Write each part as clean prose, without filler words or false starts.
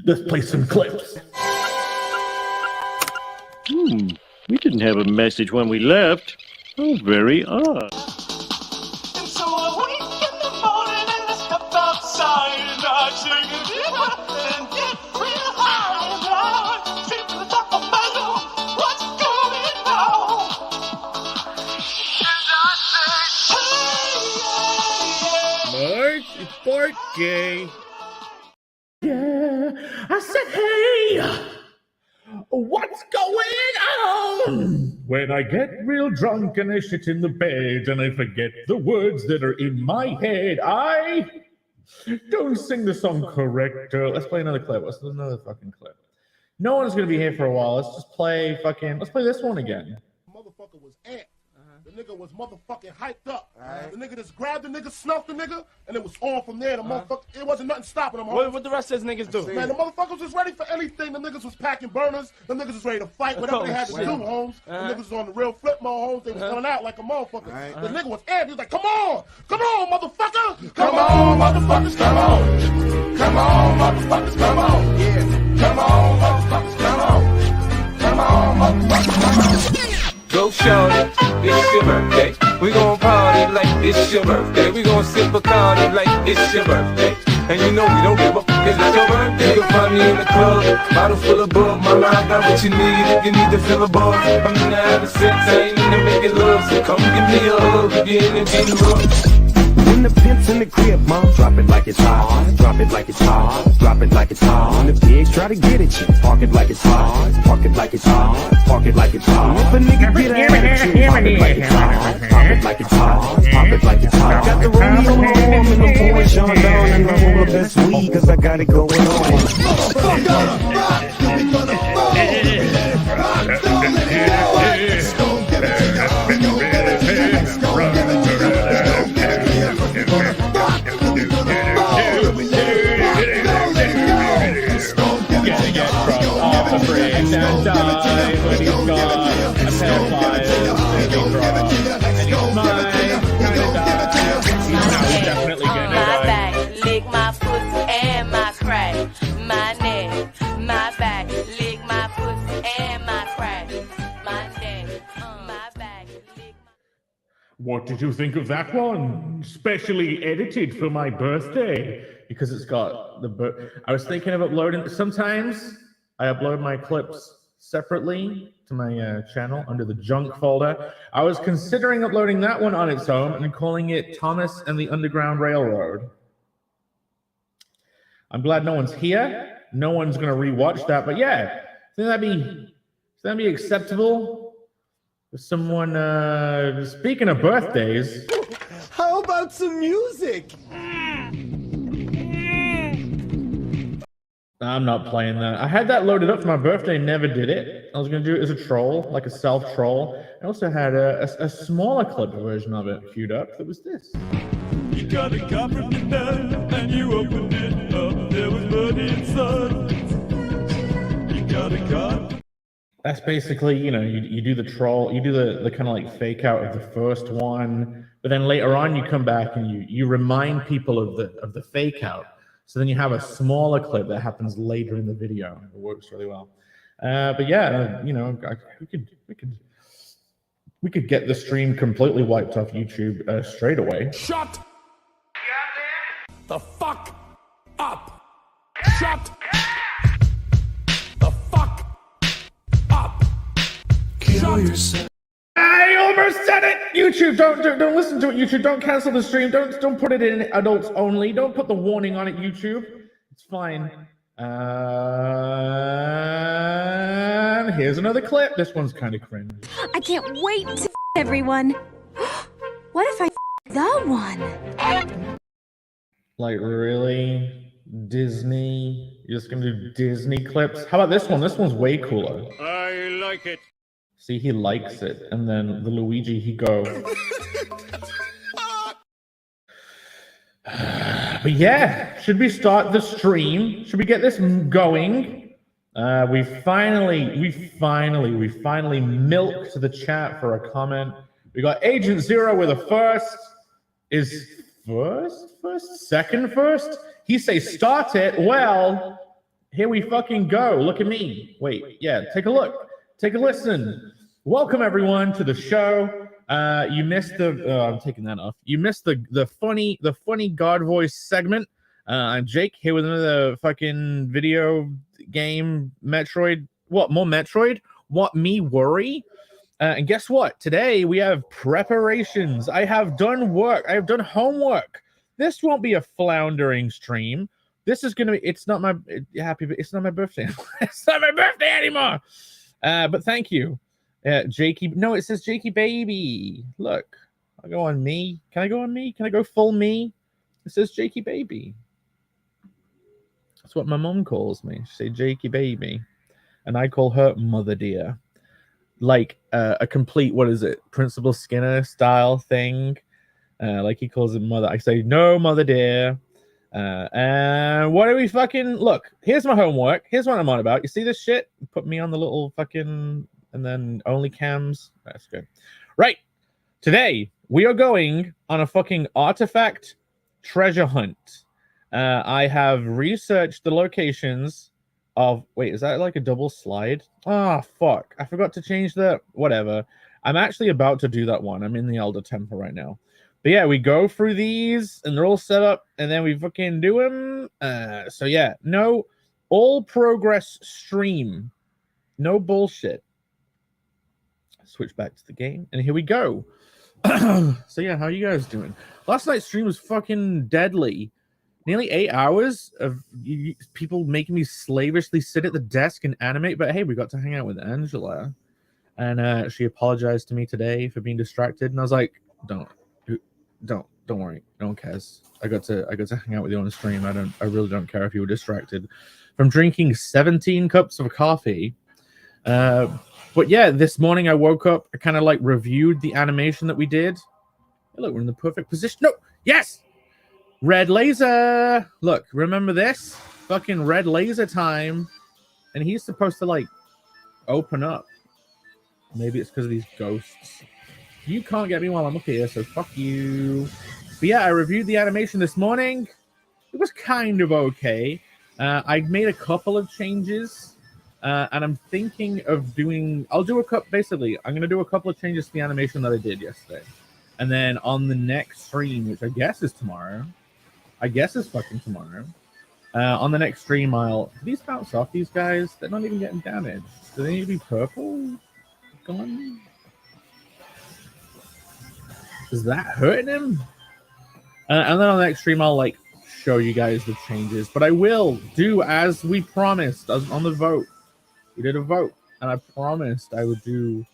Let's play some clips. We didn't have a message when we left. Oh, very odd. And so I wake in the morning and I step outside and I take a deep breath and get real high and I see to the top of my lungs what's going on. And I say, hey, Mark, it's birthday. Yeah, I said, hey, what's going on? When I get real drunk and I shit in the bed and I forget the words that are in my head, I don't sing the song correct. Let's play another clip. Let's do another fucking clip. No one's gonna be here for a while. Let's just play let's play this one again. Motherfucker was amped. The nigga was motherfucking hyped up. The nigga just grabbed the nigga, snuffed the nigga, and it was on from there. The motherfucker, it wasn't nothing stopping him. What the rest of these niggas do? Man, the motherfuckers was ready for anything. The niggas was packing burners. The niggas was ready to fight, whatever they had to do, Holmes. The niggas was on the real flip mode, Holmes. They was coming out like a motherfucker. The nigga was amped. He was like, come on, motherfucker. Come on, motherfuckers, come on. Come on, motherfuckers, come on. Yeah. Come on, motherfuckers, come on. Come on, motherfuckers, come on. Go shorty, it's your birthday. We gon' party like it's your birthday. We gon' sip Bacardi like it's your birthday. And you know we don't give a fuck, it's not your birthday. You'll find me in the club, bottle full of bug. Mama, I got what you need if you need to fill a bar. I'm in the having sex, I ain't in the making love. So come give me a hug if you're in the getting rough. When the pimp's in the crib, mom, drop it like it's hot. Drop it like it's hot. Drop it like it's hot. When the pigs try to get at you, park it like it's hot. Park it like it's hot. Park it like it's hot. If a nigga get an attitude, pop it like it's hot. Pop it like it's hot. Pop it like it's hot. Got the rollie on my arm and I'm pouring Sean down and I'm all the best weed 'cause I got it going on. Lick my pussy and my crack, my neck, my back, lick my pussy and my crack, my neck, my back, lick my... What did you think of that one? Specially edited for my birthday. Because it's got I was thinking of uploading, sometimes I upload my clips separately to my channel under the junk folder. I was considering uploading that one on its own and calling it Thomas and the Underground Railroad. I'm glad no one's here. No one's gonna rewatch that, but yeah, think that'd be acceptable? If someone, speaking of birthdays. How about some music? I'm not playing that. I had that loaded up for my birthday, never did it. I was going to do it as a troll, like a self-troll. I also had a smaller clip version of it queued up. That was this. you got a cop from the night and you opened it up. There was money inside. You got a cop. That's basically, you know, you do the troll, you do the kind of like fake out of the first one, but then later on you come back and you remind people of the fake out. So then you have a smaller clip that happens later in the video. It works really well. But yeah, you know, we could get the stream completely wiped off YouTube straight away. Shut the fuck up. Shut the fuck up. Kill yourself. I almost said it! YouTube, don't listen to it, YouTube. Don't cancel the stream. Don't put it in adults only. Don't put the warning on it, YouTube. It's fine. And here's another clip. This one's kind of cringe. I can't wait to everyone. What if I the one? Like, really? Disney? You're just gonna do Disney clips? How about this one? This one's way cooler. I like it. See, he likes it. And then the Luigi, he goes. But yeah, should we start the stream? Should we get this going? We finally milked the chat for a comment. We got Agent Zero with a first. Is first? Second first? He say start it. Well, here we fucking go. Look at me. Wait, yeah, take a look. Take a listen. Welcome everyone to the show. You missed the I'm taking that off. You missed the funny God voice segment. I'm Jake here with another fucking video game Metroid. What, more Metroid? What, me worry? And guess what? Today we have preparations. I have done work. I have done homework. This won't be a floundering stream. This is gonna be. It's not my It's not my birthday. It's not my birthday anymore. But thank you, Jakey. No, it says Jakey baby. Look, I'll go on me. Can I go on me? Can I go full me? It says Jakey baby. That's what my mom calls me. She say Jakey baby, and I call her Mother Dear. Like a complete, what is it, Principal Skinner style thing. Like he calls it Mother. I say no, Mother Dear. And what do we fucking look? Here's my homework. Here's what I'm on about. You see this shit? Put me on the little fucking and then only cams. That's good. Right. Today we are going on a fucking artifact treasure hunt. I have researched the locations of wait, is that like a double slide? Ah, fuck. I forgot to change the whatever. I'm actually about to do that one. I'm in the Elder Temple right now. But yeah, we go through these and they're all set up and then we fucking do them. So yeah, no, all progress stream. No bullshit. Switch back to the game and here we go. So yeah, how are you guys doing? Last night's stream was fucking deadly. Nearly 8 hours of people making me slavishly sit at the desk and animate. But hey, we got to hang out with Angela. And she apologized to me today for being distracted. And I was like, don't worry. No one cares. I got to hang out with you on the stream. I really don't care if you were distracted from drinking 17 cups of coffee. But yeah, this morning I woke up, I kind of like reviewed the animation that we did. Hey, look, we're in the perfect position. No, yes! Red laser! Look, remember this? Fucking red laser time. And he's supposed to like open up. Maybe it's because of these ghosts. You can't get me while I'm up here, so fuck you. But yeah, I reviewed the animation this morning. It was kind of okay. I made a couple of changes. And I'm thinking of doing... I'm going to do a couple of changes to the animation that I did yesterday. And then on the next stream, which I guess is tomorrow... on the next stream, I'll... Do these bounce off, these guys? They're not even getting damaged. Do they need to be purple? Gone? Is that hurting him? And then on the next stream, I'll like show you guys the changes. But I will do as we promised on the vote. We did a vote, and I promised I would do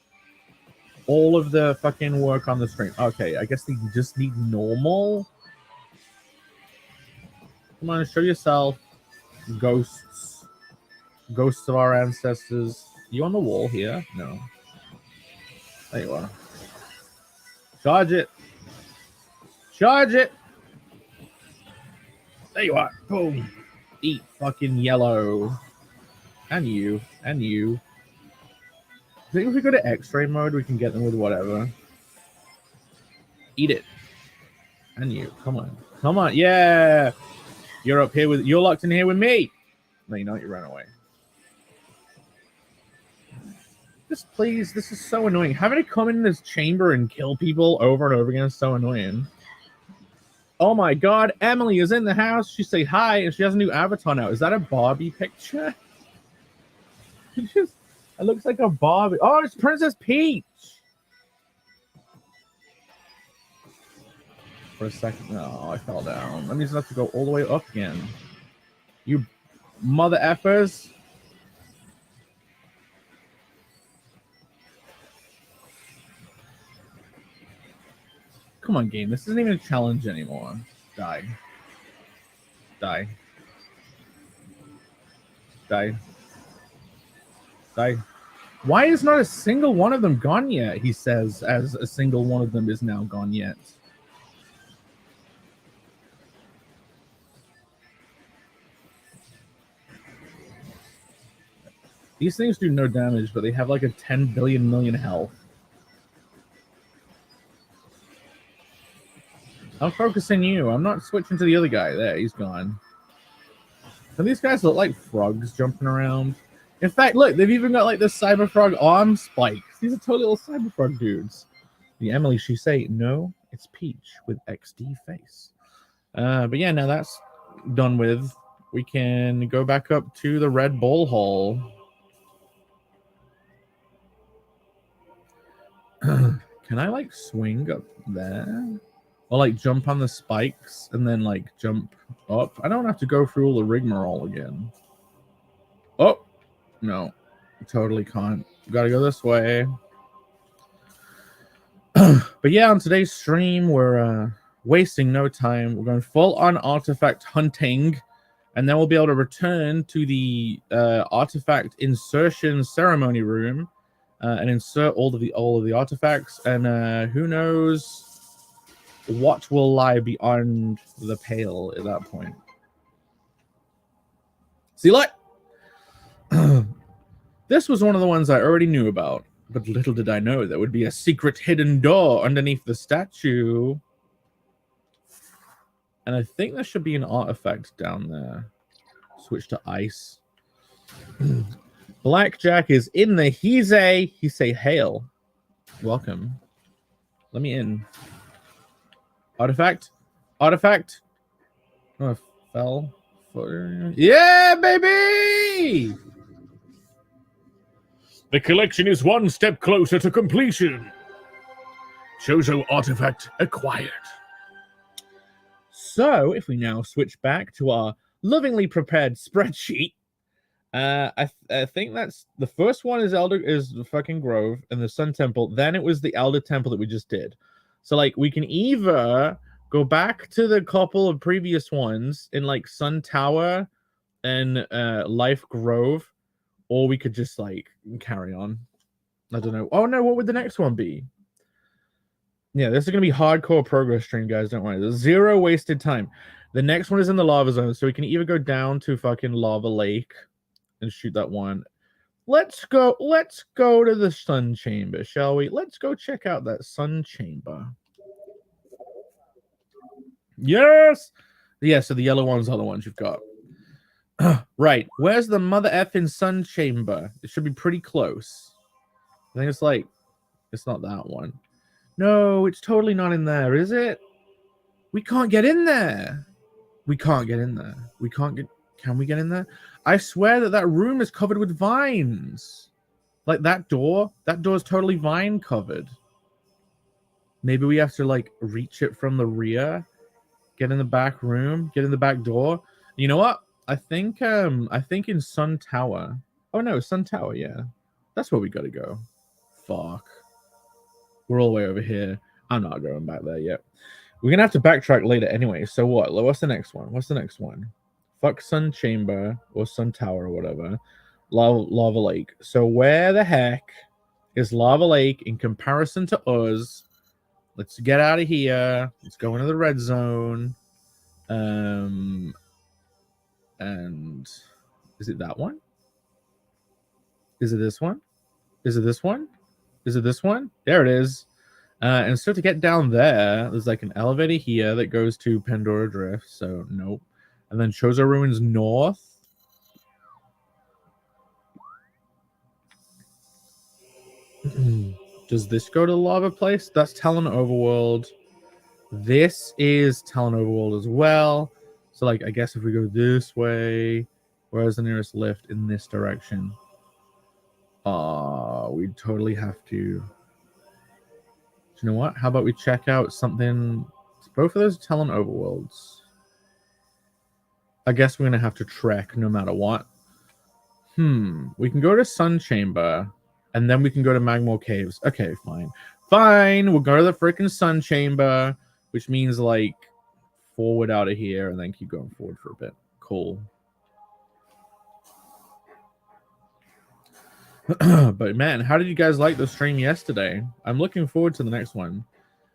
all of the fucking work on the stream. Okay, I guess they just need normal. Come on, show yourself. Ghosts. Ghosts of our ancestors. You on the wall here? No. There you are. Charge it. Charge it. There you are. Boom. Eat fucking yellow. And you. And you. I think if we go to X-ray mode, we can get them with whatever. Eat it. And you. Come on. Come on. Yeah. You're up here with... You're locked in here with me. No, you're not. You ran away. Just please. This is so annoying. Having to come in this chamber and kill people over and over again is so annoying. Oh my god. Emily is in the house. She say hi and she has a new avatar now. Is that a Barbie picture? It looks like a Barbie. Oh, it's Princess Peach. For a second. No, I fell down. That means I have to go all the way up again. You mother effers. Come on, game. This isn't even a challenge anymore. Die. Die. Die. Die. Why is not a single one of them gone yet? He says, as a single one of them is now gone yet. These things do no damage, but they have like a 10 billion million health. I'm focusing you. I'm not switching to the other guy. There, he's gone. And these guys look like frogs jumping around. In fact, look, they've even got like the cyber frog arm spikes. These are totally little cyber frog dudes. The Emily, she say, no, it's Peach with XD face. But yeah, now that's done with. We can go back up to the Red Bull Hall. Can I like swing up there? Or like jump on the spikes and then like jump up? I don't have to go through all the rigmarole again. Oh, no. Totally can't. Gotta go this way. But yeah, on today's stream, we're wasting no time. We're going full on artifact hunting. And then we'll be able to return to the artifact insertion ceremony room and insert all of the artifacts. And who knows what will lie beyond the pale at that point. See, look! This was one of the ones I already knew about, but little did I know there would be a secret hidden door underneath the statue. And I think there should be an artifact down there. Switch to ice. Blackjack is in the he say hail. Welcome. Let me in. Artifact. Artifact. Oh, fell. Yeah, baby! The collection is one step closer to completion. Chozo artifact acquired. So, if we now switch back to our lovingly prepared spreadsheet, I think that's the first one is the fucking Grove and the Sun Temple. Then it was the Elder Temple that we just did. So, like, we can either go back to the couple of previous ones in, like, Sun Tower and Life Grove, or we could just, like, carry on. I don't know. Oh, no, what would the next one be? Yeah, this is going to be hardcore progress stream, guys. Don't worry. There's zero wasted time. The next one is in the lava zone, so we can either go down to fucking Lava Lake and shoot that one. Let's go to the Sun Chamber, shall we? Let's go check out that Sun Chamber. Yes! Yeah, so the yellow ones are the ones you've got. Right. Where's the mother effing Sun Chamber? It should be pretty close. I think it's like... It's not that one. No, it's totally not in there, is it? We can't get in there. We can't get in there. We can't get... Can we get in there? I swear that room is covered with vines. Like that door's totally vine covered. Maybe we have to like reach it from the rear, get in the back room, get in the back door. You know what? I think in Sun Tower. Oh no, Sun Tower, yeah. That's where we gotta go. Fuck. We're all the way over here. I'm not going back there yet. We're gonna have to backtrack later anyway. So what? What's the next one? What's the next one? Fuck Sun Chamber or Sun Tower or whatever. Lava Lake. So where the heck is Lava Lake in comparison to us? Let's get out of here. Let's go into the red zone. And is it that one? Is it this one? Is it this one? Is it this one? There it is. And so to get down there, there's like an elevator here that goes to Pandora Drift. So nope. And then Chozo Ruins North. Does this go to the lava place? That's Talon Overworld. This is Talon Overworld as well. So, like, I guess if we go this way, where's the nearest lift in this direction? We totally have to. Do you know what? How about we check out something? Both of those are Talon Overworlds. I guess we're going to have to trek no matter what. We can go to Sun Chamber, and then we can go to Magmore Caves. Okay, fine. Fine, we'll go to the freaking Sun Chamber, which means, like, forward out of here, and then keep going forward for a bit. Cool. But, man, how did you guys like the stream yesterday? I'm looking forward to the next one.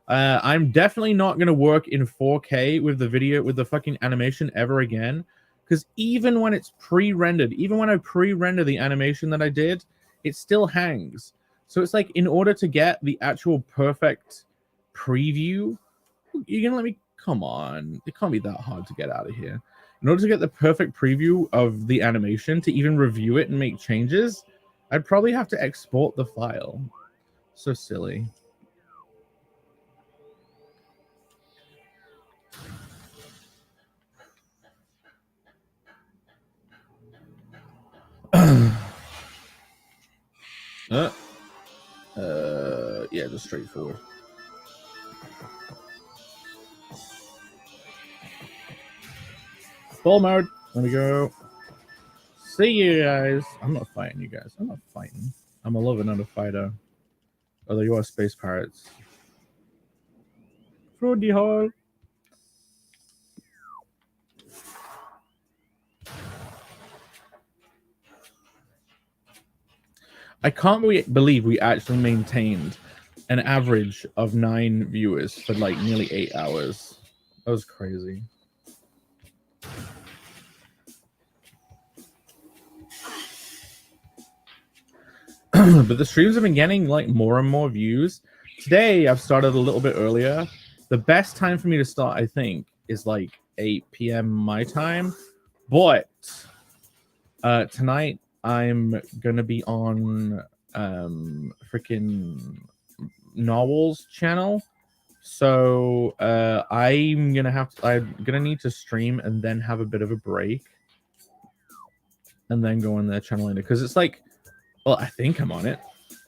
I'm definitely not going to work in 4K with the video, with the fucking animation ever again, because even when it's pre-rendered, even when I pre-render the animation that I did, it still hangs. So it's like, in order to get the actual perfect preview, you're gonna let me, come on, it can't be that hard to get out of here. In order to get the perfect preview of the animation, to even review it and make changes, I'd probably have to export the file. So silly. Yeah, just straightforward. Full mode. Let me go. See you guys. I'm not fighting you guys. I'm not fighting. I'm a lover, not a fighter. Although you are space pirates. Fruity hole. I can't believe we actually maintained an average of 9 viewers for like nearly 8 hours. That was crazy. But the streams have been getting like more and more views. Today I've started a little bit earlier. The best time for me to start, I think, is like 8 p.m. my time. But tonight I'm gonna be on freaking Narwhal's channel. So I'm gonna need to stream and then have a bit of a break. And then go on their channel later. Because it's like, well, I think I'm on it.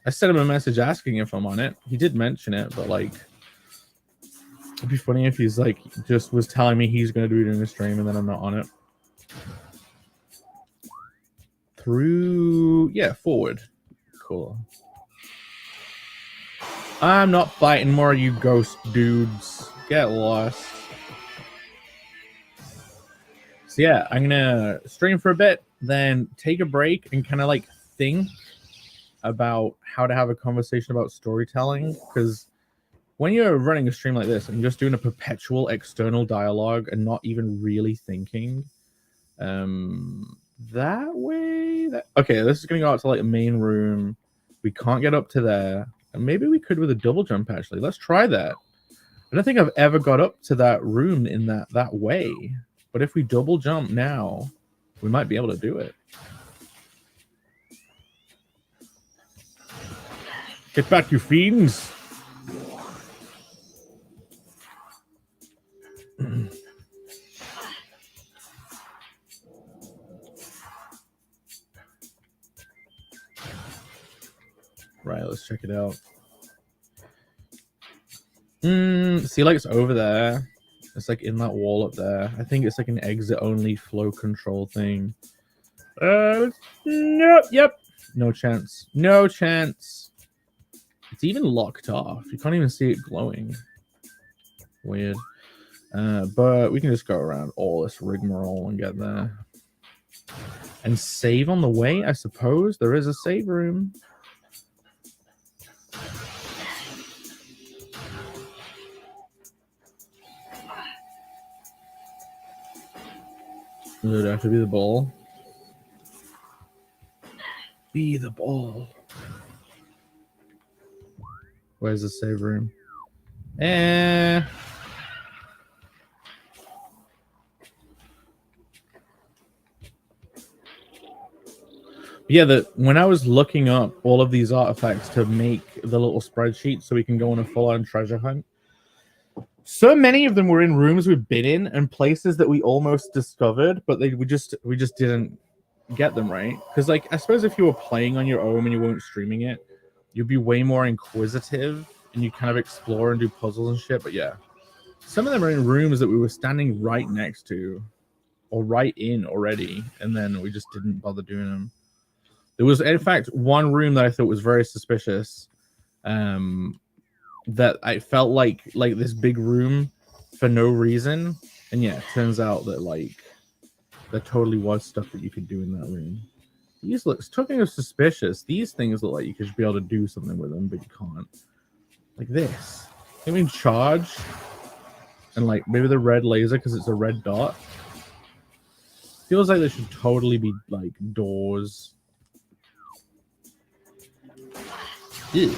I sent him a message asking if I'm on it. He did mention it, but like, it'd be funny if he's like, just was telling me he's going to do it in a stream and then I'm not on it. Through, yeah, forward. Cool. I'm not fighting more of you ghost dudes. Get lost. So yeah, I'm going to stream for a bit, then take a break and kind of like think about how to have a conversation about storytelling, because when you're running a stream like this and just doing a perpetual external dialogue and not even really thinking that way, okay, this is gonna go out to like a main room. We can't get up to there, and maybe we could with a double jump. Actually, let's try that. I don't think I've ever got up to that room in that way, but if we double jump now, we might be able to do it. Get back, you fiends! Right, let's check it out. See, like, it's over there. It's like in that wall up there. I think it's like an exit-only flow control thing. Nope, yep. No chance. No chance. It's even locked off. You can't even see it glowing. Weird. But we can just go around all this rigmarole and get there. And save on the way, I suppose. There is a save room. Does it have to be the ball? Be the ball. Where's the save room? Yeah, when I was looking up all of these artifacts to make the little spreadsheet so we can go on a full-on treasure hunt, so many of them were in rooms we've been in and places that we almost discovered, but we just didn't get them right. Because like, I suppose if you were playing on your own and you weren't streaming it, you'd be way more inquisitive and you kind of explore and do puzzles and shit. But yeah, some of them are in rooms that we were standing right next to or right in already, and then we just didn't bother doing them. There was, in fact, one room that I thought was very suspicious. That I felt like this big room for no reason, and yeah, it turns out that like there totally was stuff that you could do in that room. These talking of suspicious, these things look like you could be able to do something with them, but you can't. Like this. I mean, charge, and like maybe the red laser because it's a red dot. Feels like there should totally be like doors. Ew.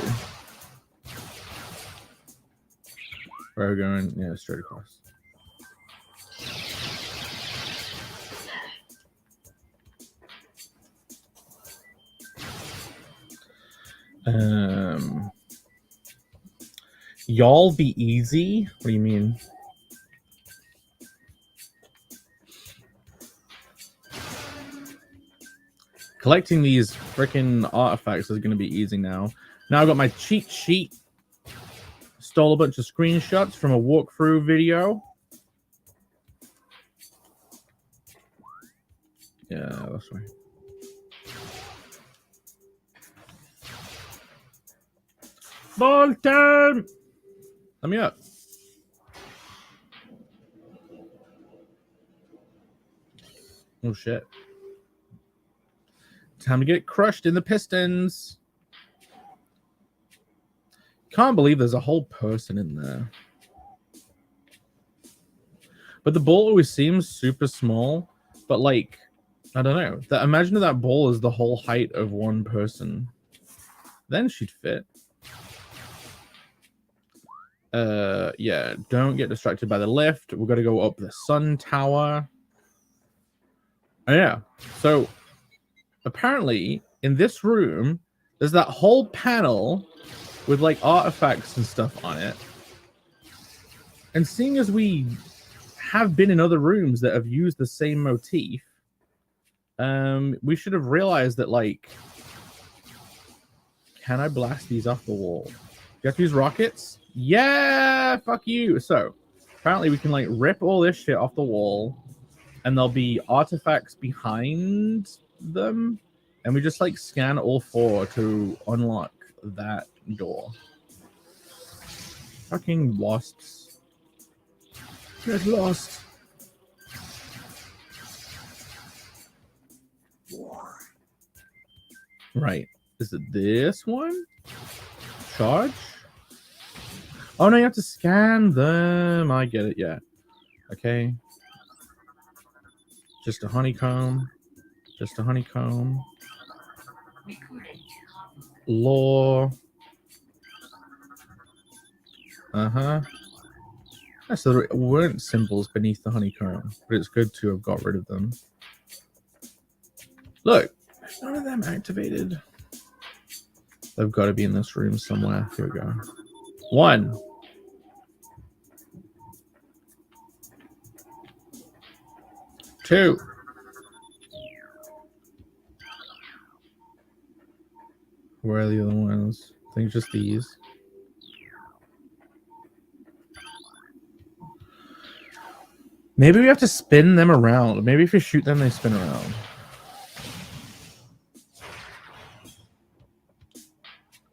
Where are we going? Yeah, straight across. Y'all be easy? What do you mean? Collecting these freaking artifacts is going to be easy now. Now I've got my cheat sheet. Stole a bunch of screenshots from a walkthrough video. Yeah, that's right. Ball time! Let me up. Oh shit. Time to get crushed in the pistons. Can't believe there's a whole person in there. But the ball always seems super small. But like, I don't know. Imagine if that ball is the whole height of one person. Then she'd fit. Yeah, don't get distracted by the lift. We've got to go up the sun tower. Oh, yeah. So apparently in this room, there's that whole panel with like artifacts and stuff on it. And seeing as we have been in other rooms that have used the same motif, we should have realized that, like, can I blast these off the wall? Do you have to use rockets? Yeah, fuck you. So apparently we can like rip all this shit off the wall and there'll be artifacts behind them. And we just like scan all four to unlock that door. Fucking wasps. Get lost. Right. Is it this one? Charge? Oh, no, you have to scan them. I get it, yeah. Okay. Just a honeycomb. Just a honeycomb. Lore. Uh-huh. So there weren't symbols beneath the honeycomb, but it's good to have got rid of them. Look, there's none of them activated. They've got to be in this room somewhere. Here we go. 1. 2. Where are the other ones? I think just these. Maybe we have to spin them around. Maybe if you shoot them, they spin around.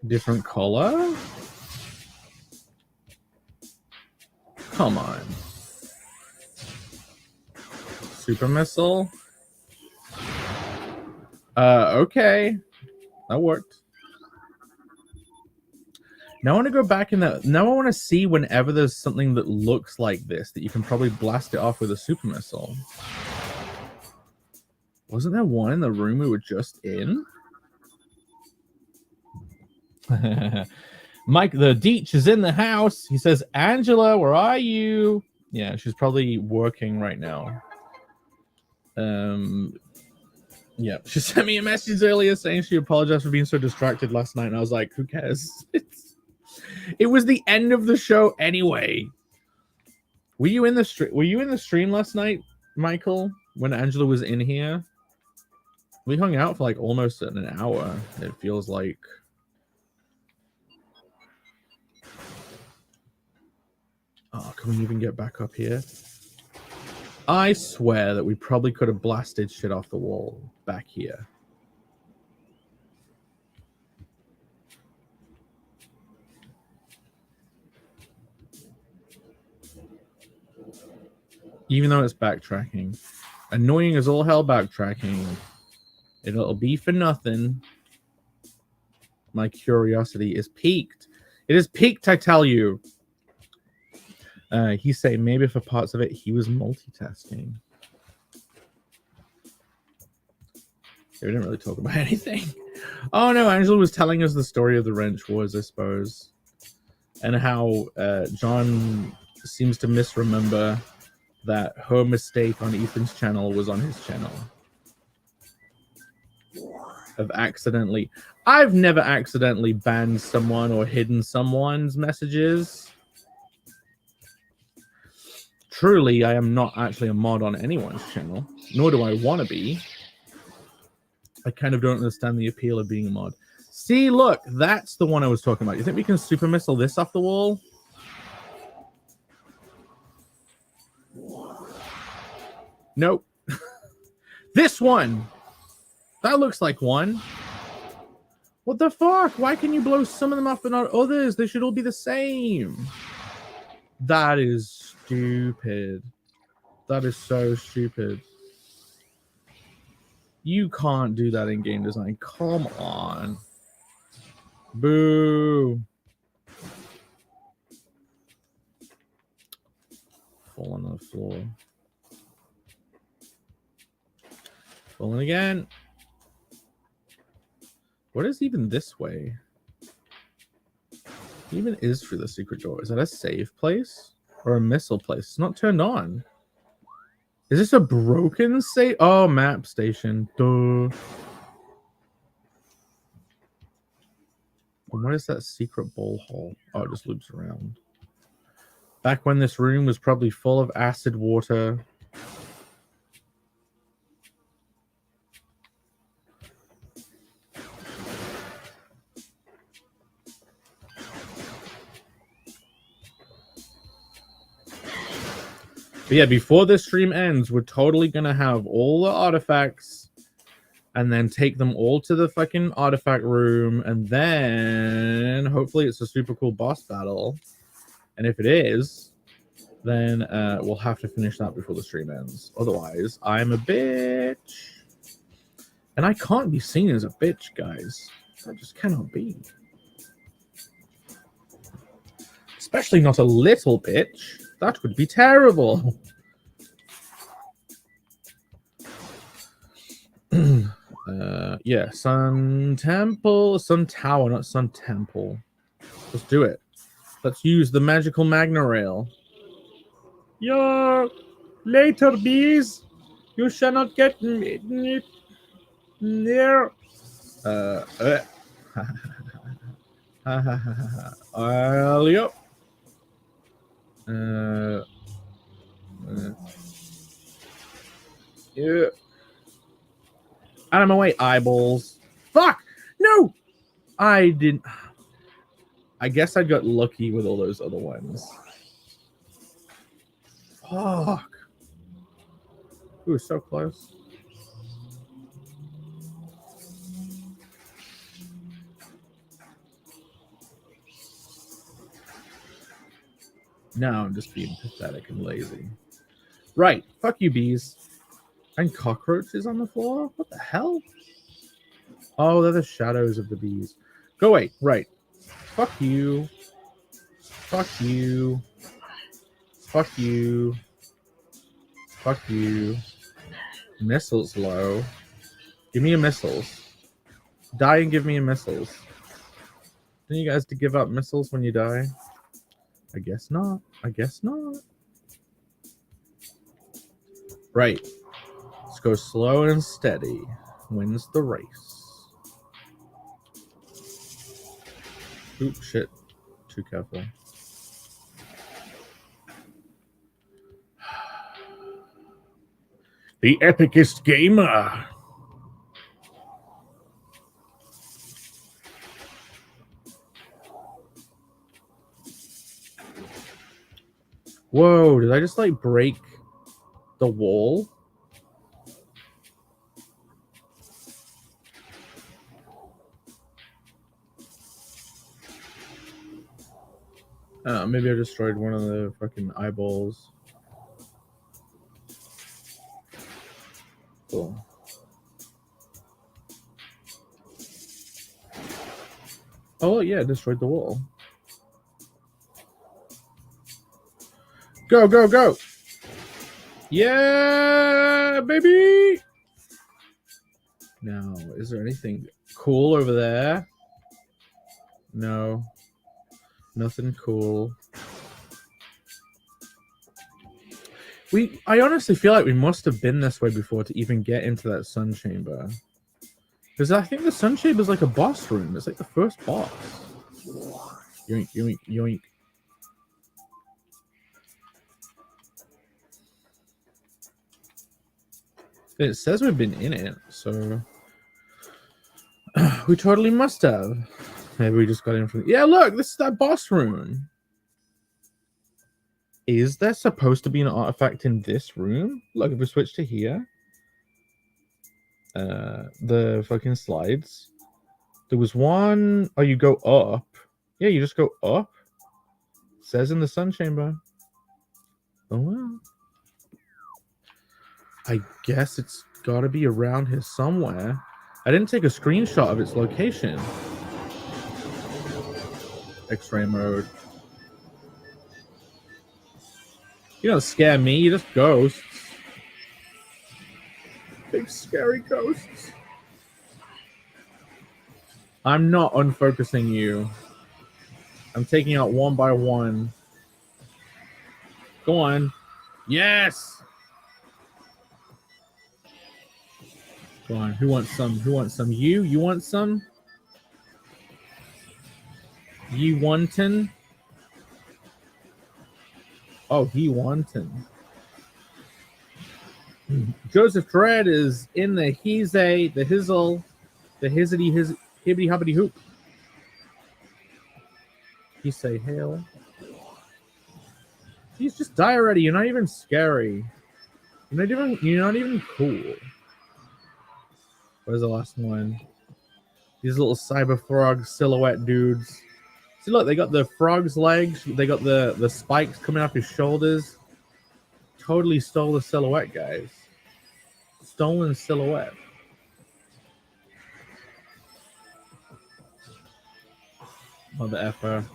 Different color? Come on. Super missile? Okay. That worked. Now I want to go back in the... Now I want to see whenever there's something that looks like this, that you can probably blast it off with a super missile. Wasn't there one in the room we were just in? Mike the Deech is in the house. He says, Angela, where are you? Yeah, she's probably working right now. Yeah, she sent me a message earlier saying she apologized for being so distracted last night, and I was like, who cares? It was the end of the show anyway. Were you in the stream last night, Michael, when Angela was in here? We hung out for like almost an hour, it feels like. Oh, can we even get back up here? I swear that we probably could have blasted shit off the wall back here. Even though it's backtracking. Annoying as all hell backtracking. It'll be for nothing. My curiosity is piqued. It is piqued, I tell you. He's saying maybe for parts of it he was multitasking. We didn't really talk about anything. Oh no, Angela was telling us the story of the wrench wars, I suppose. And how John seems to misremember that her mistake on Ethan's channel was on his channel. Of accidentally... I've never accidentally banned someone or hidden someone's messages. Truly, I am not actually a mod on anyone's channel, nor do I want to be. I kind of don't understand the appeal of being a mod. See, look, that's the one I was talking about. You think we can super missile this off the wall? Nope. This one! That looks like one. What the fuck? Why can you blow some of them off but not others? They should all be the same. That is stupid. That is so stupid. You can't do that in game design. Come on. Boo. Fall on the floor. Falling again. What is even this way? What even is through the secret door? Is that a save place? Or a missile place? It's not turned on. Is this a broken save? Oh, map station. Duh. And what is that secret bowl hole? Oh, it just loops around. Back when this room was probably full of acid water. But yeah, before this stream ends, we're totally gonna have all the artifacts and then take them all to the fucking artifact room, and then hopefully it's a super cool boss battle. And if it is, then we'll have to finish that before the stream ends. Otherwise, I'm a bitch. And I can't be seen as a bitch, guys. I just cannot be. Especially not a little bitch. That would be terrible. Yeah, Sun Temple, Sun Tower, not Sun Temple. Let's do it. Let's use the magical Magna Rail. Yo, later, bees. You shall not get me near. Yep. Yeah. Out of my way, eyeballs. Fuck! No! I didn't. I guess I got lucky with all those other ones. Fuck. Ooh, so close. No, I'm just being pathetic and lazy. Right. Fuck you, bees. And cockroaches on the floor? What the hell? Oh, they're the shadows of the bees. Go away. Right. Fuck you. Fuck you. Fuck you. Fuck you. Missiles low. Give me a missiles. Die and give me a missiles. Don't you guys to give up missiles when you die? I guess not. I guess not. Right. Let's go slow and steady. Wins the race. Oop, shit. Too careful. The epicest gamer. Whoa, did I just like break the wall? Maybe I destroyed one of the fucking eyeballs. Cool. Oh, yeah, I destroyed the wall. Go, go, go! Yeah, baby! Now, is there anything cool over there? No. Nothing cool. I honestly feel like we must have been this way before to even get into that sun chamber. Because I think the sun chamber is like a boss room. It's like the first boss. Yoink, yoink, yoink. It says we've been in it, so we totally must have. Maybe we just got in from... Yeah, look, this is that boss room. Is there supposed to be an artifact in this room? Look, if we switch to here, the fucking slides. There was one. Oh, you go up. Yeah, you just go up. It says in the sun chamber. Oh well. I guess it's got to be around here somewhere. I didn't take a screenshot of its location. X-ray mode. You don't scare me, you just ghosts. Big scary ghosts. I'm not unfocusing you. I'm taking out one by one. Go on. Yes! Go on. Who wants some? Who wants some? You? You want some? You wantin'? Oh, he wantin'. Joseph Dredd is in the he's a, the hizzle, the hizzity his hibbity hobbity hoop. He say hail. He's just die already. You're not even scary. You're not even cool. Where's the last one? These little cyber frog silhouette dudes. See, look, they got the frog's legs. They got the spikes coming off his shoulders. Totally stole the silhouette, guys. Stolen silhouette. Mother effer.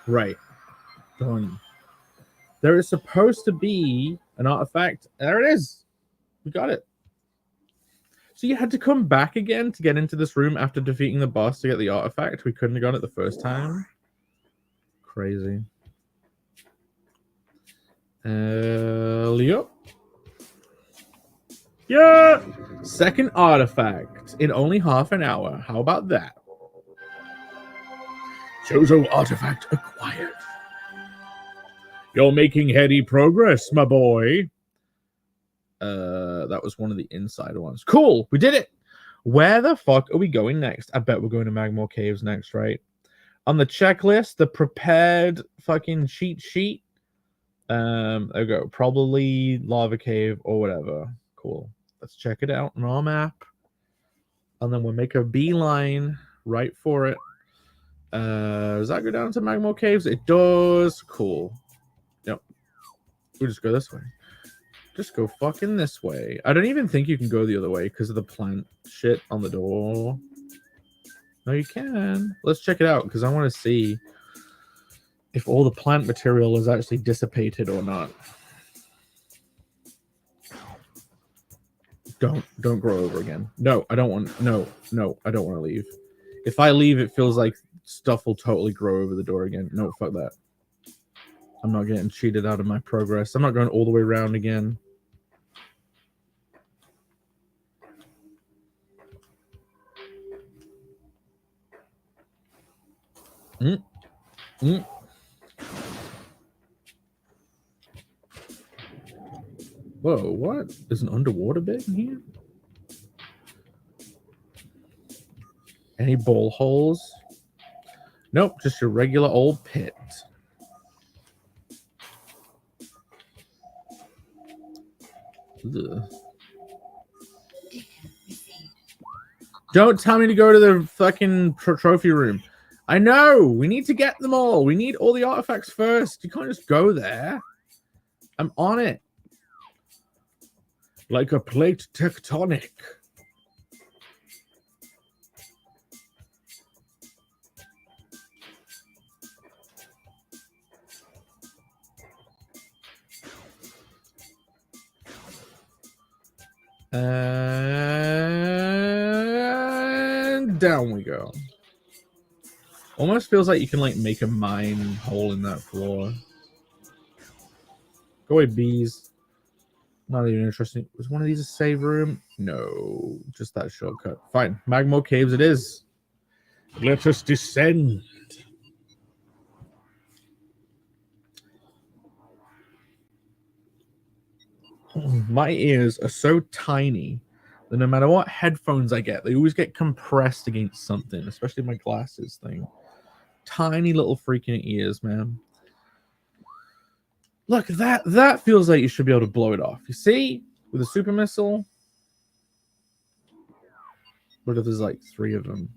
Right. Done. There is supposed to be an artifact. There it is. We got it. So you had to come back again to get into this room after defeating the boss to get the artifact. We couldn't have got it the first time. Crazy. Yep. Yeah. Second artifact in only half an hour. How about that? Chozo artifact acquired. You're making heady progress, my boy. That was one of the inside ones. Cool, we did it. Where the fuck are we going next? I bet we're going to Magmore Caves next, right? On the checklist, the prepared fucking cheat sheet. There we go. Probably Lava Cave or whatever. Cool. Let's check it out on our map. And then we'll make a beeline right for it. Does that go down to Magmore Caves? It does. Cool. Yep. We'll just go this way. Just go fucking this way. I don't even think you can go the other way because of the plant shit on the door. No, you can. Let's check it out because I want to see if all the plant material is actually dissipated or not. Don't grow over again. No, I don't want. No, I don't want to leave. If I leave, it feels like stuff will totally grow over the door again. No, fuck that. I'm not getting cheated out of my progress. I'm not going all the way around again. Whoa, what? There's an underwater bit in here? Any ball holes? Nope, just your regular old pit. Ugh. Don't tell me to go to the fucking trophy room. I know! We need to get them all. We need all the artifacts first. You can't just go there. I'm on it. Like a plate tectonic. And down we go. Almost feels like you can like make a mine hole in that floor. Go away, bees. Not even interesting. Was one of these a save room? No, just that shortcut. Fine. Magma caves it is. Let us descend. My ears are so tiny that no matter what headphones I get, they always get compressed against something, especially my glasses thing. Tiny little freaking ears, man. Look, that feels like you should be able to blow it off. You see? With a super missile. What if there's like 3 of them?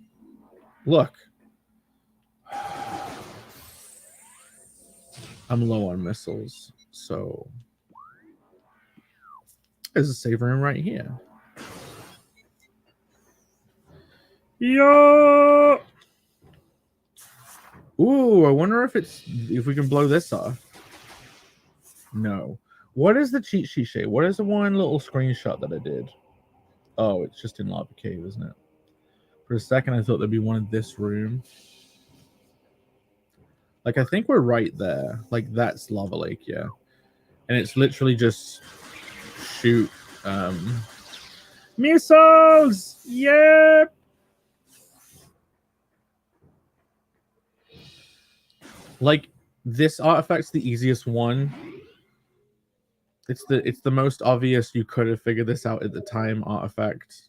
Look. I'm low on missiles, so there's a save room right here. Yo! Ooh, I wonder if we can blow this off. No. What is the cheat sheet shape? What is the one little screenshot that I did? Oh, it's just in Lava Cave, isn't it? For a second, I thought there'd be one in this room. Like, I think we're right there. Like, that's Lava Lake, yeah. And it's literally just shoot missiles! Yep! Like, this artifact's the easiest one. It's the most obvious you could have figured this out at the time artifact.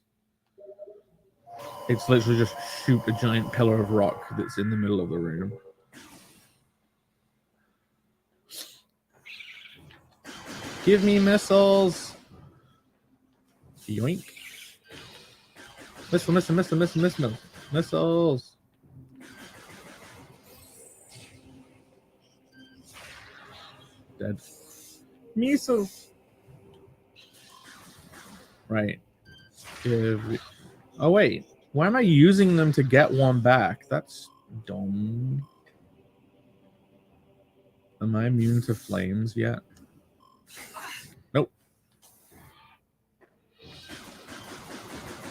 It's literally just shoot a giant pillar of rock that's in the middle of the room. Give me missiles. Yoink. Missile. Missiles. Dead. Missiles. Right. Oh, wait. Why am I using them to get one back? That's dumb. Am I immune to flames yet? Nope.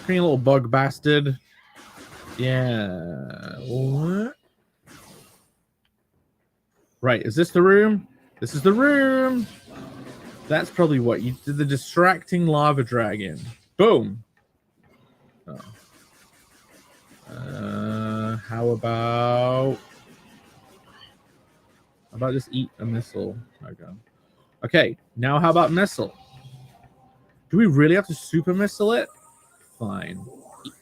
Creamy little bug bastard. Yeah. What? Right. Is this the room? This is the room. That's probably what you did. The distracting lava dragon. Boom. Oh. How about just eat a missile? Okay. Now how about missile? Do we really have to super missile it? Fine.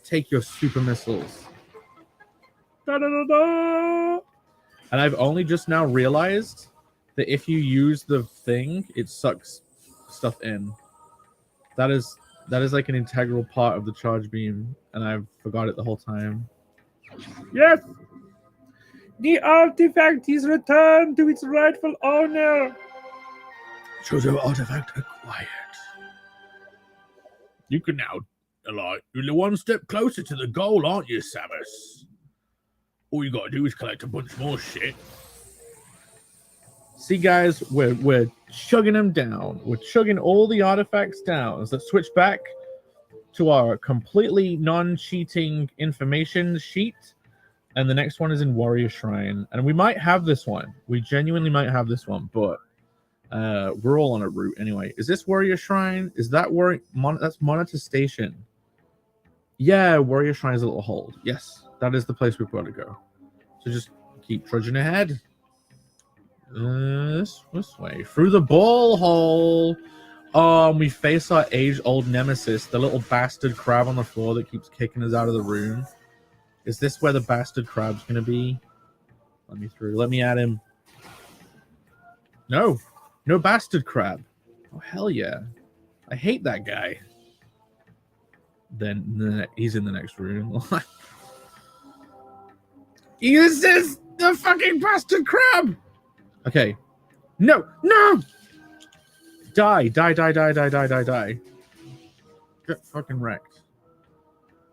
Take your super missiles. Da, da, da, da. And I've only just now realized that if you use the thing, it sucks stuff in. That is like an integral part of the charge beam, and I've forgot it the whole time. Yes! The artifact is returned to its rightful owner. Chozo artifact acquired. You can now, you're one step closer to the goal, aren't you, Samus? All you gotta do is collect a bunch more shit. See, guys, we're chugging them down. We're chugging all the artifacts down. So let's switch back to our completely non-cheating information sheet. And the next one is in Warrior Shrine. And we might have this one. We genuinely might have this one, but we're all on a route anyway. Is this Warrior Shrine? Is that that's Monitor Station? Yeah, Warrior Shrine is a little hold. Yes, that is the place we've got to go. So just keep trudging ahead. This way. Through the ball hole. We face our age-old nemesis, the little bastard crab on the floor that keeps kicking us out of the room. Is this where the bastard crab's going to be? Let me through. Let me at him. No. No bastard crab. Oh, hell yeah. I hate that guy. Then he's in the next room. This is the fucking bastard crab! Okay. No! No! Die. Get fucking wrecked.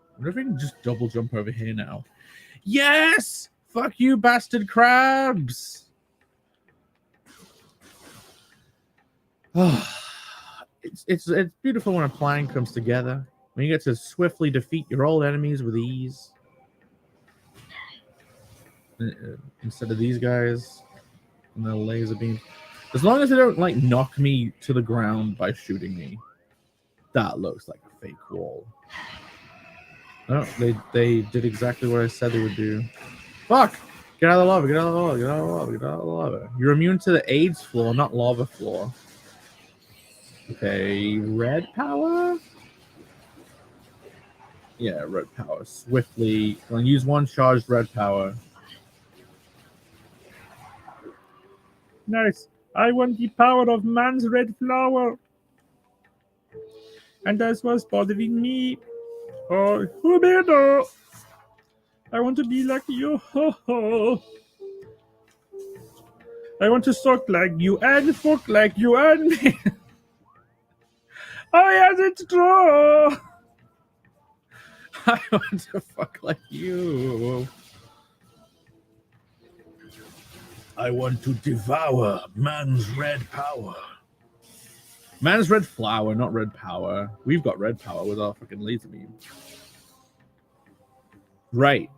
I wonder if we can just double jump over here now. Yes! Fuck you, bastard crabs! It's beautiful when a plan comes together. When you get to swiftly defeat your old enemies with ease. Instead of these guys and the laser beam. As long as they don't like knock me to the ground by shooting me. That looks like a fake wall. Oh, they did exactly what I said they would do. Fuck! Get out of the lava, get out of the lava, get out of the lava, get out of the lava. You're immune to the AIDS floor, not lava floor. Okay, red power? Yeah, red power. Swiftly. I'm gonna use one charged red power. Nice. I want the power of man's red flower. And that's what's bothering me. Oh, Huberto! I want to be like you. Ho ho. I want to suck like you and fuck like you and me. Oh yes, it's true. I want to fuck like you. I want to devour man's red power. Man's red flower, not red power. We've got red power with our fucking laser beam. Right.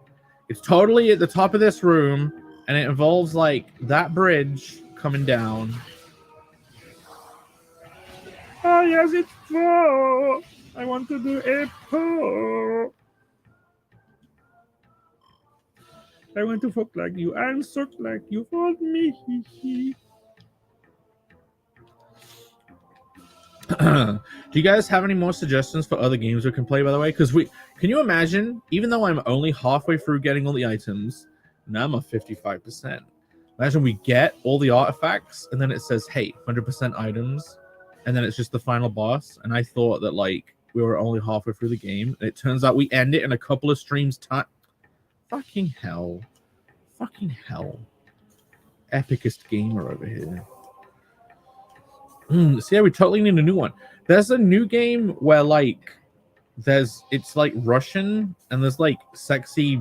It's totally at the top of this room, and it involves like that bridge coming down. Oh yes, it's true. I want to do a poo. I want to fuck like you and suck like you for me. Do you guys have any more suggestions for other games we can play, by the way? Because can you imagine, even though I'm only halfway through getting all the items, now I'm at 55%. Imagine we get all the artifacts, and then it says, hey, 100% items, and then it's just the final boss, and I thought that, like, we were only halfway through the game, and it turns out we end it in a couple of streams time. Fucking hell. Fucking hell. Epicest gamer over here. So yeah, we totally need a new one. There's a new game where like it's like Russian and there's like sexy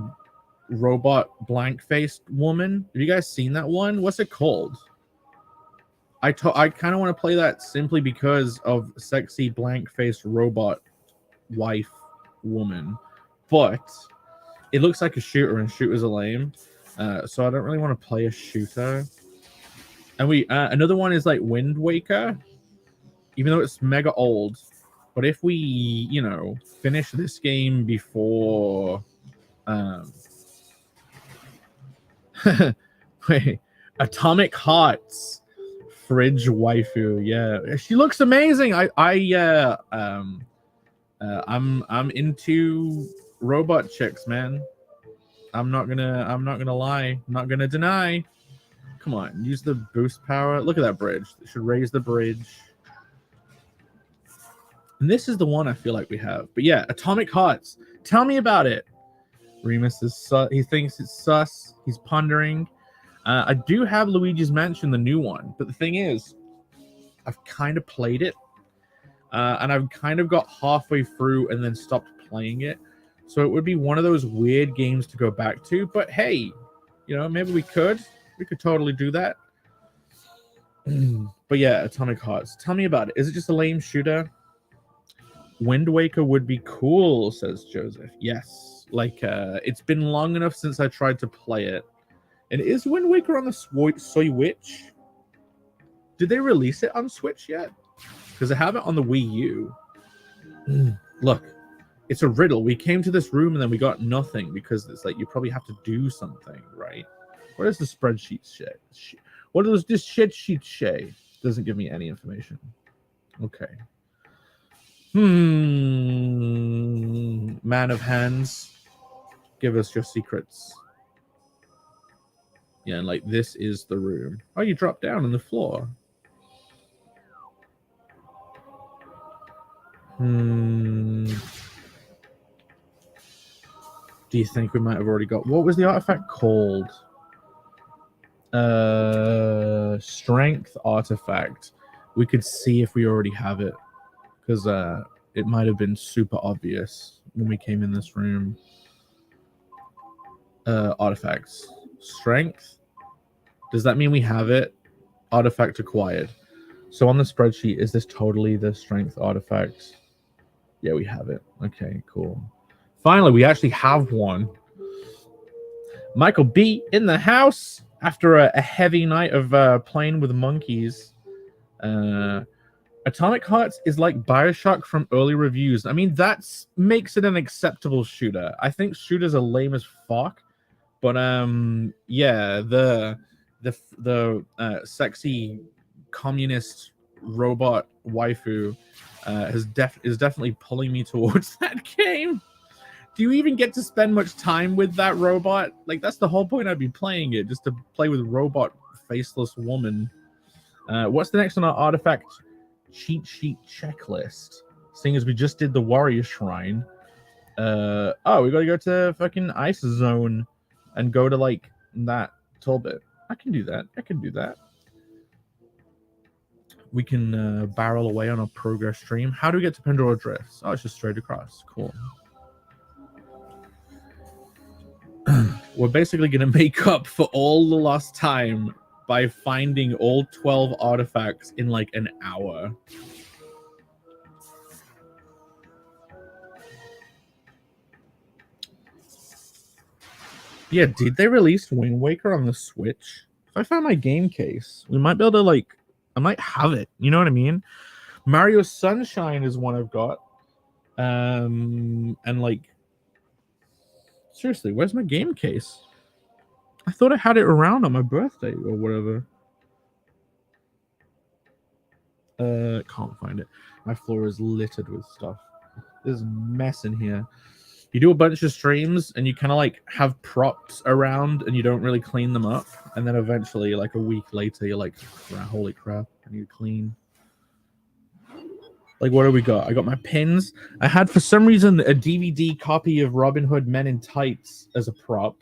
robot blank-faced woman. Have you guys seen that one? What's it called? I kind of want to play that simply because of sexy blank-faced robot wife woman, but it looks like a shooter and shooters are lame, so I don't really want to play a shooter. And we another one is like Wind Waker, even though it's mega old. But if we, you know, finish this game before wait, Atomic Hearts fridge waifu, yeah, she looks amazing. I'm into robot chicks, man. I'm not gonna lie. I'm not gonna deny. Come on, use the boost power. Look at that bridge. It should raise the bridge. And this is the one I feel like we have. But yeah, Atomic Hearts. Tell me about it. Remus is he thinks it's sus. He's pondering. I do have Luigi's Mansion, the new one. But the thing is, I've kind of played it. And I've kind of got halfway through and then stopped playing it. So it would be one of those weird games to go back to. But hey, you know, maybe we could. We could totally do that. But yeah, Atomic Hearts. Tell me about it. Is it just a lame shooter? Wind Waker would be cool, says Joseph. Yes. Like, it's been long enough since I tried to play it. And is Wind Waker on the Switch? Did they release it on Switch yet? Because I have it on the Wii U. Look, it's a riddle. We came to this room and then we got nothing because it's like you probably have to do something, right? What does the spreadsheet say? What does this shit sheet say? Doesn't give me any information. Okay. Man of hands, give us your secrets. Yeah, and like this is the room. Oh, you dropped down on the floor. Do you think we might have already got... What was the artifact called? Strength artifact. We could see if we already have it. Because it might have been super obvious when we came in this room. Artifacts. Strength. Does that mean we have it? Artifact acquired. So on the spreadsheet, is this totally the strength artifact? Yeah, we have it. Okay, cool. Finally, we actually have one. Michael B in the house after a heavy night of playing with monkeys. Atomic Hearts is like Bioshock from early reviews. I mean, that makes it an acceptable shooter. I think shooters are lame as fuck, but yeah, the sexy communist robot waifu is definitely pulling me towards that game. Do you even get to spend much time with that robot? Like, that's the whole point I'd be playing it, just to play with robot faceless woman. What's the next on our artifact cheat sheet checklist? Seeing as we just did the warrior shrine. Oh, we gotta go to fucking ice zone and go to like that Tolbit. I can do that. I can do that. We can barrel away on our progress stream. How do we get to Pandora Drifts? Oh, it's just straight across. Cool. We're basically going to make up for all the lost time by finding all 12 artifacts in like an hour. Yeah, did they release Wind Waker on the Switch? If I find my game case, we might be able to like, I might have it. You know what I mean? Mario Sunshine is one I've got. And like, seriously, where's my game case? I thought I had it around on my birthday or whatever. Can't find it. My floor is littered with stuff. There's a mess in here. You do a bunch of streams and you kind of like have props around and you don't really clean them up. And then eventually, like a week later, you're like, holy crap, I need to clean. Like, what do we got? I got my pins. I had, for some reason, a DVD copy of Robin Hood Men in Tights as a prop.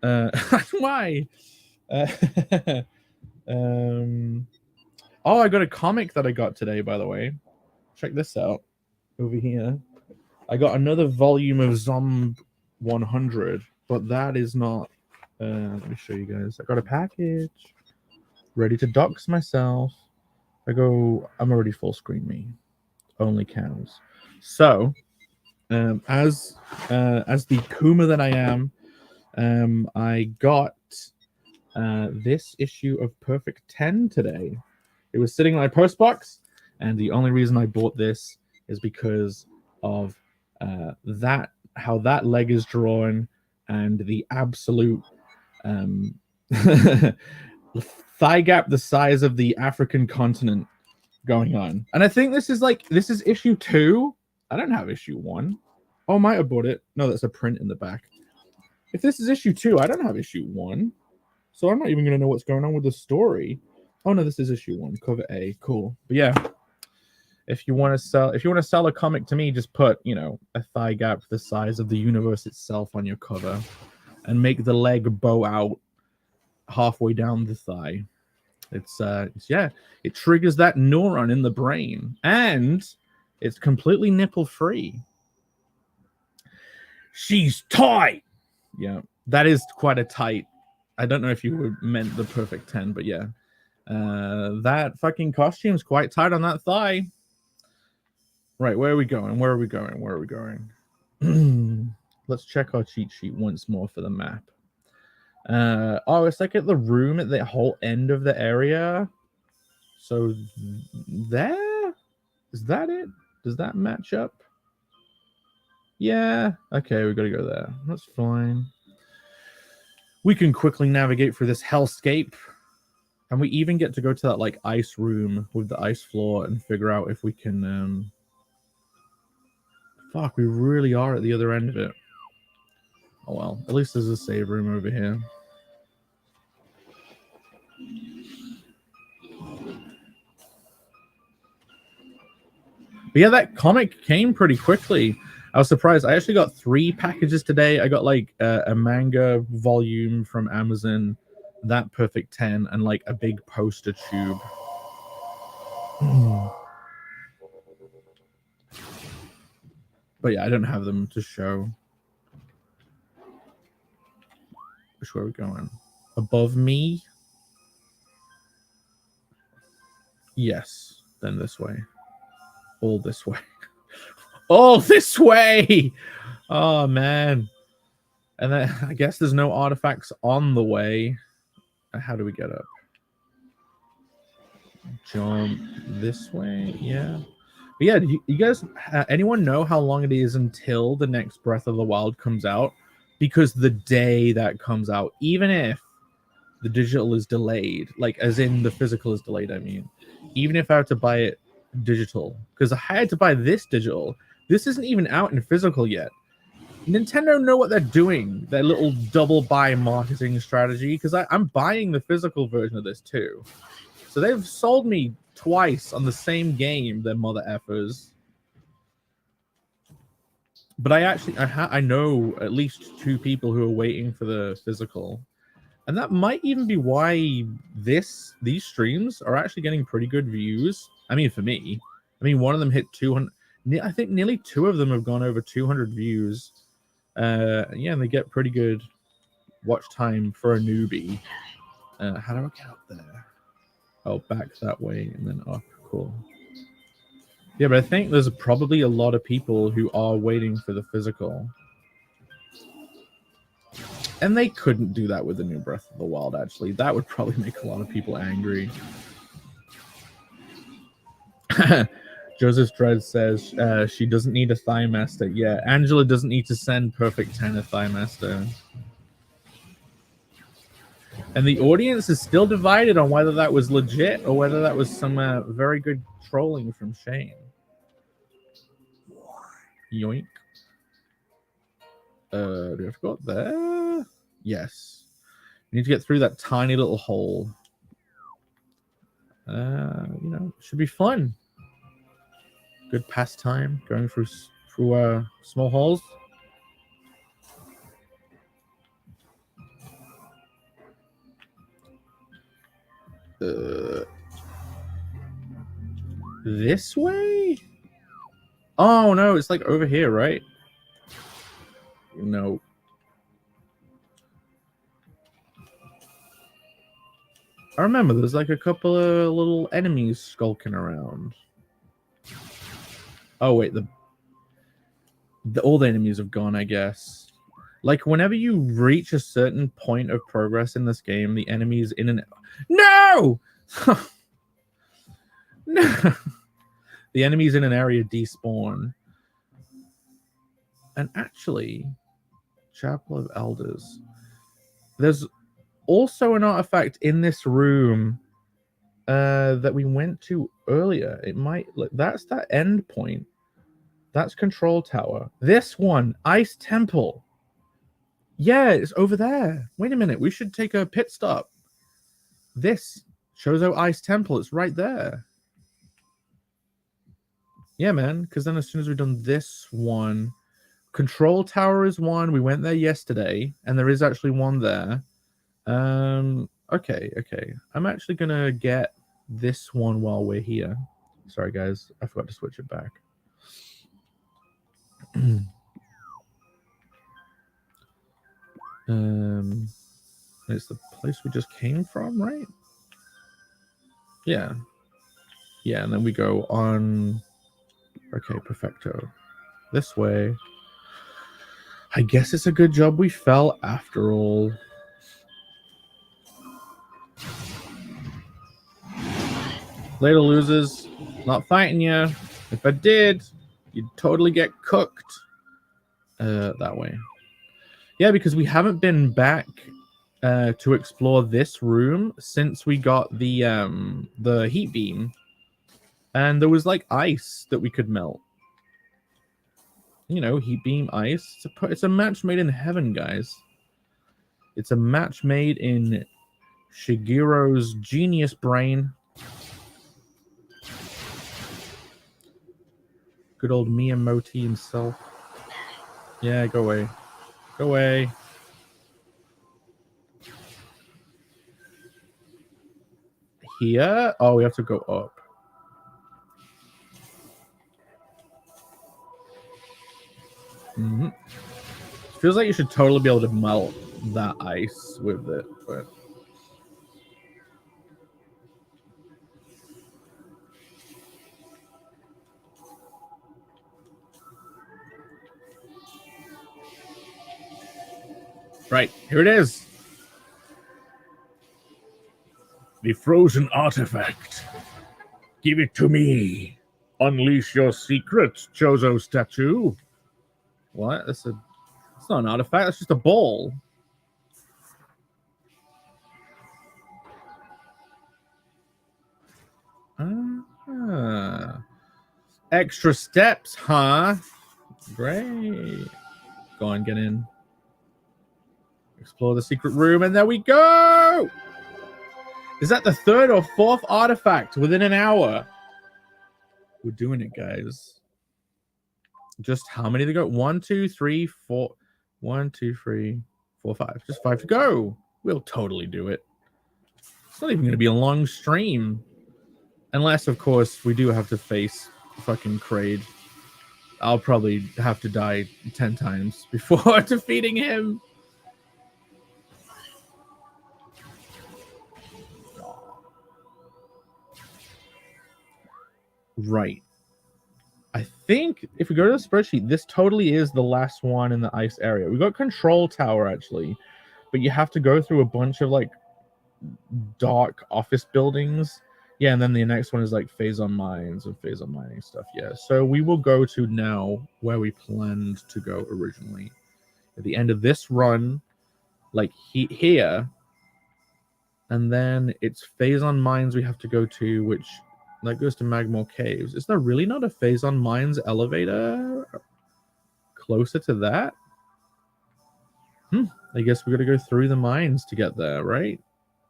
Why? Oh, I got a comic that I got today, by the way. Check this out. Over here. I got another volume of Zomb 100, but that is not... let me show you guys. I got a package. Ready to dox myself. I'm already full screen me. Only cows. So, as the Kuma that I am, I got this issue of Perfect 10 today. It was sitting in my post box, and the only reason I bought this is because of how that leg is drawn and the absolute thigh gap the size of the African continent going on. And I think this is issue 2. I don't have issue 1. Oh, I might have bought it. No, that's a print in the back. If this is issue 2, I don't have issue 1. So I'm not even going to know what's going on with the story. Oh no, this is issue 1, cover A. Cool. But yeah, if you want to sell a comic to me, just put, you know, a thigh gap the size of the universe itself on your cover and make the leg bow out halfway down the thigh. It's yeah, it triggers that neuron in the brain, and it's completely nipple free. She's tight. Yeah, that is quite a tight. I don't know if you meant the Perfect 10, but yeah, that fucking costume's quite tight on that thigh. Right, where are we going? Where are we going? Where are we going? Let's check our cheat sheet once more for the map. Oh, it's like at the room at the whole end of the area. So there? Is that it? Does that match up? Yeah. Okay, we gotta go there. That's fine. We can quickly navigate through this hellscape. And we even get to go to that like ice room with the ice floor and figure out if we can fuck, we really are at the other end of it. Oh well, at least there's a save room over here. But yeah, that comic came pretty quickly. I was surprised. I actually got 3 packages today. I got like a manga volume from Amazon, that Perfect 10, and like a big poster tube. But yeah, I don't have them to show. Which way are we going? Above me? Yes, then this way. All this way. All this way! Oh, man. And then I guess there's no artifacts on the way. How do we get up? Jump this way? Yeah. But yeah, do you guys, anyone know how long it is until the next Breath of the Wild comes out? Because the day that comes out, even if the digital is delayed, like as in the physical is delayed, I mean, even if I had to buy it digital, because I had to buy this digital, this isn't even out in physical yet. Nintendo know what they're doing, their little double buy marketing strategy, because I'm buying the physical version of this too. So they've sold me twice on the same game, their mother effers. But I know at least 2 people who are waiting for the physical. And that might even be why these streams are actually getting pretty good views. I mean, for me. I mean, one of them hit 200. I think nearly 2 of them have gone over 200 views. Yeah, and they get pretty good watch time for a newbie. How do I get up there? Oh, back that way and then up. Cool. Yeah, but I think there's probably a lot of people who are waiting for the physical. And they couldn't do that with the new Breath of the Wild, actually. That would probably make a lot of people angry. Joseph Dredd says she doesn't need a Thigh Master. Yeah, Angela doesn't need to send Perfect 10 a Thigh Master. And the audience is still divided on whether that was legit or whether that was some very good trolling from Shane. Yoink. Do we have to go up there? Yes. We need to get through that tiny little hole. You know, it should be fun. Good pastime going through small holes. This way? Oh no, it's like over here, right? No. I remember there's like a couple of little enemies skulking around. Oh wait, all the enemies have gone, I guess. Like whenever you reach a certain point of progress in this game, the enemies in an no. No. The enemies in an area despawn. And actually, Chapel of Elders. There's also an artifact in this room that we went to earlier. It might look, that's that end point. That's Control Tower. This one, Ice Temple. Yeah, it's over there. Wait a minute, we should take a pit stop. This Chozo Ice Temple, it's right there. Yeah, man, because then as soon as we've done this one, Control Tower is one. We went there yesterday, and there is actually one there. Okay. I'm actually gonna get this one while we're here. Sorry, guys, I forgot to switch it back. It's the place we just came from, right? Yeah, and then we go on. Okay, perfecto. This way. I guess it's a good job we fell after all. Later, losers. Not fighting you. If I did, you'd totally get cooked. That way. Yeah, because we haven't been back to explore this room since we got the heat beam. And there was like ice that we could melt. You know, heat beam, ice. It's a match made in heaven, guys. It's a match made in Shigeru's genius brain. Good old Miyamoto himself. Yeah, go away. Go away. Here? Oh, we have to go up. Feels like you should totally be able to melt that ice with it, but Right, here it is. The frozen artifact. Give it to me. Unleash your secrets, Chozo statue. What? It's not an artifact, it's just a ball. Extra steps, huh? Great. Go on, get in. Explore the secret room, and there we go! Is that the third or fourth artifact within an hour? We're doing it, guys. Just how many to go? 1, 2, 3, 4. 1, 2, 3, 4, 5. Just 5 to go. We'll totally do it. It's not even going to be a long stream. Unless, of course, we do have to face fucking Kraid. I'll probably have to die 10 times before defeating him. Right. I think if we go to the spreadsheet, this totally is the last one in the ice area. We got Control Tower, actually. But you have to go through a bunch of, like, dark office buildings. Yeah, and then the next one is, like, Phazon Mines and Phazon Mining stuff. Yeah, so we will go to now where we planned to go originally. At the end of this run, like, here. And then it's Phazon Mines we have to go to, which... that goes to Magmore Caves. Is there really not a Phazon Mines elevator closer to that? I guess we got to go through the mines to get there, right?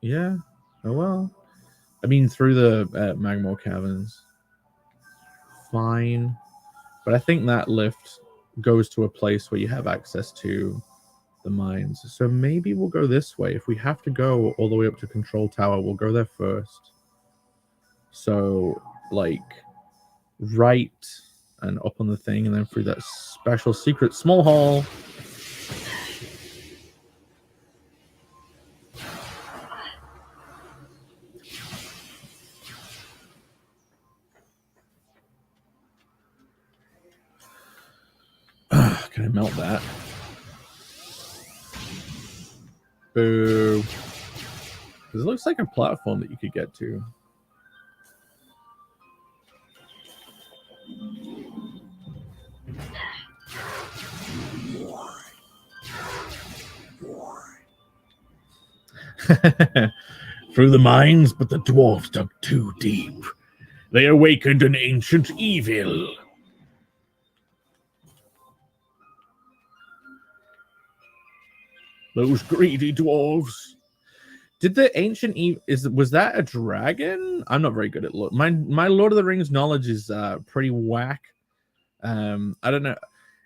Yeah. Oh, well. I mean, through the Magmore Caverns. Fine. But I think that lift goes to a place where you have access to the mines. So maybe we'll go this way. If we have to go all the way up to Control Tower, we'll go there first. So, like, right and up on the thing, and then through that special secret small hall. Can I melt that? Boo. This looks like a platform that you could get to. Through the mines, but the dwarves dug too deep. They awakened an ancient evil. Those greedy dwarves. Did the ancient evil... was that a dragon? I'm not very good at look. My Lord of the Rings knowledge is pretty whack. I don't know.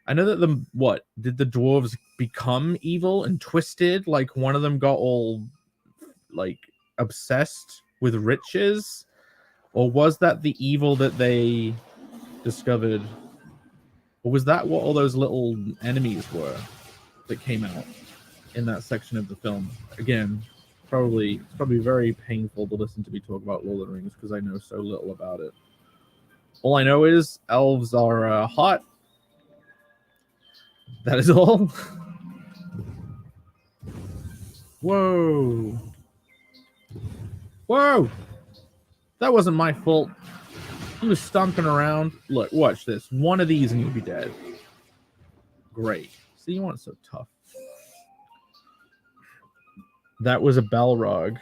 I know that what? Did the dwarves become evil and twisted? Like one of them got all... like obsessed with riches, or was that the evil that they discovered, or was that what all those little enemies were that came out in that section of the film? Again, it's probably very painful to listen to me talk about Lord of the Rings because I know so little about it. All I know is elves are hot. That is all. Whoa. Whoa! That wasn't my fault. He was stomping around. Look, watch this. One of these and you'll be dead. Great. See, you weren't so tough. That was a Balrog.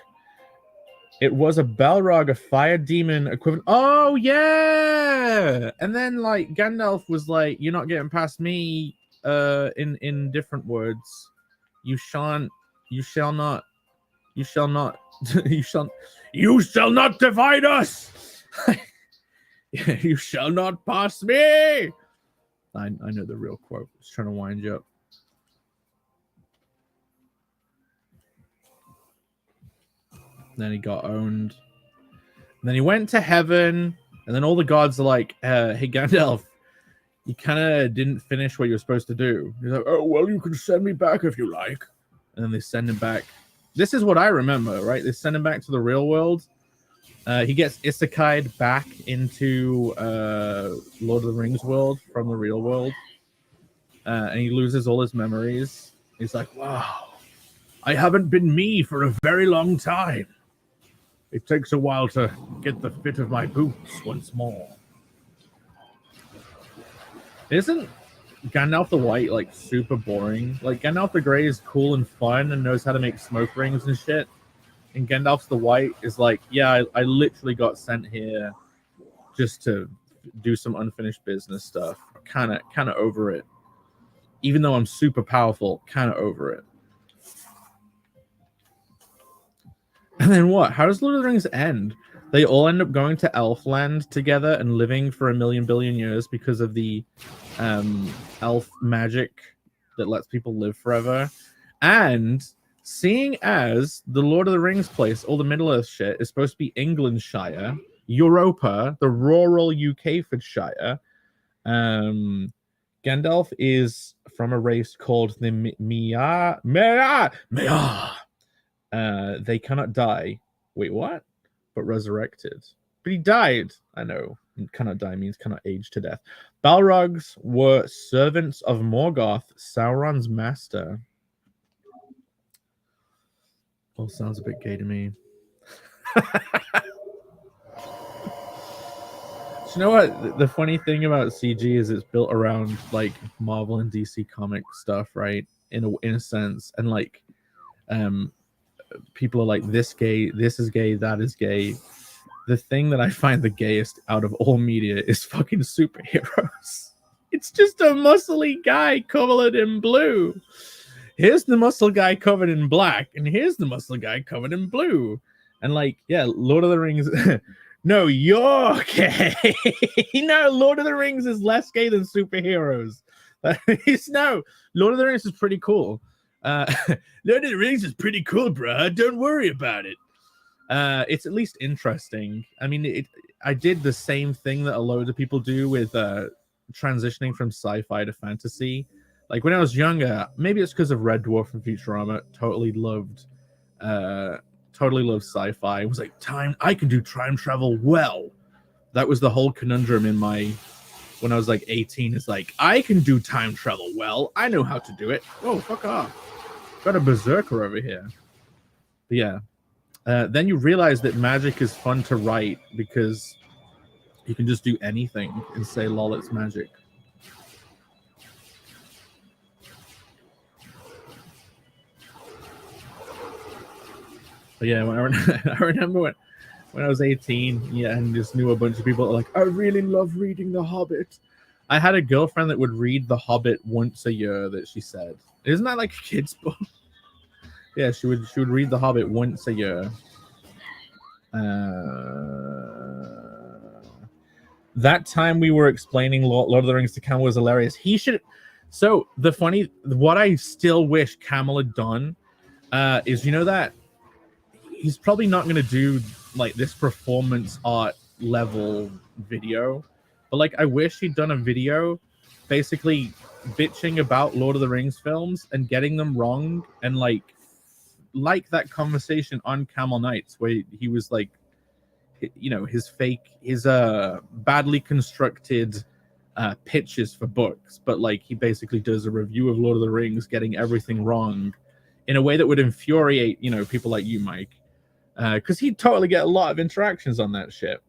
It was a Balrog, a fire demon equivalent. Oh, yeah! And then, like, Gandalf was like, you're not getting past me, in different words. You shall not divide us. You shall not pass me. I know the real quote. Just trying to wind you up. Then he got owned. And then he went to heaven, and then all the gods are like, hey Gandalf, you kind of didn't finish what you were supposed to do. He's like, oh well, you can send me back if you like. And then they send him back. This is what I remember, right? They send him back to the real world. He gets isekai'd back into Lord of the Rings world from the real world. And he loses all his memories. He's like, wow, I haven't been me for a very long time. It takes a while to get the fit of my boots once more. Isn't Gandalf the White like super boring? Like Gandalf the Grey is cool and fun and knows how to make smoke rings and shit. And Gandalf the White is like, yeah, I literally got sent here just to do some unfinished business stuff. Kind of over it. Even though I'm super powerful, kind of over it. And then what? How does Lord of the Rings end? They all end up going to Elfland together and living for 1,000,000 billion years because of the elf magic that lets people live forever. And seeing as the Lord of the Rings place, all the Middle-earth shit, is supposed to be Englandshire, Europa, the rural UK-fordshire, Gandalf is from a race called the Mea. They cannot die. Wait, what? But resurrected. But he died. I know. Cannot die means cannot age to death. Balrogs were servants of Morgoth, Sauron's master. All sounds a bit gay to me. You know what? The funny thing about CG is it's built around like Marvel and DC comic stuff, right? In a sense, and like, people are like, this gay, this is gay, that is gay. The thing that I find the gayest out of all media is fucking superheroes. It's just a muscly guy covered in blue. Here's the muscle guy covered in black, and here's the muscle guy covered in blue. And like, yeah, Lord of the Rings. No, you're gay. No, Lord of the Rings is less gay than superheroes. No, Lord of the Rings is pretty cool. Lord of the Rings is pretty cool, bruh. Don't worry about it. It's at least interesting. I mean, I did the same thing that a load of people do with transitioning from sci-fi to fantasy. Like when I was younger, maybe it's because of Red Dwarf and Futurama. Totally loved sci-fi. It was like, I can do time travel well. That was the whole conundrum in when I was like 18. It's like, I can do time travel well. I know how to do it. Oh, fuck off. Got a berserker over here. But yeah. Then you realize that magic is fun to write because you can just do anything and say, lol, it's magic. But yeah, I remember when I was 18, yeah, and just knew a bunch of people that were like, I really love reading The Hobbit. I had a girlfriend that would read The Hobbit once a year, that she said. Isn't that like a kid's book? Yeah, she would read The Hobbit once a year. That time we were explaining Lord of the Rings to Camel was hilarious. He should. So what I still wish Camel had done is, you know, that he's probably not going to do like this performance art level video, but like I wish he'd done a video basically bitching about Lord of the Rings films and getting them wrong, and like that conversation on Camel Nights where he was like, you know, his badly constructed pitches for books, but like he basically does a review of Lord of the Rings getting everything wrong in a way that would infuriate, you know, people like you, Mike, because he'd totally get a lot of interactions on that shit.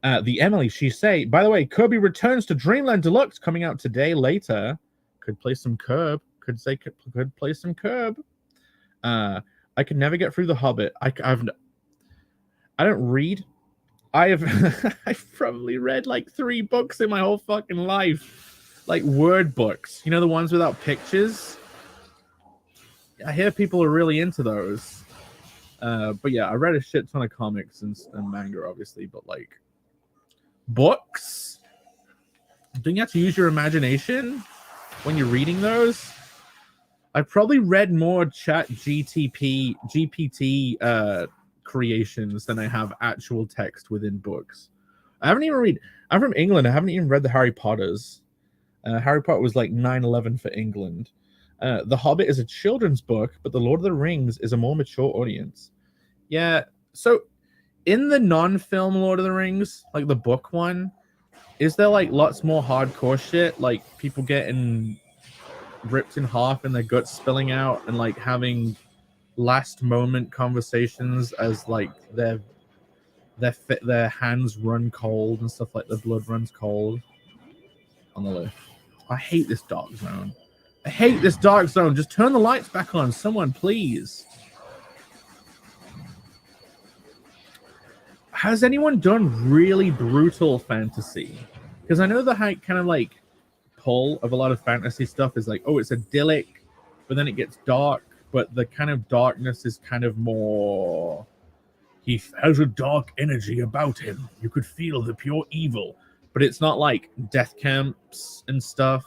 The Emily, she say, by the way, Kirby Returns to Dreamland Deluxe coming out today later. Could play some Curb. Could play some Curb. I could never get through The Hobbit. I don't read. I've probably read like 3 books in my whole fucking life. Like word books. You know, the ones without pictures? I hear people are really into those. But yeah, I read a shit ton of comics and manga, obviously, but like books? Don't you have to use your imagination when you're reading those? I probably read more GPT creations than I have actual text within books. I'm from England. I haven't even read the Harry Potters. Harry Potter was like 9/11 for England. The Hobbit is a children's book, but The Lord of the Rings is a more mature audience. Yeah, so in the non-film Lord of the Rings, like the book one, is there like lots more hardcore shit, like people getting ripped in half and their guts spilling out and like having last moment conversations as like their hands run cold and stuff, like the blood runs cold on the left. I hate this dark zone. I hate this dark zone. Just turn the lights back on, someone, please. Has anyone done really brutal fantasy? Because I know the kind of like pull of a lot of fantasy stuff is like, oh, it's idyllic, but then it gets dark. But the kind of darkness is kind of more. He has a dark energy about him. You could feel the pure evil, but it's not like death camps and stuff.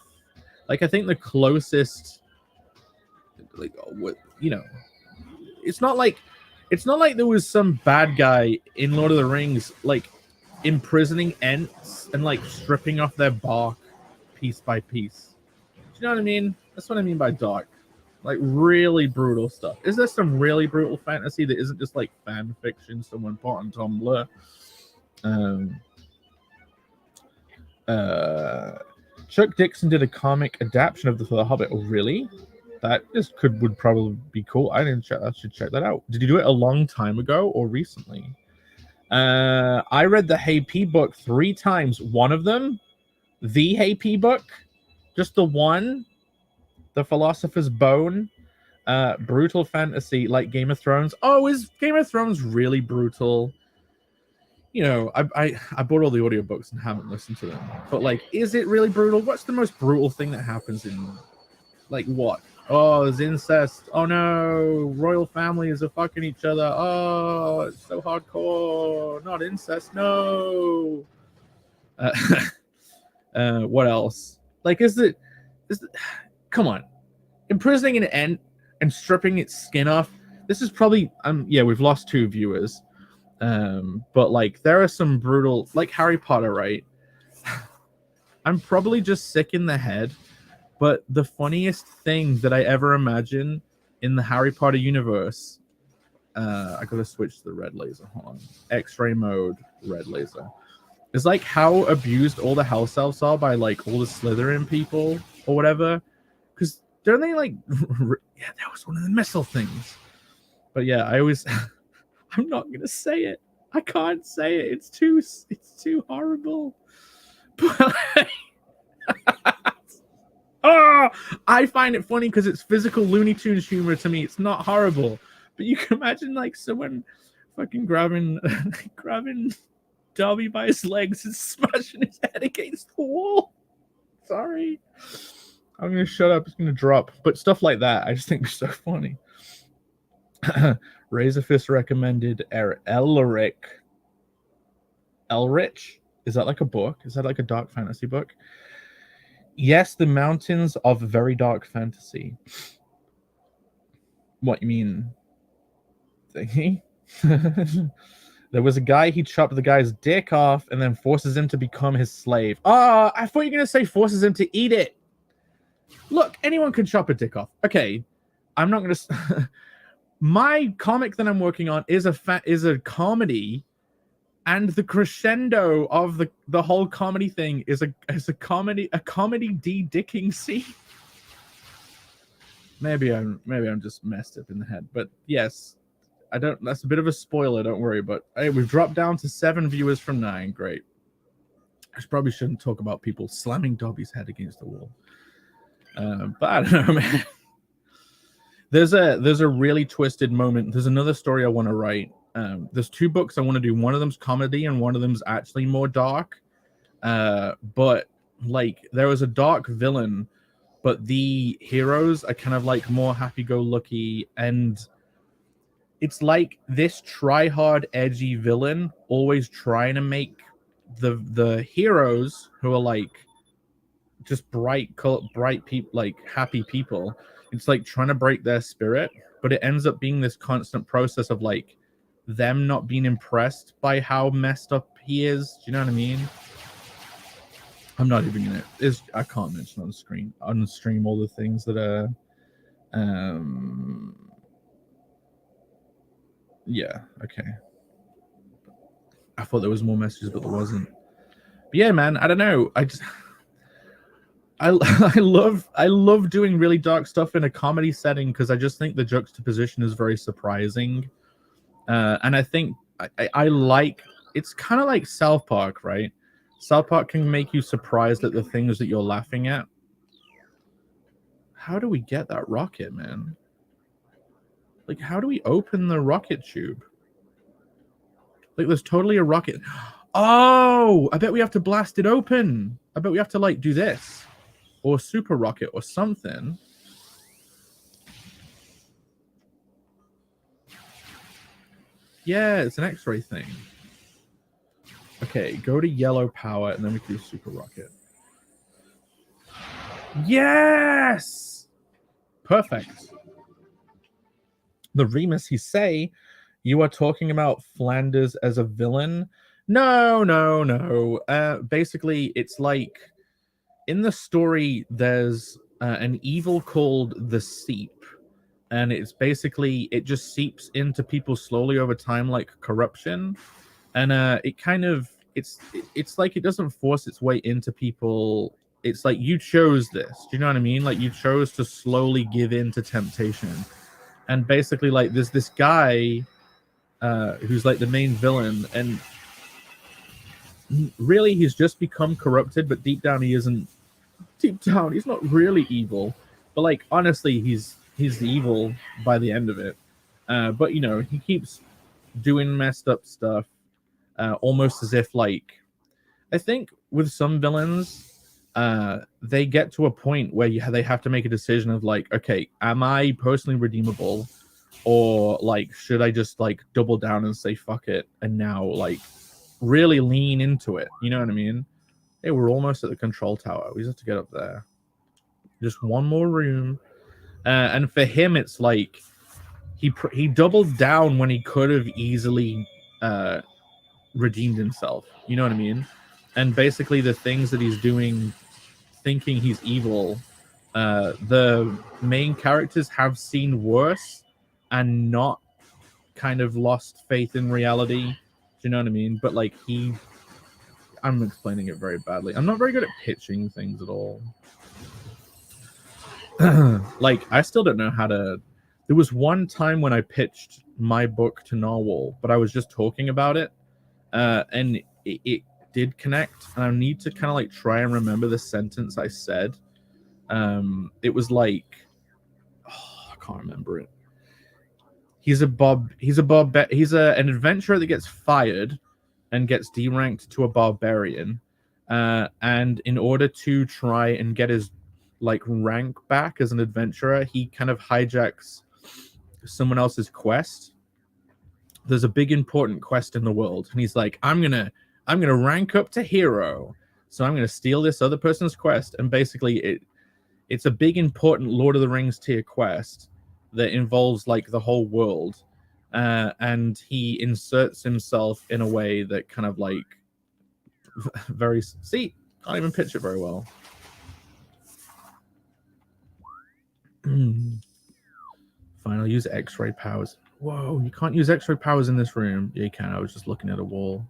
Like I think the closest, like you know, it's not like there was some bad guy in Lord of the Rings like imprisoning Ents and like stripping off their bark piece by piece. Do you know what I mean? That's what I mean by dark. Like really brutal stuff. Is there some really brutal fantasy that isn't just like fan fiction someone put on Tumblr? Chuck Dixon did a comic adaptation of The Hobbit. Oh, really? That would probably be cool. I should check that out. Did you do it a long time ago or recently? I read the Hey P book 3 times. One of them, the Hey P book, just the one, The Philosopher's Bone. Brutal fantasy like Game of Thrones. Oh, is Game of Thrones really brutal? You know, I bought all the audiobooks and haven't listened to them. But like, is it really brutal? What's the most brutal thing that happens in like what? Oh, there's incest. Oh no, royal families are fucking each other. Oh, it's so hardcore. Not incest. No. What else? Like, is it? Come on, imprisoning an ant and stripping its skin off. This is probably yeah, we've lost 2 viewers. But like, there are some brutal, like Harry Potter, right? I'm probably just sick in the head. But the funniest thing that I ever imagine in the Harry Potter universe, I gotta switch to the red laser. Hold on. X-ray mode, red laser. Is like how abused all the house elves are by like all the Slytherin people or whatever. Because don't they like? Yeah, that was one of the missile things. But yeah, I always. I'm not gonna say it. I can't say it. It's too horrible. But. Oh, I find it funny because it's physical Looney Tunes humor to me. It's not horrible, but you can imagine like someone fucking grabbing Darby by his legs and smashing his head against the wall. Sorry, I'm gonna shut up. It's gonna drop. But stuff like that, I just think is so funny. Razorfist recommended Elric. Is that like a book? Is that like a dark fantasy book? Yes, the mountains of very dark fantasy. What you mean? Thingy? There was a guy, he chopped the guy's dick off and then forces him to become his slave. Ah, I thought you were going to say forces him to eat it. Look, anyone can chop a dick off. Okay, I'm not going to... My comic that I'm working on is a comedy, and the crescendo of the whole comedy thing is a comedy de-dicking scene. Maybe I'm just messed up in the head, but yes, I don't. That's a bit of a spoiler. Don't worry. But hey, we've dropped down to 7 viewers from 9. Great. I probably shouldn't talk about people slamming Dobby's head against the wall. But I don't know, man. There's a really twisted moment. There's another story I want to write. There's 2 books I want to do. One of them's comedy and one of them's actually more dark. But like there was a dark villain, but the heroes are kind of like more happy-go-lucky, and it's like this try-hard, edgy villain always trying to make the heroes who are like just bright people, like happy people. It's like trying to break their spirit, but it ends up being this constant process of like them not being impressed by how messed up he is. Do you know what I mean? I'm not even gonna. I can't mention on stream all the things that are. Yeah. Okay. I thought there was more messages, but there wasn't. But yeah, man. I don't know. I I love doing really dark stuff in a comedy setting because I just think the juxtaposition is very surprising, and I think I like it's kind of like South Park, right? South Park can make you surprised at the things that you're laughing at. How do we get that rocket, man? Like, how do we open the rocket tube? Like, there's totally a rocket. Oh, I bet we have to blast it open. I bet we have to, like, do this. Or super rocket or something. Yeah, it's an X-ray thing. Okay, go to yellow power, and then we can do super rocket. Yes! Perfect. The Remus, he say, you are talking about Flanders as a villain? No. Basically, it's like in the story, there's an evil called the Seep, and it's basically it just seeps into people slowly over time, like corruption, and it kind of it's like it doesn't force its way into people. It's like you chose this. Do you know what I mean? Like you chose to slowly give in to temptation. And basically, like, there's this guy who's like the main villain, and really he's just become corrupted, but deep down he isn't. Deep down, he's not really evil, but like honestly, he's evil by the end of it. But you know, he keeps doing messed up stuff, almost as if like I think with some villains. They get to a point where they have to make a decision of like, okay, am I personally redeemable, or like should I just like double down and say fuck it and now like really lean into it? You know what I mean? Hey, we're almost at the control tower. We just have to get up there. Just one more room, and for him, it's like he doubled down when he could have easily redeemed himself. You know what I mean? And basically, the things that he's doing. Thinking he's evil, the main characters have seen worse and not kind of lost faith in reality. Do you know what I mean? But like I'm explaining it very badly. I'm not very good at pitching things at all. Like I still don't know how to. There was one time when I pitched my book to Narwhal, but I was just talking about it, and it did connect, and I need to kind of like try and remember the sentence I said. It was like, I can't remember it. He's an adventurer that gets fired and gets deranked to a barbarian, and in order to try and get his like rank back as an adventurer, he kind of hijacks someone else's quest. There's a big important quest in the world, and he's like, I'm gonna rank up to hero, so I'm gonna steal this other person's quest. And basically it's a big important Lord of the Rings tier quest that involves like the whole world, and he inserts himself in a way that kind of like can't even pitch it very well. Fine, I'll use X-ray powers. Whoa, you can't use X-ray powers in this room. Yeah, you can. I was just looking at a wall.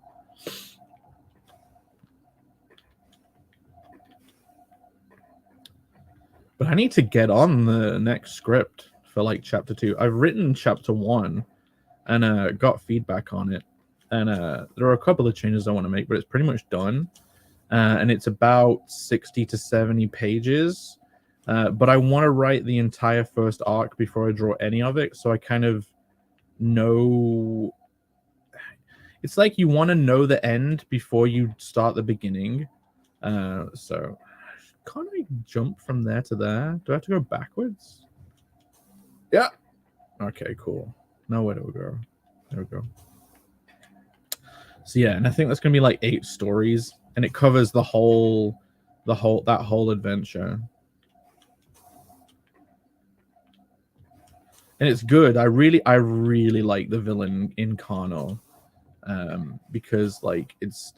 But I need to get on the next script for like chapter 2. I've written chapter 1 and got feedback on it. And there are a couple of changes I want to make, but it's pretty much done. And it's about 60 to 70 pages. But I want to write the entire first arc before I draw any of it. So I kind of know. It's like you want to know the end before you start the beginning. So can't I jump from there to there? Do I have to go backwards? Yeah. Okay, cool. Now where do we go? There we go. So yeah, and I think that's gonna be like 8 stories, and it covers that whole adventure. And it's good. I really like the villain in Kano, because like it's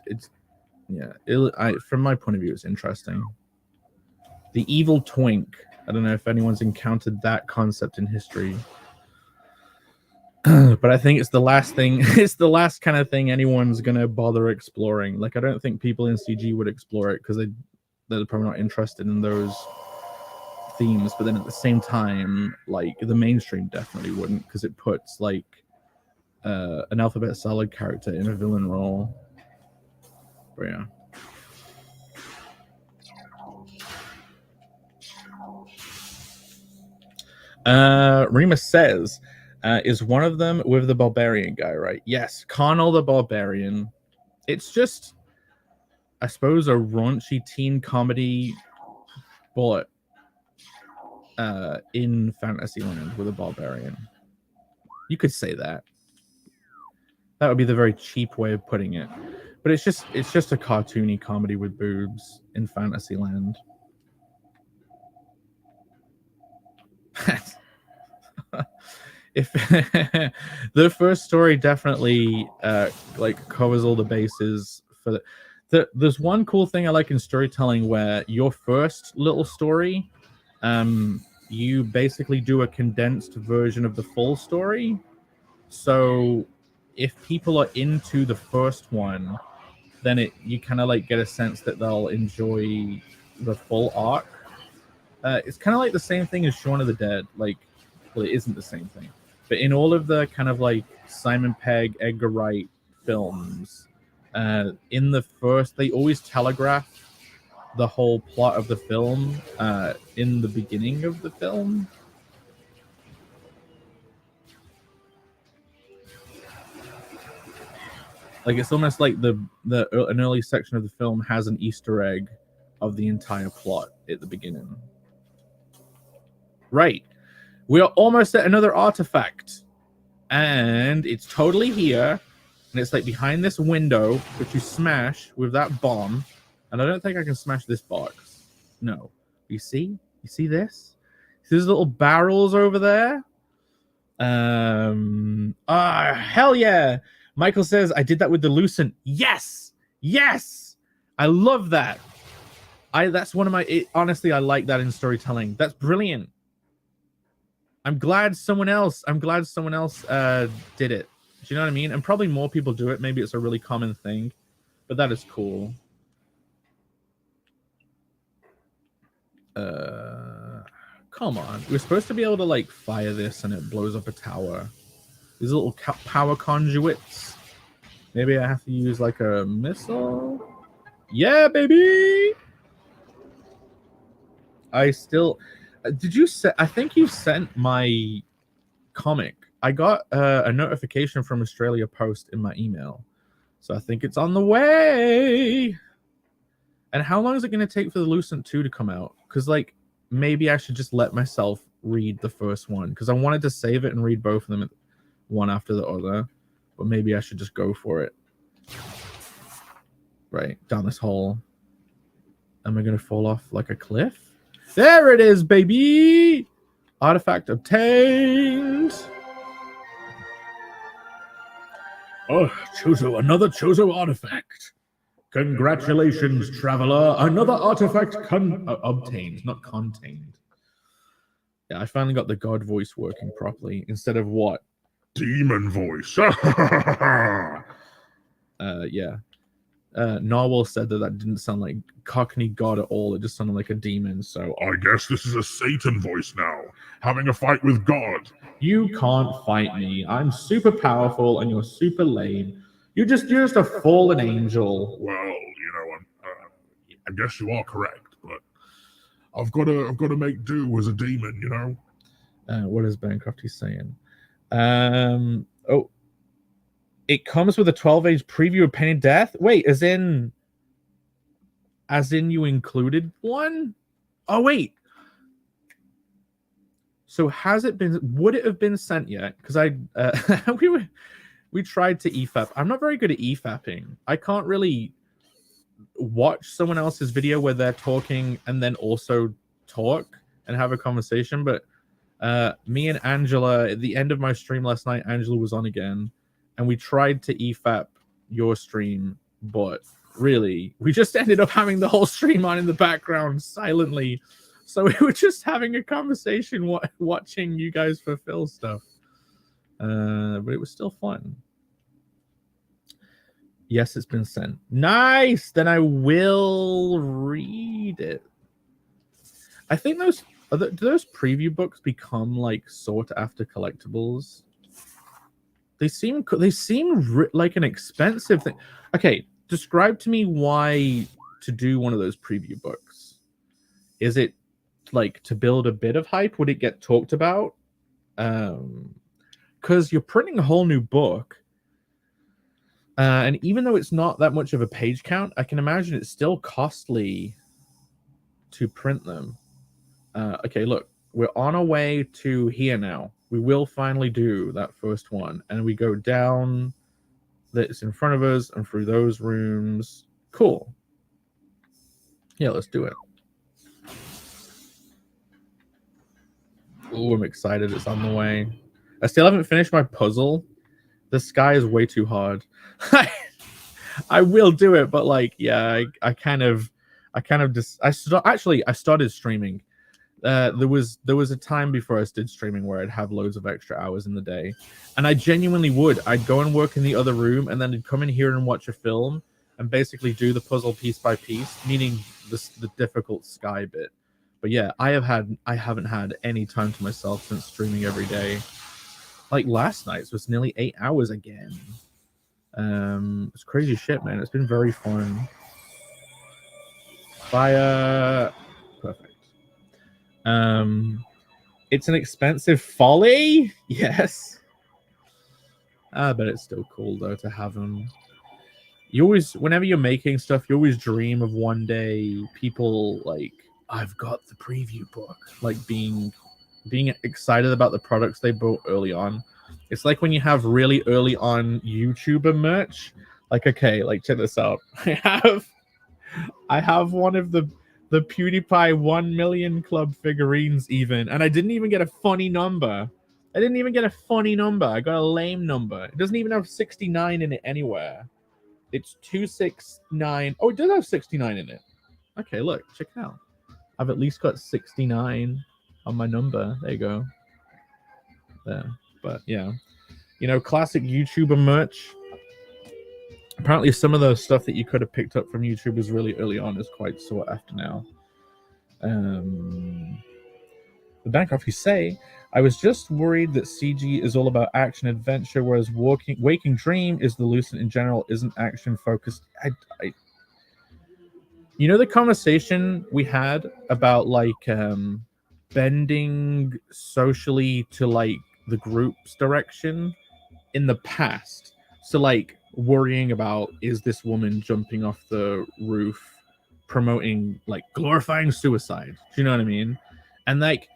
from my point of view, it's interesting. The evil twink. I don't know if anyone's encountered that concept in history, but I think it's the last thing. It's the last kind of thing anyone's gonna bother exploring. Like I don't think people in CG would explore it because they're probably not interested in those themes. But then at the same time, like the mainstream definitely wouldn't, because it puts like an Alphabet Salad character in a villain role. But yeah. Rima says, is one of them with the barbarian guy, right? Yes, Connell the Barbarian. It's just, I suppose, a raunchy teen comedy, but in Fantasyland with a barbarian. You could say that. That would be the very cheap way of putting it. But it's just a cartoony comedy with boobs in Fantasyland. If the first story definitely like covers all the bases for there's one cool thing I like in storytelling where your first little story, you basically do a condensed version of the full story. So if people are into the first one, then you kind of like get a sense that they'll enjoy the full arc. It's kind of like the same thing as Shaun of the Dead. Like, well, it isn't the same thing, but in all of the kind of like Simon Pegg, Edgar Wright films, in the first, they always telegraph the whole plot of the film in the beginning of the film. Like, it's almost like an early section of the film has an Easter egg of the entire plot at the beginning. Right. We are almost at another artifact. And it's totally here. And it's like behind this window, which you smash with that bomb. And I don't think I can smash this box. No. You see? You see this? See those little barrels over there? Hell yeah. Michael says, I did that with the Lucent. Yes! Yes! I love that. That's one of my... honestly, I like that in storytelling. That's brilliant. I'm glad someone else did it. Do you know what I mean? And probably more people do it. Maybe it's a really common thing. But that is cool. Come on. We're supposed to be able to, like, fire this and it blows up a tower. These little power conduits. Maybe I have to use, like, a missile? Yeah, baby! I still... Did you say... I think you sent my comic. I got a notification from Australia Post in my email. So I think it's on the way! And how long is it going to take for the Lucent 2 to come out? Because, like, maybe I should just let myself read the first one. Because I wanted to save it and read both of them one after the other. But maybe I should just go for it. Right, down this hole. Am I going to fall off like a cliff? There it is, baby! Artifact obtained! Oh, Chozo, another Chozo artifact. Congratulations, traveler. Another artifact obtained, not contained. Yeah, I finally got the god voice working properly instead of what? Demon voice. Yeah. Narwhal said that didn't sound like Cockney god at all. It just sounded like a demon, so... I guess this is a Satan voice now. Having a fight with God. You can't fight me. I'm super powerful and you're super lame. You're just a fallen angel. Well, you know, I guess you are correct, but I've got to make do as a demon, you know. What is Bancrofty saying? Oh, it comes with a 12-age preview of Painted Death. Wait, as in you included one? Oh wait. So would it have been sent yet? Because we tried to EFAP. I'm not very good at EFAPing. I can't really watch someone else's video where they're talking and then also talk and have a conversation. But me and Angela, at the end of my stream last night, Angela was on again. And we tried to EFAP your stream. But really, we just ended up having the whole stream on in the background silently. So we were just having a conversation watching you guys fulfill stuff. But it was still fun. Yes, it's been sent. Nice. Then I will read it. I think those do those preview books become like sought after collectibles? They seem like an expensive thing. Okay, describe to me why to do one of those preview books. Is it like to build a bit of hype? Would it get talked about? Because you're printing a whole new book. And even though it's not that much of a page count, I can imagine it's still costly to print them. Okay, look, we're on our way to here now. We will finally do that first one. And we go down that's in front of us and through those rooms. Cool. Yeah, let's do it. Oh, I'm excited. It's on the way. I still haven't finished my puzzle. The sky is way too hard. I will do it, but like, yeah, I started streaming. There was a time before I started streaming where I'd have loads of extra hours in the day, and I genuinely would. I'd go and work in the other room, and then I'd come in here and watch a film, and basically do the puzzle piece by piece, meaning the difficult sky bit. But yeah, I haven't had any time to myself since streaming every day. Like last night's was nearly 8 hours again. It's crazy shit, man. It's been very fun. Fire. Perfect. It's an expensive folly. Yes. But it's still cool though to have them. You always, whenever you're making stuff, you always dream of one day people like, I've got the preview book, like being excited about the products they bought early on. It's like when you have really early on YouTuber merch. Like, okay, like check this out. I have one of the PewDiePie 1 million club figurines even, and I didn't even get a funny number. I got a lame number. It doesn't even have 69 in it anywhere. It's 269. Oh, it does have 69 in it. Okay, look, check it out. I've at least got 69 on my number. There you go. There. But yeah, you know, classic YouTuber merch. Apparently some of the stuff that you could have picked up from YouTubers really early on is quite sought after now. The Bancroft, you say, I was just worried that CG is all about action adventure, whereas Waking Dream is the Lucent in general isn't action focused. You know the conversation we had about like bending socially to like the group's direction in the past. So like worrying about, is this woman jumping off the roof promoting like glorifying suicide? Do you know what I mean? And like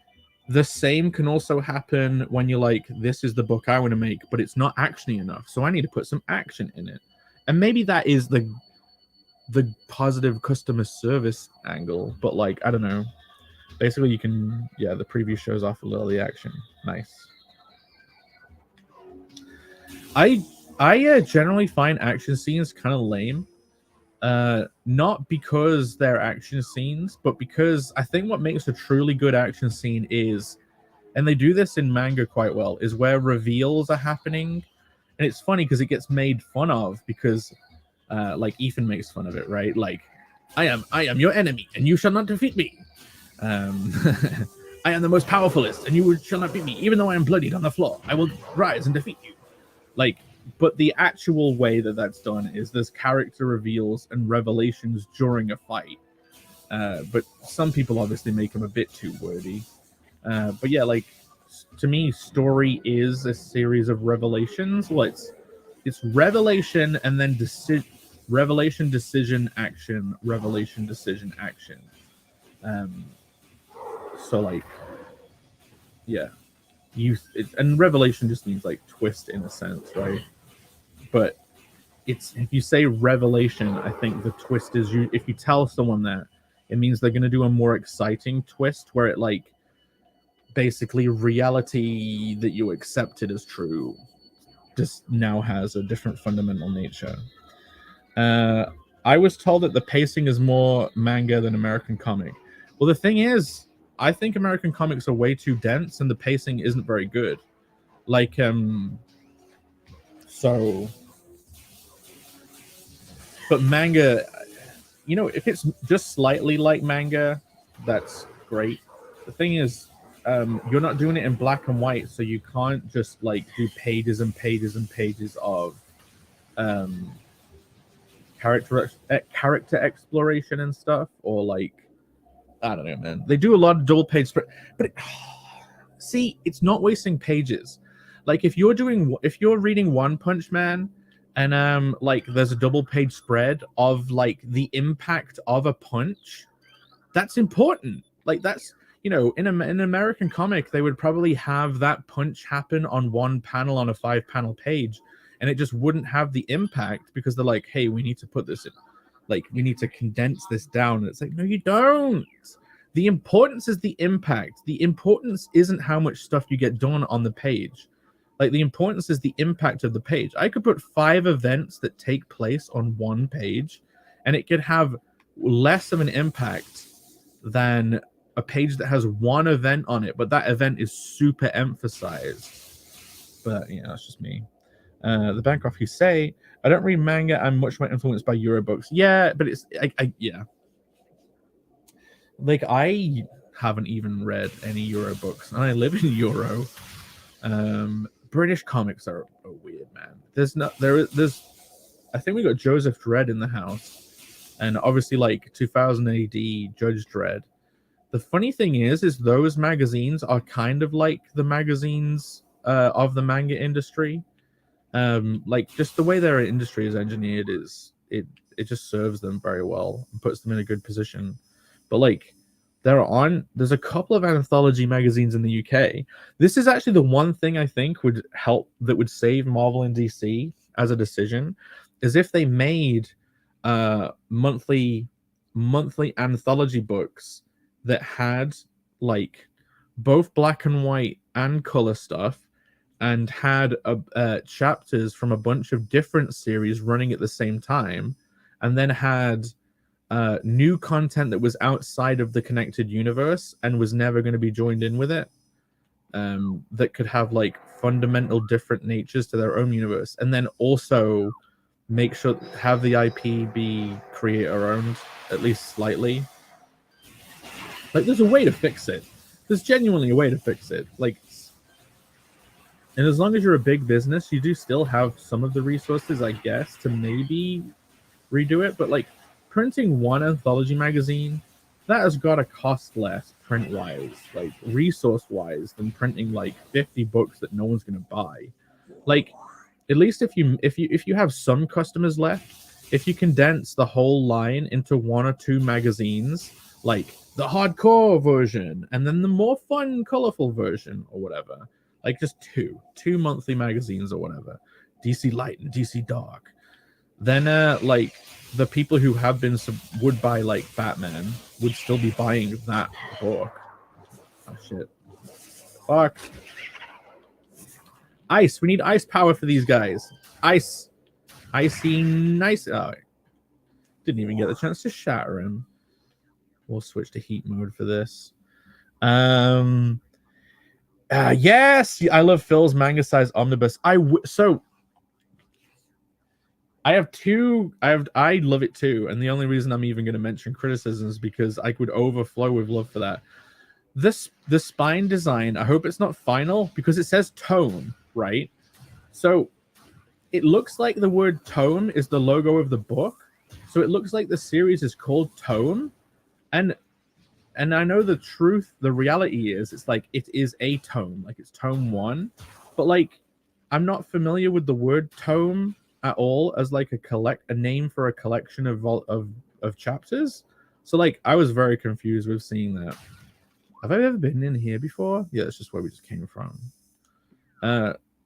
the same can also happen when you're like, this is the book I want to make, but it's not actiony enough, so I need to put some action in it. And maybe that is the positive customer service angle, but like, I don't know. Basically you can, yeah, the preview shows off a little of the action. Nice. I generally find action scenes kind of lame. Not because they're action scenes, but because I think what makes a truly good action scene is, and they do this in manga quite well, is where reveals are happening. And it's funny because it gets made fun of because like Ethan makes fun of it, right? Like, I am your enemy and you shall not defeat me. I am the most powerfulest and you shall not beat me. Even though I am bloodied on the floor, I will rise and defeat you. Like, but the actual way that that's done is there's character reveals and revelations during a fight. But some people obviously make them a bit too wordy. But yeah, like, to me, story is a series of revelations. Well, it's revelation and then revelation, decision, action, revelation, decision, action. So like, yeah, and revelation just means like twist in a sense, right? But it's, if you say revelation, I think the twist is if you tell someone that, it means they're going to do a more exciting twist where it like basically reality that you accepted as true just now has a different fundamental nature. I was told that the pacing is more manga than American comic. Well, the thing is, I think American comics are way too dense and the pacing isn't very good. Like, so But manga, you know, if it's just slightly like manga, that's great. The thing is, you're not doing it in black and white, so you can't just like do pages and pages and pages of character exploration and stuff, or like, I don't know, man. They do a lot of dual page spread, but see, it's not wasting pages. Like if you're reading One Punch Man and like there's a double page spread of like the impact of a punch, that's important. Like that's, you know, in an American comic, they would probably have that punch happen on one panel on a 5-panel page, and it just wouldn't have the impact because they're like, hey, we need to put this in, like we need to condense this down. And it's like, no, you don't. The importance is the impact. The importance isn't how much stuff you get done on the page. Like the importance is the impact of the page. I could put 5 events that take place on one page, and it could have less of an impact than a page that has one event on it, but that event is super emphasized. But yeah, that's just me. The Bancroft, you say, I don't read manga. I'm much more influenced by Eurobooks. Yeah, but it's yeah. Like I haven't even read any Euro books, and I live in Euro. British comics are weird, man. There's I think we got Joseph Dredd in the house, and obviously like 2000 AD Judge Dredd. The funny thing is those magazines are kind of like the magazines of the manga industry. Like just the way their industry is engineered is it just serves them very well and puts them in a good position. But like there's a couple of anthology magazines in the UK. This is actually the one thing I think would save Marvel and DC as a decision, is if they made monthly anthology books that had like both black and white and color stuff, and had chapters from a bunch of different series running at the same time, and then had new content that was outside of the connected universe and was never going to be joined in with it, that could have like fundamental different natures to their own universe, and then also make sure have the IP be creator owned at least slightly. Like there's a way to fix it. There's genuinely a way to fix it. Like, and as long as you're a big business, you do still have some of the resources, I guess, to maybe redo it. But like printing one anthology magazine, that has got to cost less print-wise, like resource-wise, than printing like 50 books that no one's going to buy. Like, at least if you have some customers left, if you condense the whole line into 1 or 2 magazines, like the hardcore version and then the more fun, colorful version or whatever, like just two monthly magazines or whatever, DC Light and DC Dark, then like the people who have been would buy like Batman would still be buying that book. Oh shit. Fuck. Ice. We need ice power for these guys. Ice. Icy nice. Oh, didn't even get the chance to shatter him. We'll switch to heat mode for this. Yes, I love Phil's manga size omnibus. So I have two. I love it too, and the only reason I'm even going to mention criticisms is because I could overflow with love for that. The spine design, I hope it's not final, because it says tome, right? So it looks like the word tome is the logo of the book. So it looks like the series is called Tome. And I know the truth, the reality is it's like it is a tome, like it's tome 1. But like I'm not familiar with the word tome at all as like a name for a collection of chapters. So like I was very confused with seeing that. Have I ever been in here before? Yeah, that's just where we just came from.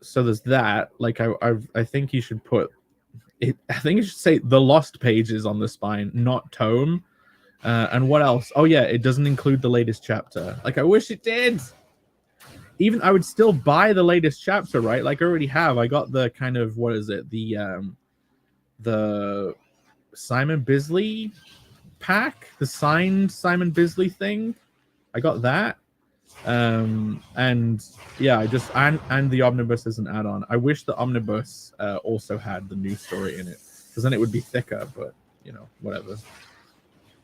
So there's that. Like I think you should put it. I think you should say the lost pages on the spine, not tome. And what else? Oh yeah, it doesn't include the latest chapter. Like I wish it did. Even I would still buy the latest chapter, right? Like I already have. I got the kind of, what is it? The Simon Bisley pack, the signed Simon Bisley thing. I got that. And yeah, and the omnibus is an add-on. I wish the omnibus also had the new story in it. because then it would be thicker. But you know, whatever.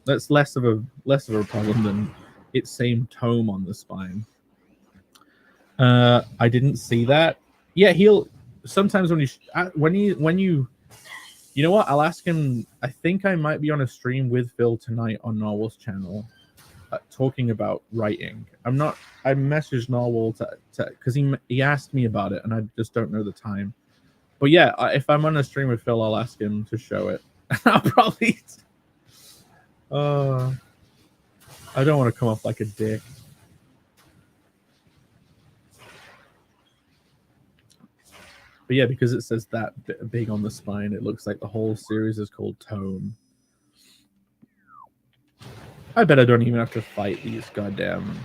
That's less of a problem than its same tome on the spine. I didn't see that. Yeah, he'll sometimes when you you know what? I'll ask him. I think I might be on a stream with Phil tonight on Narwhal's channel, talking about writing. I messaged Narwhal to because he asked me about it, and I just don't know the time. But yeah, if I'm on a stream with Phil, I'll ask him to show it. I'll probably. I don't want to come off like a dick. But yeah, because it says that big on the spine, it looks like the whole series is called Tome. I bet I don't even have to fight these goddamn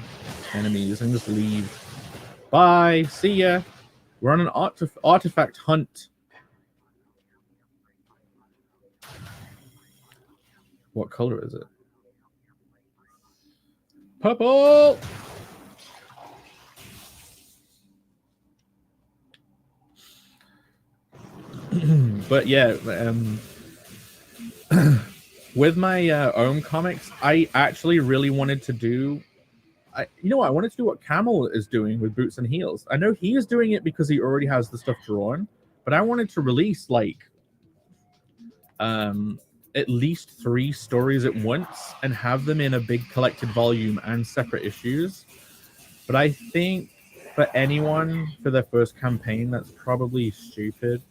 enemies and just leave. Bye. See ya. We're on an artifact hunt. What color is it? Purple. But yeah, with my own comics, I actually really wanted to do. You know what? I wanted to do what Camel is doing with Boots and Heels. I know he is doing it because he already has the stuff drawn, but I wanted to release like at least 3 stories at once and have them in a big collected volume and separate issues. But I think for anyone for their first campaign, that's probably stupid.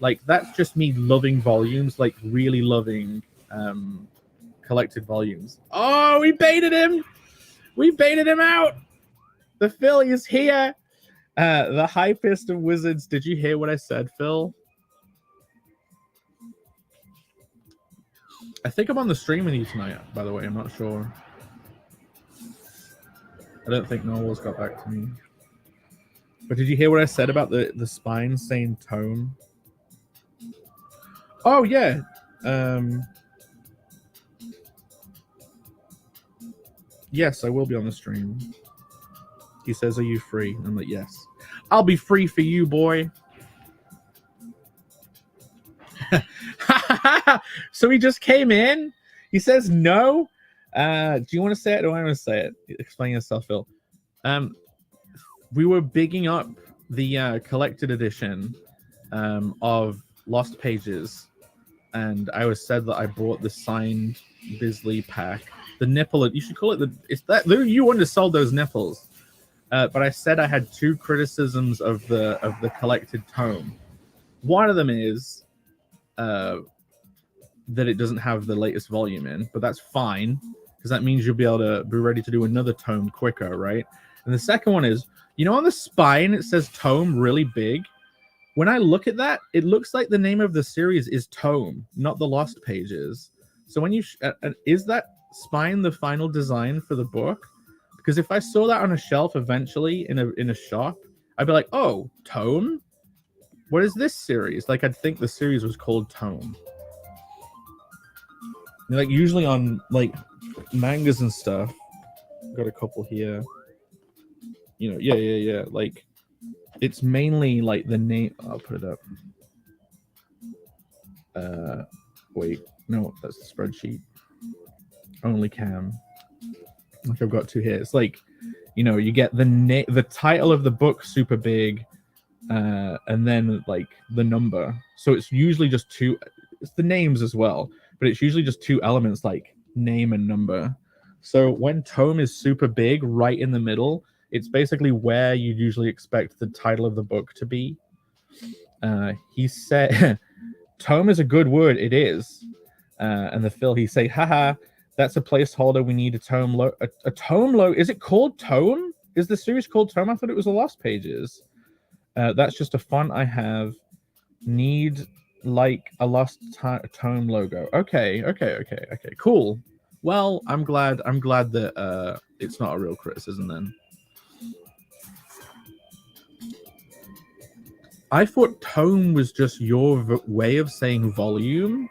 Like, that's just me loving volumes, like really loving collected volumes. Oh, we baited him! We baited him out! The Phil is here! The Hypest of Wizards. Did you hear what I said, Phil? I think I'm on the stream with you tonight, by the way. I'm not sure. I don't think Noel's got back to me. But did you hear what I said about the spine saying tome? Oh, yeah. Yes, I will be on the stream. He says, are you free? I'm like, yes. I'll be free for you, boy. So he just came in. He says no. Do you want to say it? Or do I want to say it? Explain yourself, Phil. We were bigging up the collected edition of Lost Pages, and I was said that I brought the signed Bisley pack. The nipple, you should call it it's that you undersold those nipples. But I said I had 2 criticisms of the collected tome. One of them is that it doesn't have the latest volume in, but that's fine because that means you'll be able to be ready to do another tome quicker, right? And the second one is, you know, on the spine it says tome really big. When I look at that, it looks like the name of the series is Tome, not the Lost Pages. So when you is that spine the final design for the book? Because if I saw that on a shelf eventually in a shop, I'd be like, oh, Tome? What is this series? Like, I'd think the series was called Tome. Like, usually on like mangas and stuff, got a couple here. You know, yeah. Like, it's mainly like the name. I'll put it up. Wait, no, that's the spreadsheet. Only Cam. Like, I've got 2 here. It's like, you know, you get the title of the book super big, and then like the number. So it's usually just 2. It's the names as well, but it's usually just 2 elements like name and number. So when tome is super big, right in the middle, it's basically where you usually expect the title of the book to be. He said, tome is a good word. It is. And the Phil, he say, haha, that's a placeholder. We need a tome low. A tome low. Is it called Tome? Is the series called Tome? I thought it was the Lost Pages. That's just a font I have. Need like a Lost Tome logo. Okay. Cool. Well, I'm glad that it's not a real criticism then. I thought tome was just your way of saying volume,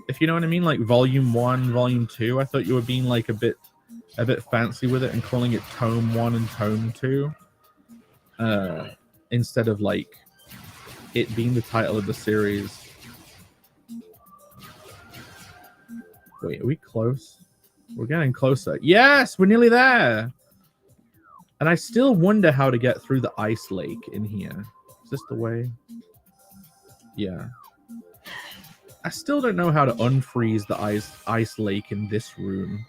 if you know what I mean, like volume 1, volume 2. I thought you were being like a bit fancy with it and calling it tome 1 and tome 2, instead of like it being the title of the series. Wait, are we close? We're getting closer. Yes, we're nearly there. And I still wonder how to get through the ice lake in here. Is this the way? Yeah. I still don't know how to unfreeze the ice lake in this room.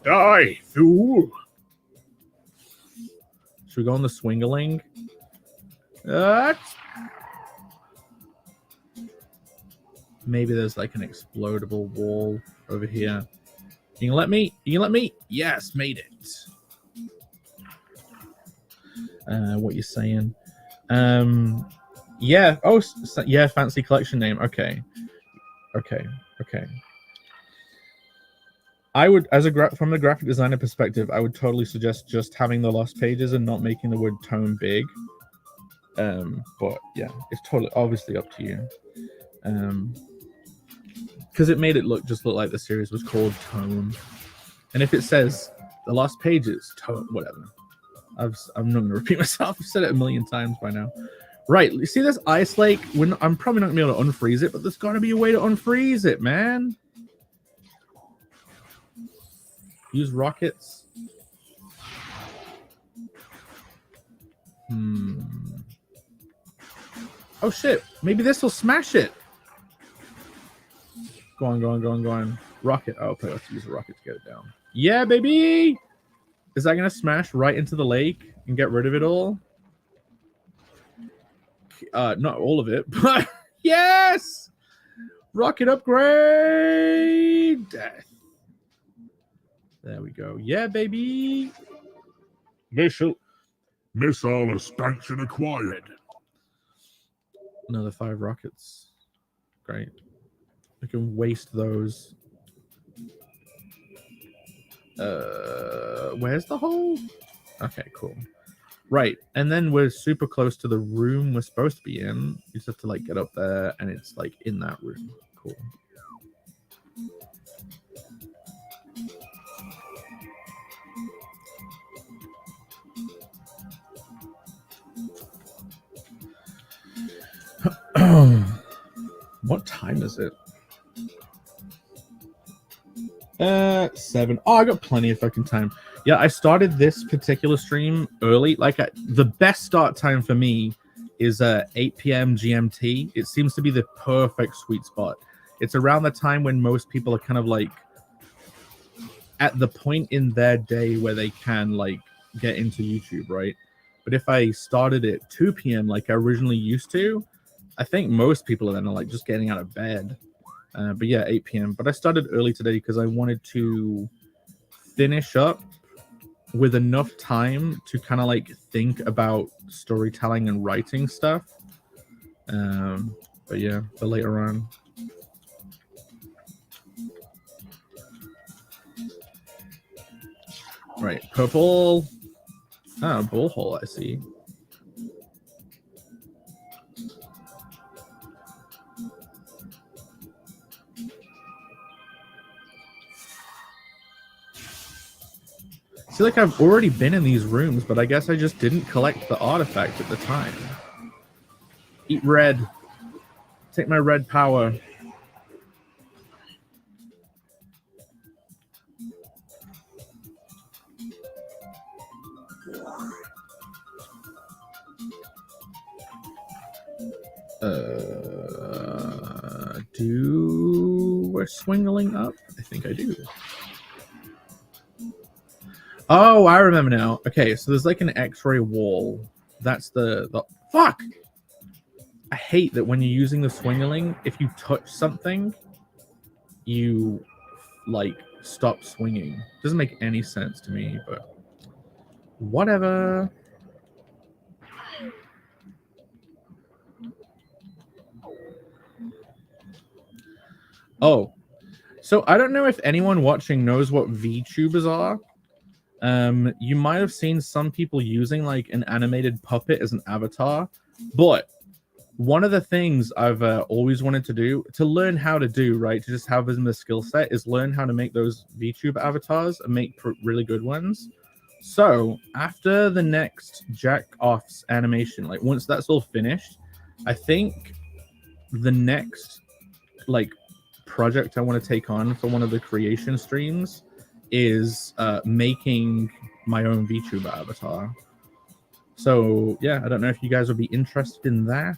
Die, fool! Should we go on the swingaling? Maybe there's like an explodable wall over here. You can let me? You can let me? Yes, made it. What you saying? Yeah. Oh, yeah. Fancy collection name. Okay. I would, from the graphic designer perspective, I would totally suggest just having the lost pages and not making the word tome big. But yeah, it's totally obviously up to you. Because it made it look like the series was called Tome. And if it says the lost pages, Tome, whatever. I'm not going to repeat myself. I've said it a million times by now. Right, you see this ice lake? I'm probably not going to be able to unfreeze it, but there's got to be a way to unfreeze it, man. Use rockets. Oh shit, maybe this will smash it. Go on. Rocket. Oh, okay, let's use a rocket to get it down. Yeah, baby! Is that gonna smash right into the lake and get rid of it all? Not all of it, but yes! Rocket upgrade! There we go. Yeah, baby! Missile expansion acquired. Another 5 rockets. Great. We can waste those. Where's the hole? Okay, cool. Right, and then we're super close to the room we're supposed to be in. You just have to like get up there, and it's like in that room. Cool. What time is it? 7. Oh, I got plenty of fucking time. Yeah, I started this particular stream early. Like, the best start time for me is 8 p.m. GMT. It seems to be the perfect sweet spot. It's around the time when most people are kind of like at the point in their day where they can like get into YouTube, right? But if I started at 2 p.m. like I originally used to, I think most people are then like just getting out of bed. But yeah, 8 p.m. But I started early today because I wanted to finish up with enough time to kind of like think about storytelling and writing stuff. But yeah, for later on. Right, purple. Oh, bullhole, I see. I feel like I've already been in these rooms, but I guess I just didn't collect the artifact at the time. Eat red. Take my red power. Do we're swingling up? I think I do. Oh, I remember now. Okay, so there's like an X-ray wall. That's the fuck. I hate that when you're using the swingling, if you touch something, you like stop swinging. Doesn't make any sense to me, but whatever. Oh, so I don't know if anyone watching knows what VTubers are. You might have seen some people using like an animated puppet as an avatar, but one of the things I've always wanted to do, to learn how to do, right, to just have as a skill set, is learn how to make those VTube avatars and make really good ones. So after the next jack off's animation, like once that's all finished, I think the next like project I want to take on for one of the creation streams is making my own VTuber avatar. So yeah, I don't know if you guys would be interested in that.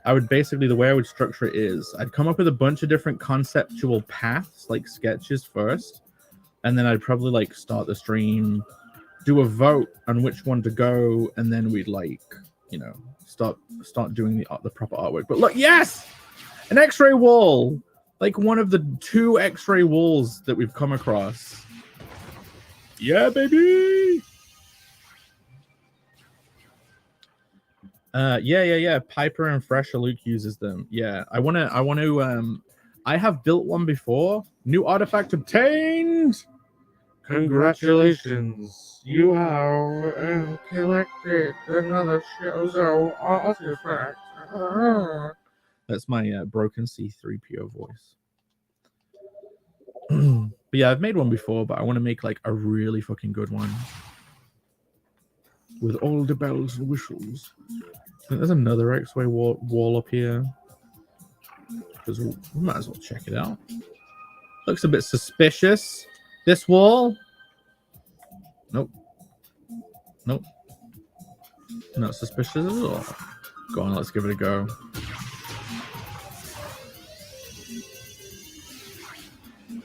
I would basically, the way I would structure it is I'd come up with a bunch of different conceptual paths, like sketches first, and then I'd probably like start the stream, do a vote on which one to go, and then we'd like, you know, start doing the proper artwork. But look, yes, an X-ray wall, like one of the 2 X-ray walls that we've come across. Yeah, baby. Yeah. Piper and Fresher Luke uses them. Yeah, I want to. I have built one before. New artifact obtained. Congratulations, you have collected another Shozo artifact. That's my broken C3PO voice. But yeah, I've made one before, but I want to make like a really fucking good one with all the bells and whistles. There's another X-Way wall up here. Because we might as well check it out. Looks a bit suspicious. This wall? Nope. Nope. Not suspicious at all. Go on, let's give it a go.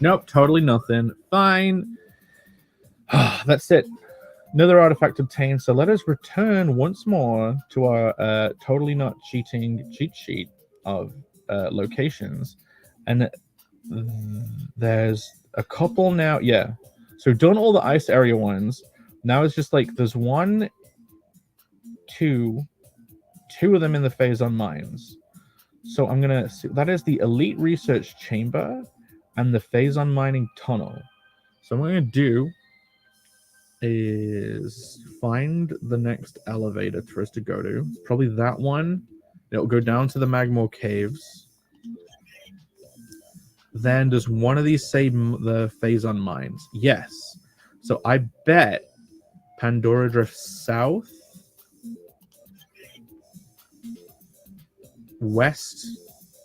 Nope, totally nothing. Fine. That's it. Another artifact obtained. So let us return once more to our totally not cheating cheat sheet of locations. And there's a couple now. Yeah. So we've done all the ice area ones. Now it's just like there's 1, 2 of them in the phase on mines. So I'm going to... That is the Elite Research Chamber and the phase on mining tunnel. So what I'm going to do is find the next elevator for us to go to. Probably that one. It'll go down to the Magmore Caves. Then does one of these say the phase on mines? Yes. So I bet Pandora Drift south, west.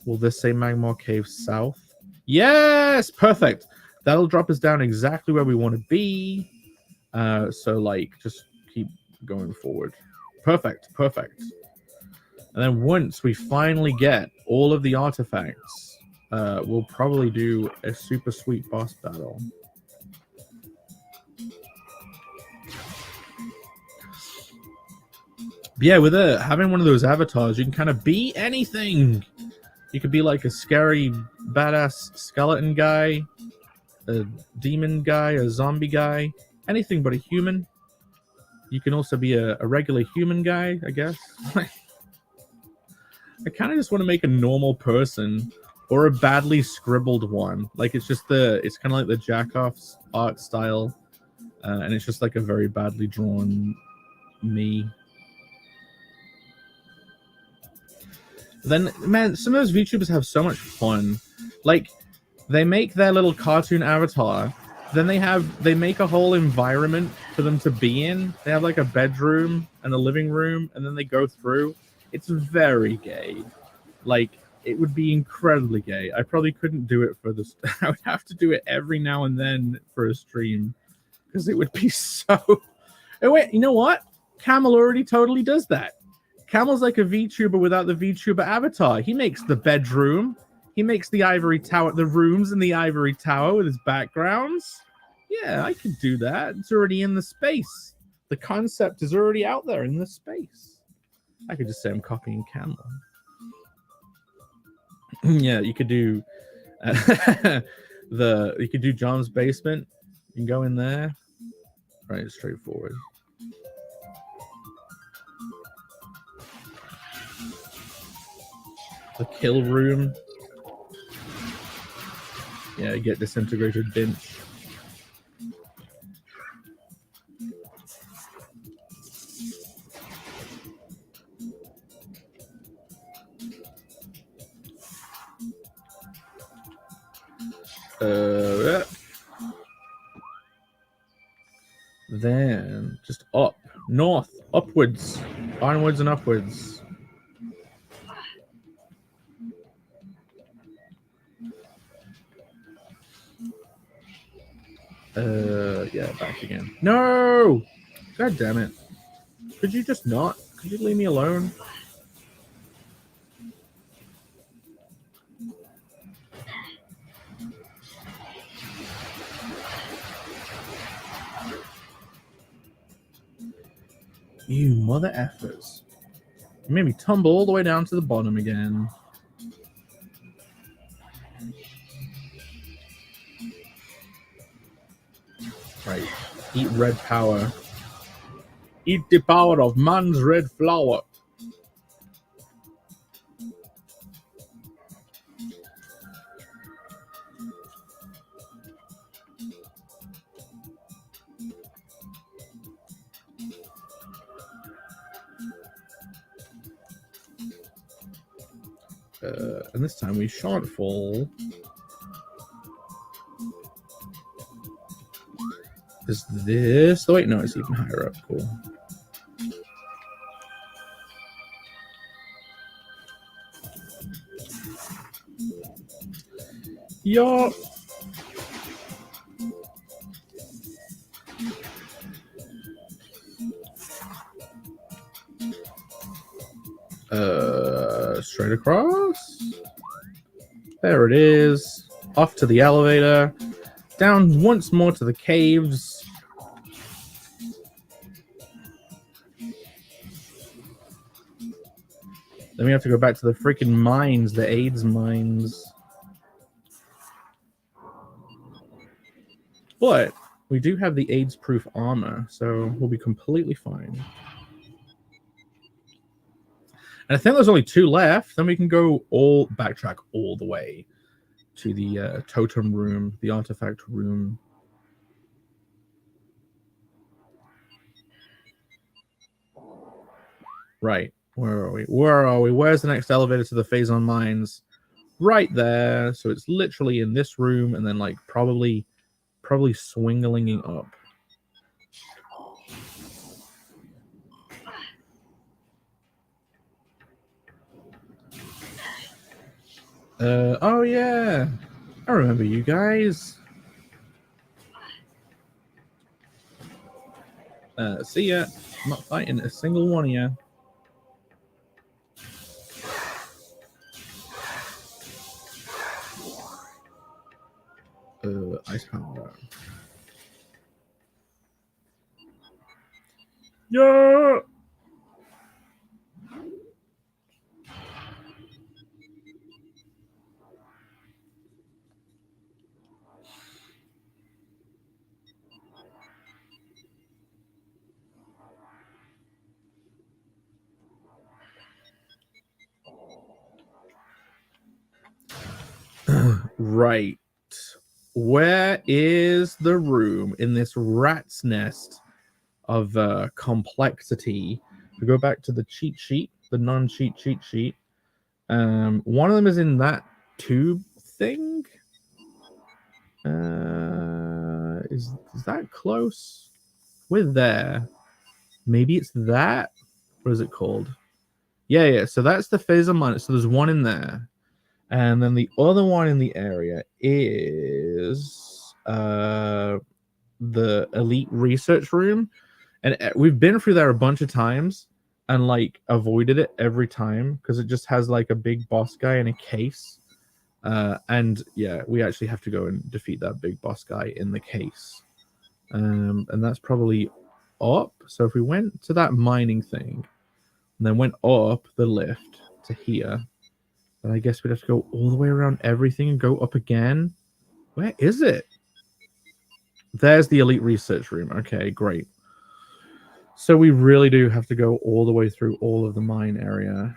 Will this say Magmore Caves south? Yes, perfect. That'll drop us down exactly where we want to be. So like just keep going forward. Perfect. And then once we finally get all of the artifacts, we'll probably do a super sweet boss battle. But yeah, with having one of those avatars, you can kind of be anything. You could be like a scary, badass skeleton guy, a demon guy, a zombie guy, anything but a human. You can also be a regular human guy, I guess. I kind of just want to make a normal person or a badly scribbled one. Like it's kind of like the Jackoff's art style, and it's just like a very badly drawn me. Then, man, some of those VTubers have so much fun. Like, they make their little cartoon avatar, then they make a whole environment for them to be in. They have like a bedroom and a living room, and then they go through. It's very gay. Like, it would be incredibly gay. I probably couldn't do it for this. I would have to do it every now and then for a stream, because it would be so... Oh, wait, you know what? Camel already totally does that. Camel's like a VTuber without the VTuber avatar. He makes the bedroom. He makes the ivory tower, the rooms in the ivory tower with his backgrounds. Yeah, I could do that. It's already in the space. The concept is already out there in the space. I could just say I'm copying Camel. Yeah, you could do you could do John's basement. You can go in there. Right, straightforward. The kill room. Yeah, get disintegrated bench. then just up, north, upwards, onwards and upwards. Yeah, back again. No! God damn it. Could you just not? Could you leave me alone? You mother effers. You made me tumble all the way down to the bottom again. Right. Eat red power. Eat the power of man's red flower. And this time we shan't fall. Is this... Oh, wait, no, it's even higher up. Cool. Yo! Straight across. There it is. Off to the elevator. Down once more to the caves. Then we have to go back to the freaking mines, the AIDS mines. But we do have the AIDS-proof armor, so we'll be completely fine. And I think there's only 2 left. Then we can go backtrack all the way to the totem room, the artifact room. Right. Where are we? Where are we? Where's the next elevator to the Phazon Mines? Right there. So it's literally in this room, and then like probably swingling up. Oh yeah, I remember you guys. See ya. I'm not fighting a single one of you. Ice power. Yeah. Right. Where is the room in this rat's nest of complexity? We go back to the cheat sheet, the non-cheat cheat sheet. One of them is in that tube thing. Is that close? We're there. Maybe it's that. What is it called? Yeah. So that's the Phazon Mine. So there's one in there. And then the other one in the area is the elite research room. And we've been through there a bunch of times and like avoided it every time because it just has like a big boss guy in a case. And yeah, we actually have to go and defeat that big boss guy in the case. And that's probably up. So if we went to that mining thing and then went up the lift to here, then I guess we'd have to go all the way around everything and go up again. Where is it? There's the elite research room. Okay, great. So we really do have to go all the way through all of the mine area.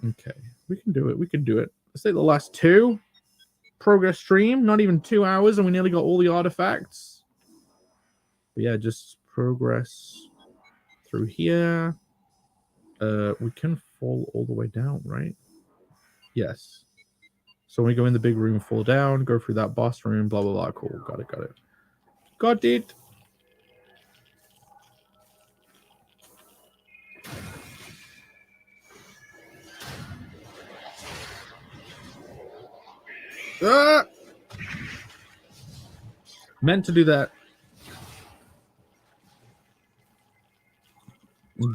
Okay, we can do it. We can do it. Let's say the last 2. Progress stream, not even 2 hours, and we nearly got all the artifacts. But yeah, just progress through here. We can fall all the way down, right? Yes. So when we go in the big room, fall down, go through that boss room, blah, blah, blah. Cool. Got it. Got it. Ah! Meant to do that.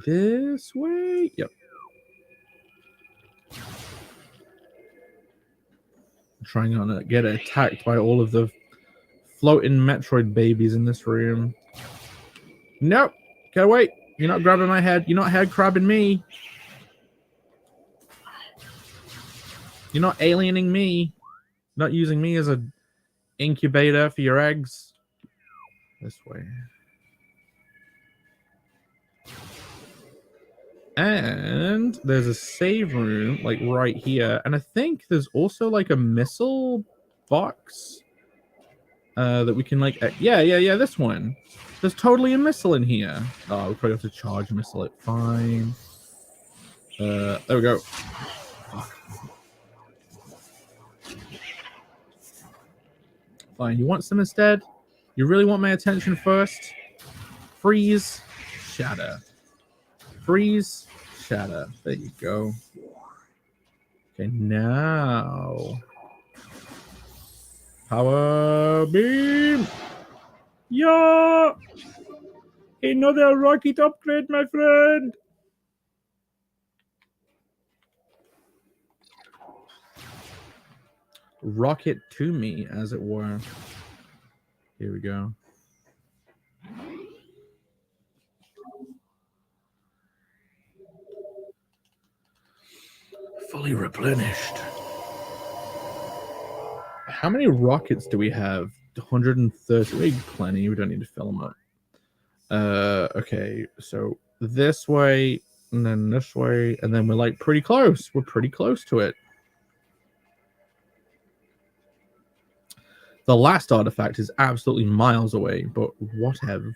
This way. Yep. I'm trying not to get attacked by all of the floating Metroid babies in this room. Nope. Get away. You're not grabbing my head. You're not head crabbing me. You're not aliening me. Not using me as an incubator for your eggs. This way. And there's a save room, like right here. And I think there's also like a missile box that we can like... Yeah, this one. There's totally a missile in here. Oh, we probably have to charge missile it. Fine. There we go. Fuck. Fine. You want some instead? You really want my attention first? Freeze. Shatter. Freeze. Shatter. There you go. Okay, now... Power beam! Yeah! Another rocket upgrade, my friend! Rocket to me, as it were. Here we go. Fully replenished. How many rockets do we have? 130. We have plenty. We don't need to fill them up. Okay, so this way, and then this way, and then we're like pretty close. We're pretty close to it. The last artifact is absolutely miles away, but whatevs.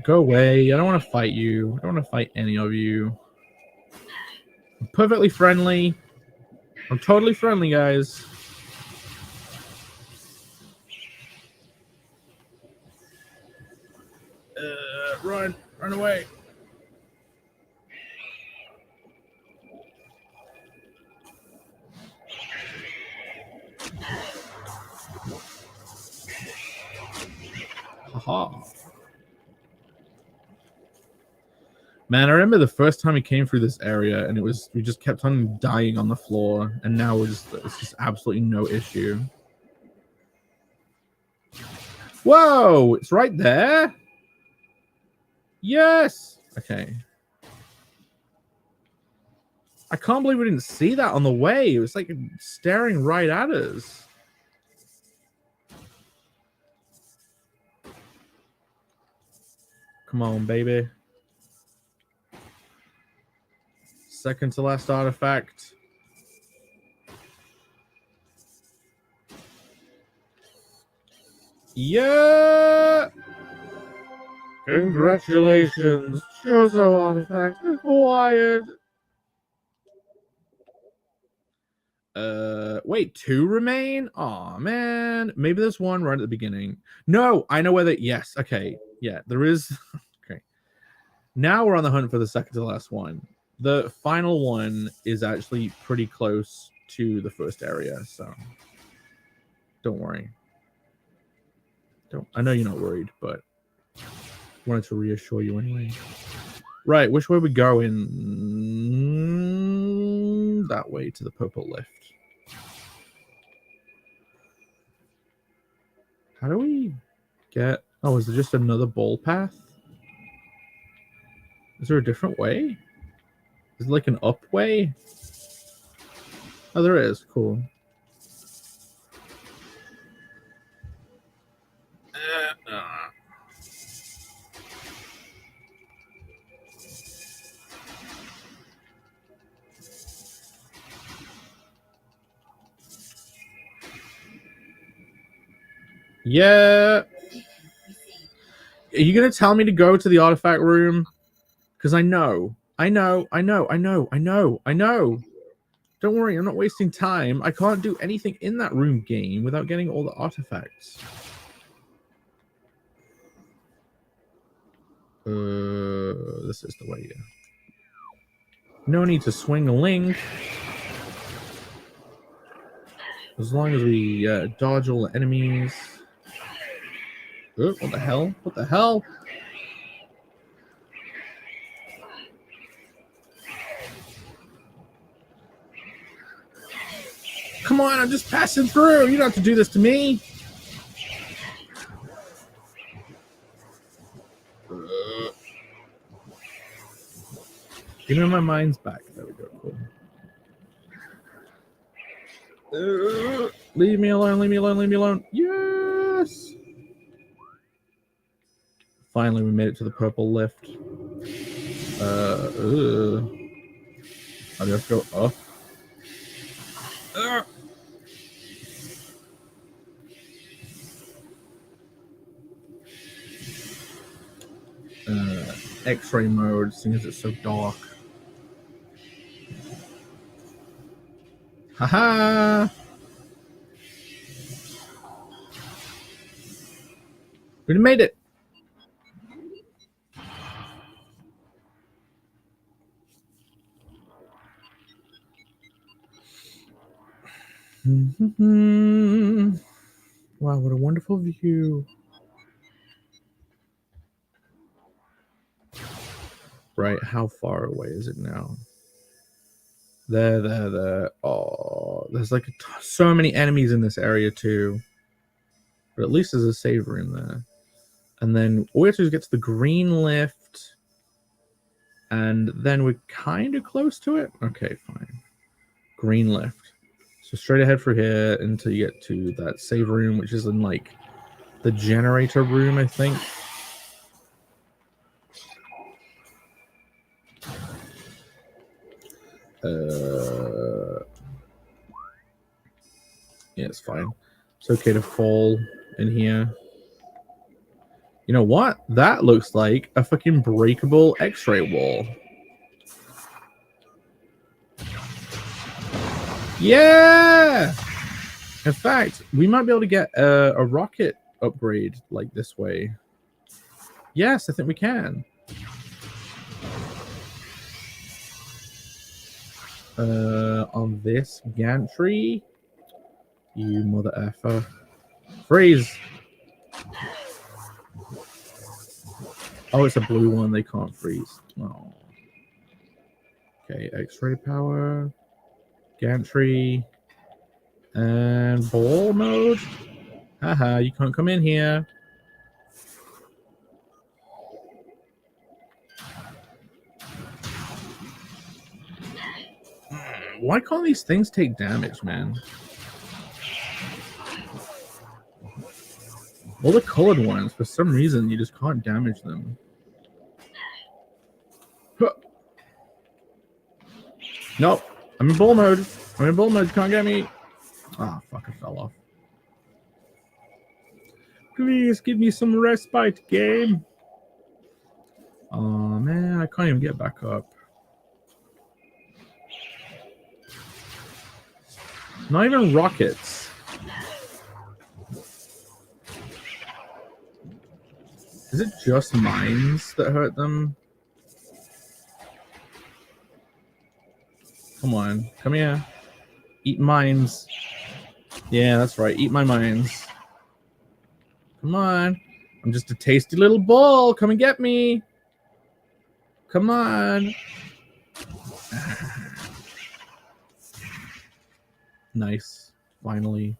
Go away. I don't want to fight you. I don't want to fight any of you. I'm perfectly friendly. I'm totally friendly, guys. Run. Run away. Haha. Man, I remember the first time we came through this area, and we just kept on dying on the floor, and now it's just absolutely no issue. Whoa! It's right there! Yes! Okay. I can't believe we didn't see that on the way. It was like staring right at us. Come on, baby. Second to last artifact. Yeah! Congratulations. Chozo artifact acquired. Wait, 2 remain? Aw, man. Maybe there's one right at the beginning. No, I know where they... Yes, okay. Yeah, there is... Okay. Now we're on the hunt for the second to last one. The final one is actually pretty close to the first area, so... Don't worry. I know you're not worried, but... wanted to reassure you anyway. Right, which way are we going? That way to the purple lift. How do we get... Oh, is there just another ball path? Is there a different way? Is it like an up way? Oh, there is. Cool. Yeah. Are you going to tell me to go to the artifact room? Because I know. Don't worry, I'm not wasting time. I can't do anything in that room game without getting all the artifacts. this is the way. Yeah. No need to swing a link. As long as we dodge all the enemies. Oh, what the hell? What the hell? Come on, I'm just passing through. You don't have to do this to me. Give me my mind's back. There we go. Cool. Leave me alone, leave me alone, leave me alone. Yes! Finally, we made it to the purple lift. I just go up. X-ray mode, seeing as it's so dark. Haha! We made it! Wow, what a wonderful view. Right, how far away is it now? There. Oh, there's like so many enemies in this area too. But at least there's a save room there. And then all we have to do is get to the green lift. And then we're kind of close to it. Okay, fine. Green lift. So straight ahead for here until you get to that save room, which is in like the generator room, I think. Yeah, it's fine. It's okay to fall in here. You know what? That looks like a fucking breakable X-ray wall. Yeah! In fact, we might be able to get a rocket upgrade like this way. Yes, I think we can. On this gantry. You mother effer. Freeze! Oh, it's a blue one. They can't freeze. Oh. Okay, X-ray power. Gantry. And ball mode. Haha, you can't come in here. Why can't these things take damage, man? All the colored ones, for some reason, you just can't damage them. Huh. Nope. I'm in ball mode. I'm in ball mode. Can't get me. Ah, oh, fuck, I fell off. Please give me some respite, game. Oh, man, I can't even get back up. Not even rockets. Is it just mines that hurt them? Come on, come here. Eat mines. Yeah, that's right. Eat my mines. Come on. I'm just a tasty little ball. Come and get me. Come on. Nice. Finally.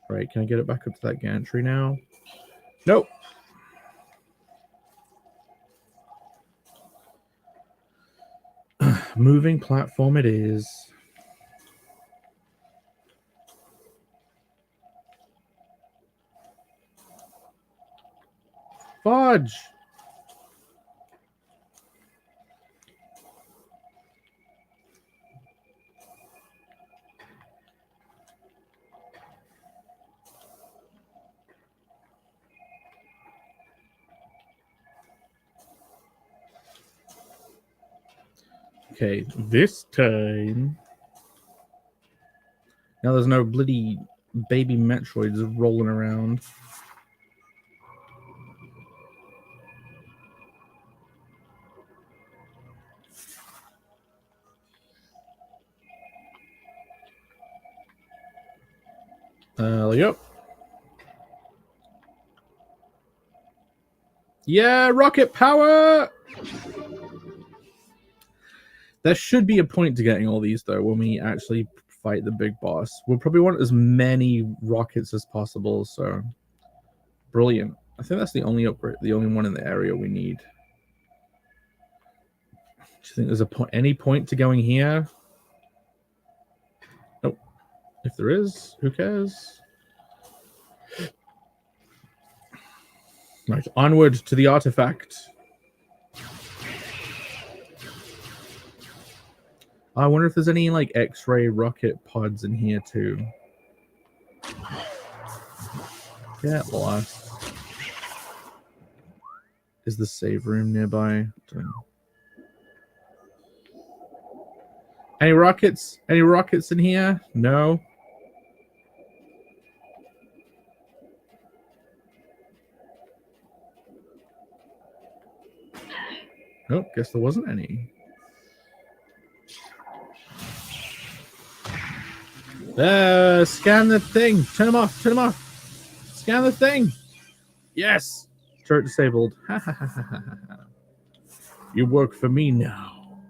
Right, can I get it back up to that gantry now? Nope. Moving platform it is. Fudge! Okay, this time... Now there's no bloody baby Metroids rolling around. Yep. Yeah, rocket power! There should be a point to getting all these, though, when we actually fight the big boss. We'll probably want as many rockets as possible, so... Brilliant. I think that's the only upgrade, the only one in the area we need. Do you think there's any point to going here? Nope. If there is, who cares? Right, onward to the artifact. I wonder if there's any like X-ray rocket pods in here too. Get lost. Is the save room nearby? Any rockets? Any rockets in here? No. Nope, guess there wasn't any. Scan the thing. Turn them off. Turn them off. Scan the thing. Yes. Turret disabled. You work for me now.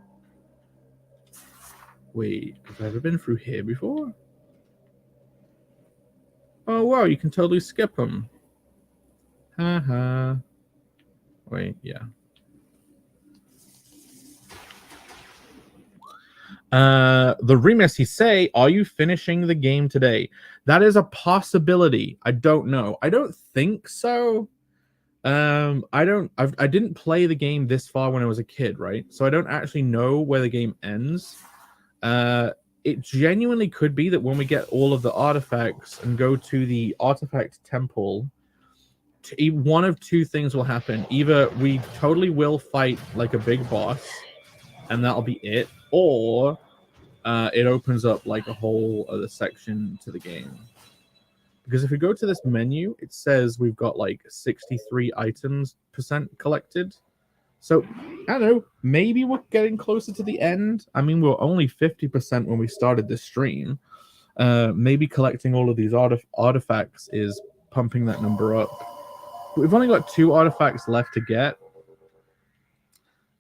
Wait, have I ever been through here before? Oh, wow, you can totally skip them. Haha. Wait, yeah. The Remus, he say, are you finishing the game today? That is a possibility. I don't know. I don't think so. I didn't play the game this far when I was a kid, right? So I don't actually know where the game ends. It genuinely could be that when we get all of the artifacts and go to the artifact temple, one of two things will happen. Either we totally will fight like a big boss, and that'll be it, or it opens up like a whole other section to the game. Because if we go to this menu, it says we've got like 63 items % collected. So, I don't know, maybe we're getting closer to the end. I mean, we're only 50% when we started this stream. Maybe collecting all of these artifacts is pumping that number up. We've only got 2 artifacts left to get.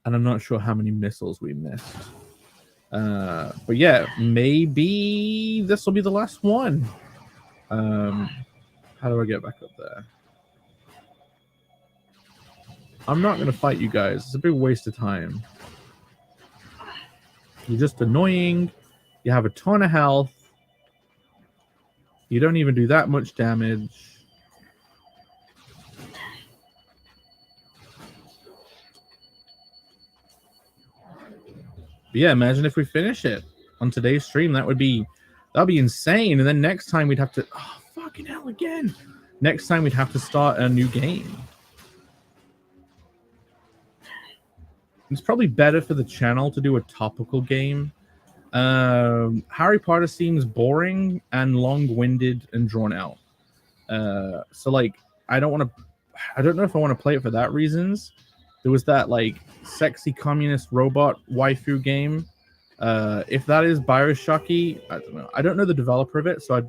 And I'm not sure how many missiles we missed. But yeah, maybe this will be the last one. How do I get back up there? I'm not going to fight you guys. It's a big waste of time. You're just annoying. You have a ton of health. You don't even do that much damage. But yeah, imagine if we finish it on today's stream. That'd be insane. And then next time we'd have to... Oh, fucking hell again. Next time we'd have to start a new game. It's probably better for the channel to do a topical game. Harry Potter seems boring and long-winded and drawn out. So like, I don't know if I want to play it for that reasons. There was that like sexy communist robot waifu game. If that is Bioshocky, I don't know. I don't know the developer of it, so I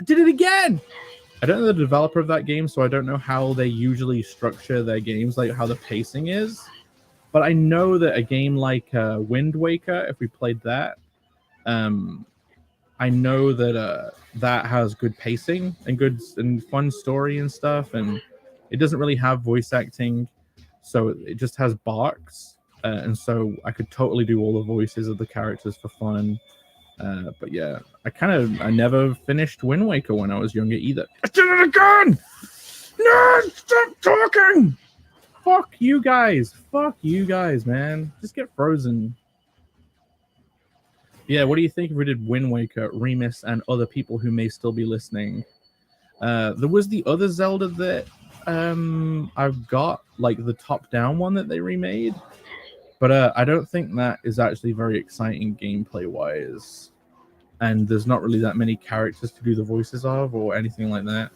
did it again. I don't know the developer of that game, so I don't know how they usually structure their games, like how the pacing is. But I know that a game like Wind Waker, if we played that, I know that that has good pacing and good and fun story and stuff, and it doesn't really have voice acting, so it just has barks, and so I could totally do all the voices of the characters for fun. But yeah, I never finished Wind Waker when I was younger either. I did it again! No, stop talking! Fuck you guys, man. Just get frozen. Yeah, what do you think if we did Wind Waker, Remus, and other people who may still be listening? There was the other Zelda that I've got, like the top-down one that they remade. But I don't think that is actually very exciting gameplay-wise. And there's not really that many characters to do the voices of or anything like that.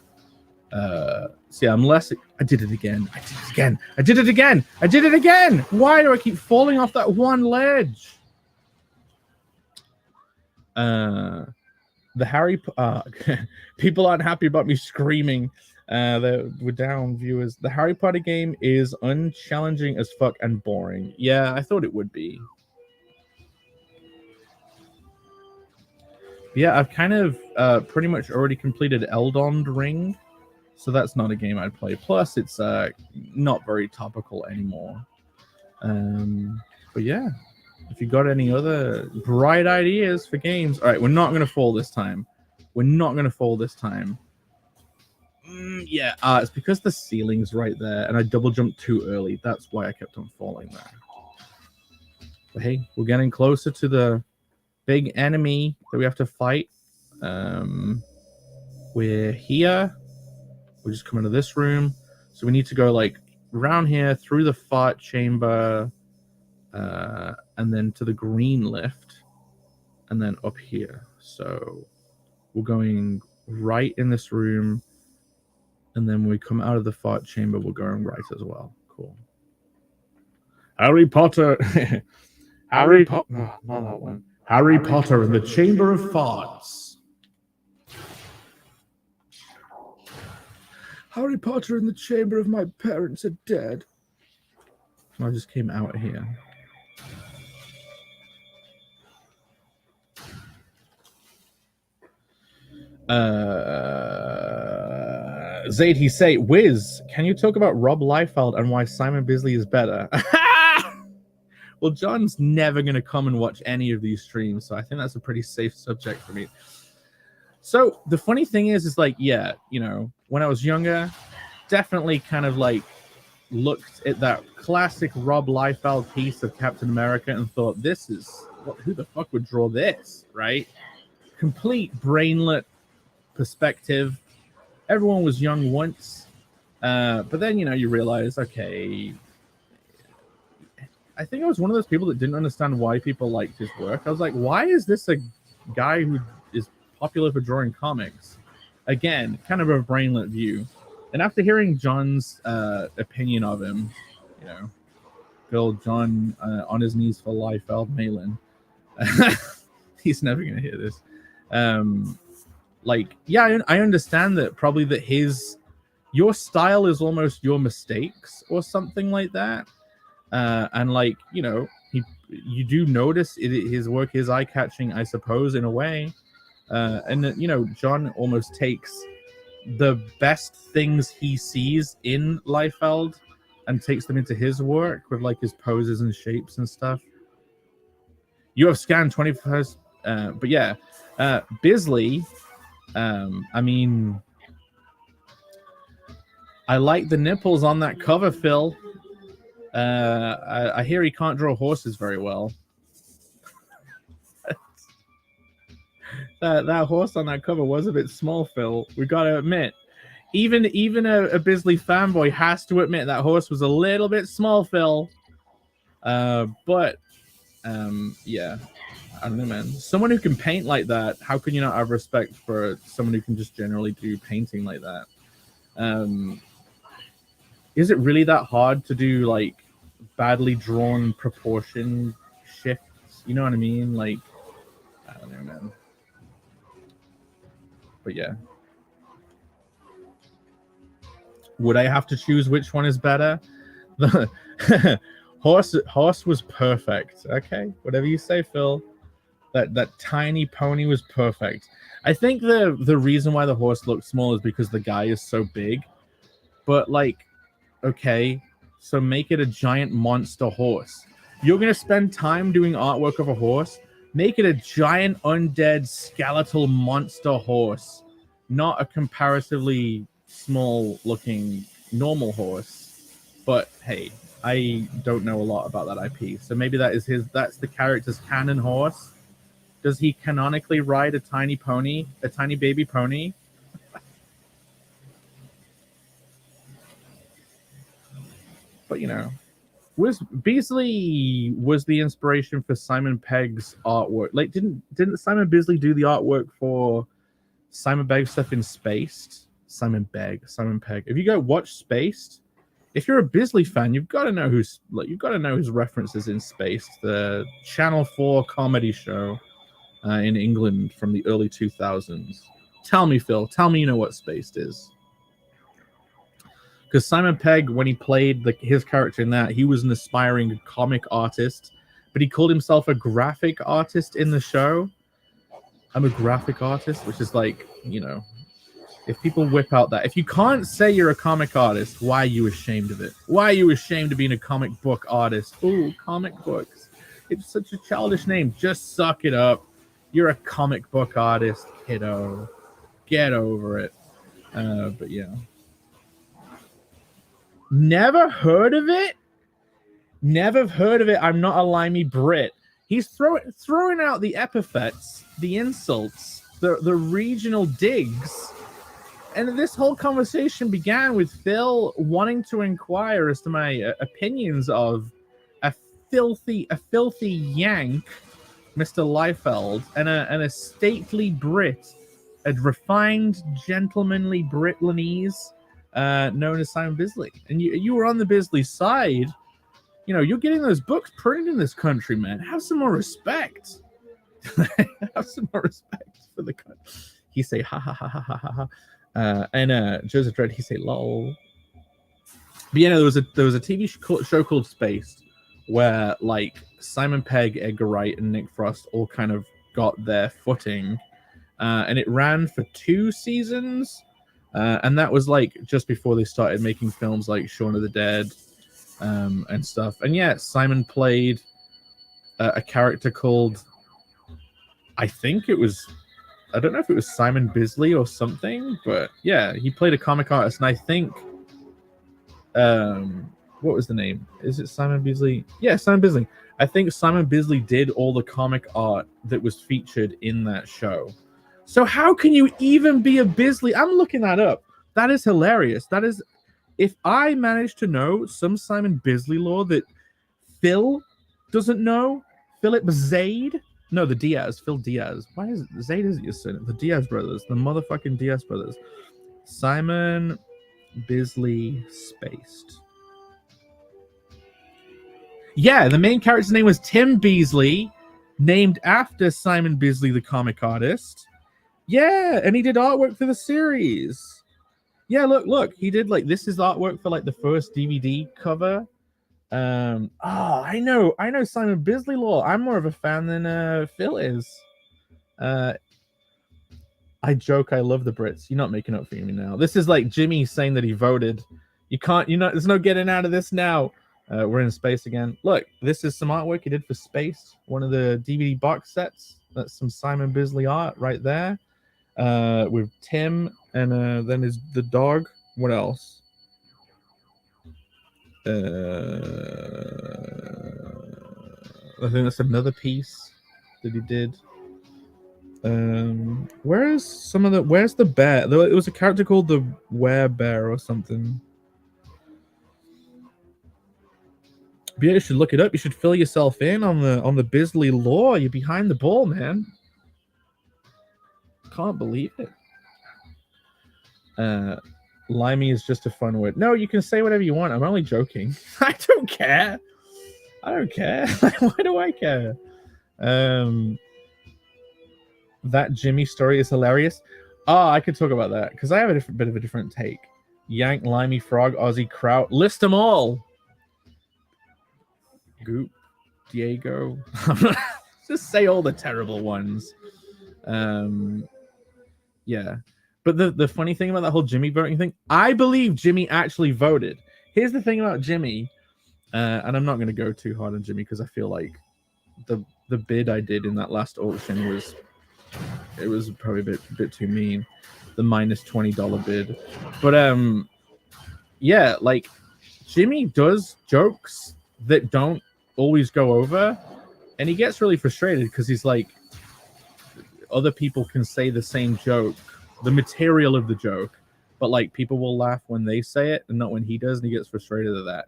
So yeah, unless I did it again. I did it again. I did it again. I did it again. Why do I keep falling off that one ledge? the people aren't happy about me screaming. We're down, viewers. The Harry Potter game is unchallenging as fuck and boring. Yeah, I thought it would be. Yeah, I've kind of pretty much already completed Elden Ring, so that's not a game I'd play. Plus, it's not very topical anymore. But yeah, if you got any other bright ideas for games, all right, we're not gonna fall this time. We're not gonna fall this time. Yeah, it's because the ceiling's right there, and I double jumped too early. That's why I kept on falling there. But hey, we're getting closer to the big enemy that we have to fight. We're here. We're just coming to this room. So we need to go like around here through the fart chamber, and then to the green lift, and then up here. So we're going right in this room, and then when we come out of the fart chamber, we're going right as well. Cool. Harry Potter. Harry Potter. Oh, not that one. Harry Potter and the Chamber of Farts. Harry Potter and the Chamber of My Parents Are Dead. I just came out here. Zaid, he say, Wiz, can you talk about Rob Liefeld and why Simon Bisley is better? Well, John's never going to come and watch any of these streams, so I think that's a pretty safe subject for me. So the funny thing is like, yeah, you know, when I was younger, definitely kind of like looked at that classic Rob Liefeld piece of Captain America and thought, this is, who the fuck would draw this, right? Complete brainlet perspective. Everyone was young once, but then, you know, you realize, okay, I think I was one of those people that didn't understand why people liked his work. I was like, why is this a guy who is popular for drawing comics? Again, kind of a brainlet view. And after hearing John's opinion of him, you know, good old John on his knees for Liefeld Malin. He's never going to hear this. Like, yeah, I understand that probably that your style is almost your mistakes or something like that. And like, you know, you do notice his work is eye-catching, I suppose, in a way. And you know, John almost takes the best things he sees in Liefeld and takes them into his work with like his poses and shapes and stuff. You have scanned 21st, but yeah, Bisley. I mean, I like the nipples on that cover, Phil. I hear he can't draw horses very well. that horse on that cover was a bit small, Phil. We gotta admit, even a Bisley fanboy has to admit that horse was a little bit small, Phil. But yeah, I don't know, man. Someone who can paint like that, how can you not have respect for someone who can just generally do painting like that? Is it really that hard to do like badly drawn proportion shifts? You know what I mean? Like, I don't know, man. But yeah. Would I have to choose which one is better? The horse was perfect. Okay, whatever you say, Phil. That tiny pony was perfect. I think the reason why the horse looked small is because the guy is so big. But like, okay, so make it a giant monster horse. You're gonna spend time doing artwork of a horse. Make it a giant undead skeletal monster horse, not a comparatively small looking normal horse. But hey, I don't know a lot about that IP, so maybe that's the character's canon horse. Does he canonically ride a tiny pony, a tiny baby pony? But you know, Bisley was the inspiration for Simon Pegg's artwork. Like, didn't Simon Bisley do the artwork for Simon Pegg stuff in Spaced? Simon Pegg. If you go watch Spaced, if you're a Bisley fan, you've got to know his references in Spaced, the Channel 4 comedy show. in England from the early 2000s. Tell me, Phil. Tell me you know what Spaced is. Because Simon Pegg, when he played his character in that, he was an aspiring comic artist, but he called himself a graphic artist in the show. I'm a graphic artist, which is like, you know, if people whip out that, if you can't say you're a comic artist, why are you ashamed of it? Why are you ashamed of being a comic book artist? Ooh, comic books. It's such a childish name. Just suck it up. You're a comic book artist, kiddo. Get over it. But yeah. Never heard of it? Never heard of it. I'm not a limey Brit. He's throwing out the epithets, the insults, the regional digs. And this whole conversation began with Phil wanting to inquire as to my opinions of a filthy Yank, Mr. Liefeld, and a stately Brit, a refined, gentlemanly Britlanese, known as Simon Bisley. And you were on the Bisley side. You know, you're getting those books printed in this country, man. Have some more respect. Have some more respect for the country. He say ha ha ha ha ha ha. And Joseph Dredd, he say lol. But yeah, there was a TV show called Spaced, where like Simon Pegg, Edgar Wright, and Nick Frost all kind of got their footing, and it ran for 2 seasons, and that was like just before they started making films like Shaun of the Dead, and stuff. And yeah, Simon played a character called, I think it was, I don't know if it was Simon Bisley or something, but yeah, he played a comic artist, and I think, what was the name? Is it Simon Bisley? Yeah, Simon Bisley. I think Simon Bisley did all the comic art that was featured in that show. So how can you even be a Bisley? I'm looking that up. That is hilarious. That is, if I manage to know some Simon Bisley lore that Phil doesn't know, Philip Zaid. No, the Diaz. Phil Diaz. Why is it? Zaid isn't your surname. The Diaz brothers. The motherfucking Diaz brothers. Simon Bisley Spaced. Yeah, the main character's name was Tim Beasley, named after Simon Bisley, the comic artist. Yeah, and he did artwork for the series. Yeah, look. He did, like, this is artwork for, like, the first DVD cover. I know Simon Bisley lore. I'm more of a fan than Phil is. I joke, I love the Brits. You're not making up for me now. This is like Jimmy saying that he voted. There's no getting out of this now. We're in space again. Look, this is some artwork he did for Space, one of the DVD box sets. That's some Simon Bisley art right there. With Tim, and then is the dog. What else? I think that's another piece that he did. Where's the bear? It was a character called the Werebear or something. But yeah, you should look it up. You should fill yourself in on the Bisley lore. You're behind the ball, man. Can't believe it. Limey is just a fun word. No, you can say whatever you want. I'm only joking. I don't care. Why do I care? That Jimmy story is hilarious. Oh, I could talk about that because I have a bit of a different take. Yank, Limey, Frog, Aussie, Kraut. List them all. Goop, Diego. Just say all the terrible ones. Yeah. But the funny thing about that whole Jimmy voting thing, I believe Jimmy actually voted. Here's the thing about Jimmy, and I'm not going to go too hard on Jimmy because I feel like the bid I did in that last auction was probably a bit too mean. The minus $20 bid. But yeah, like Jimmy does jokes that don't always go over, and he gets really frustrated because he's like, other people can say the same joke, the material of the joke, but like people will laugh when they say it and not when he does, and he gets frustrated at that.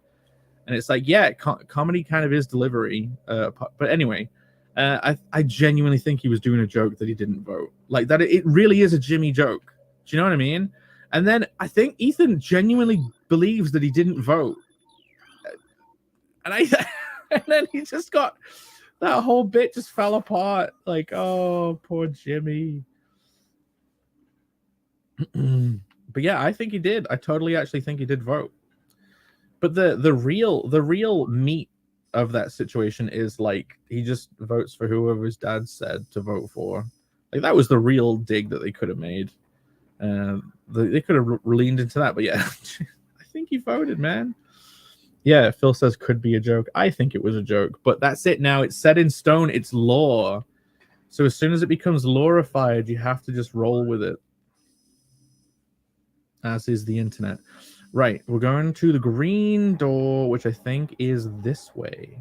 And it's like, yeah, comedy kind of is delivery, but anyway, I genuinely think he was doing a joke that he didn't vote, like that. It really is a Jimmy joke. Do you know what I mean? And then I think Ethan genuinely believes that he didn't vote, and then he just got That whole bit just fell apart. Like, oh, poor Jimmy. But yeah, I think he did. I totally actually think he did vote. But the real meat of that situation is like he just votes for whoever his dad said to vote for. Like that was the real dig that they could have made. They could have leaned into that. But yeah, I think he voted, man. Yeah, Phil says could be a joke. I think it was a joke, but that's it now. It's set in stone. It's law. So as soon as it becomes lawrified, you have to just roll with it. As is the internet. Right, we're going to the green door, which I think is this way.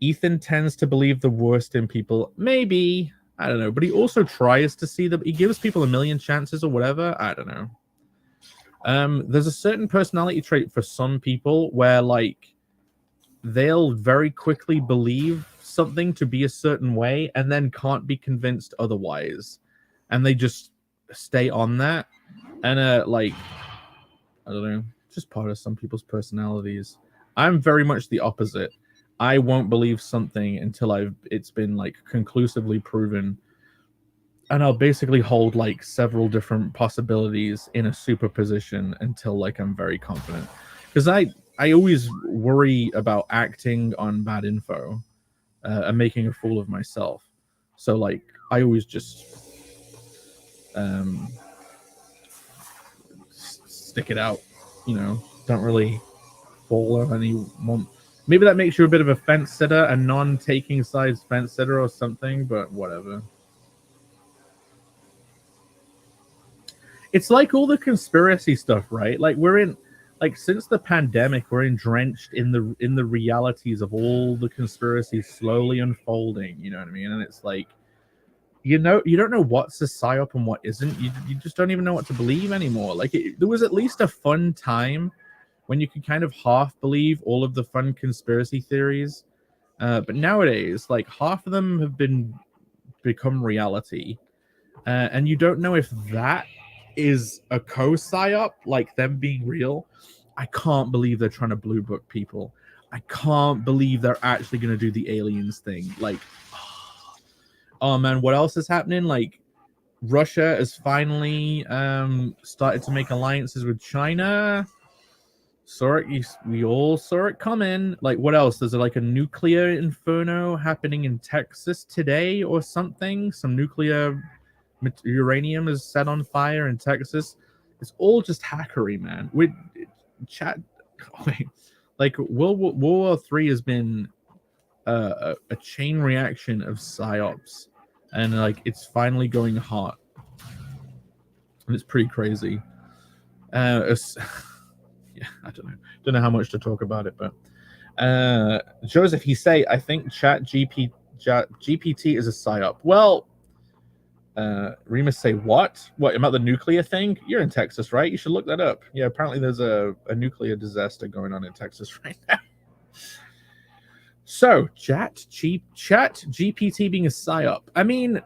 Ethan tends to believe the worst in people. Maybe. I don't know. But he also tries to see that he gives people a million chances or whatever. I don't know. There's a certain personality trait for some people where, like, they'll very quickly believe something to be a certain way and then can't be convinced otherwise. And they just stay on that. And, like, I don't know. Just part of some people's personalities. I'm very much the opposite. I won't believe something until it's been like conclusively proven, and I'll basically hold like several different possibilities in a superposition until like I'm very confident. Because I always worry about acting on bad info and making a fool of myself. So like I always just stick it out, you know. Don't really follow anyone. Maybe that makes you a bit of a fence sitter, a non-taking sides fence sitter or something, but whatever. It's like all the conspiracy stuff, right? Like we're in, like since the pandemic, we're drenched in the realities of all the conspiracies slowly unfolding. You know what I mean? And it's like, you know, you don't know what's a psyop and what isn't. You just don't even know what to believe anymore. Like there was at least a fun time when you can kind of half believe all of the fun conspiracy theories. But nowadays, like half of them have become reality. And you don't know if that is a co-psyop, like them being real. I can't believe they're trying to blue book people. I can't believe they're actually going to do the aliens thing. Like, oh man, what else is happening? Like, Russia has finally started to make alliances with China. We all saw it coming. Like, what else? There's like a nuclear inferno happening in Texas today or something. Some nuclear uranium is set on fire in Texas. It's all just hackery, man. With chat, like World War III has been a chain reaction of psyops, and like it's finally going hot, and it's pretty crazy. Yeah, I don't know how much to talk about it, but Joseph, he say, I think GPT is a psyop. Well, Remus say, what about the nuclear thing? You're in Texas, right? You should look that up. Yeah, apparently there's a nuclear disaster going on in Texas right now. So chat GPT being a psyop. I mean,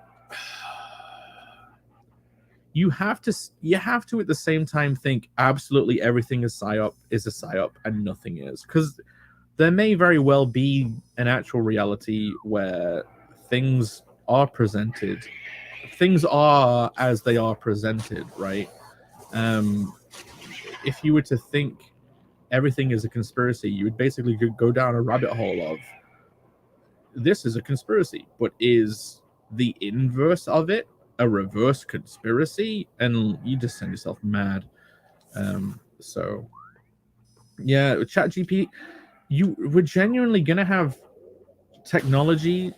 you have to at the same time think absolutely everything is a psyop and nothing is, because there may very well be an actual reality where things are presented, things are as they are presented, right? If you were to think everything is a conspiracy, you would basically go down a rabbit hole of this is a conspiracy, but is the inverse of it a reverse conspiracy? And you just send yourself mad. So yeah, ChatGPT, we're genuinely gonna have technology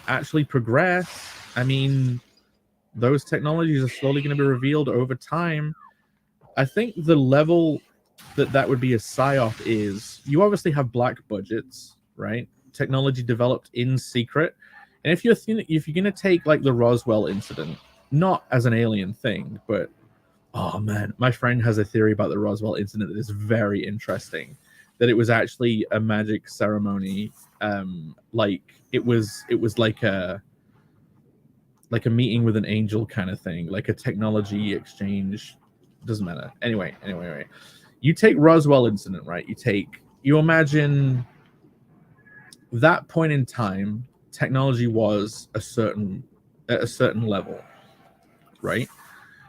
actually progress. I mean, those technologies are slowly going to be revealed over time. I think the level that would be a psyop is, you obviously have black budgets, right? Technology developed in secret. And if you're going to take like the Roswell incident, not as an alien thing, but oh man, my friend has a theory about the Roswell incident that is very interesting. That it was actually a magic ceremony. Like it was like a meeting with an angel kind of thing, like a technology exchange. Doesn't matter. Anyway. You take Roswell incident, right? You imagine that point in time, technology was at a certain level, right?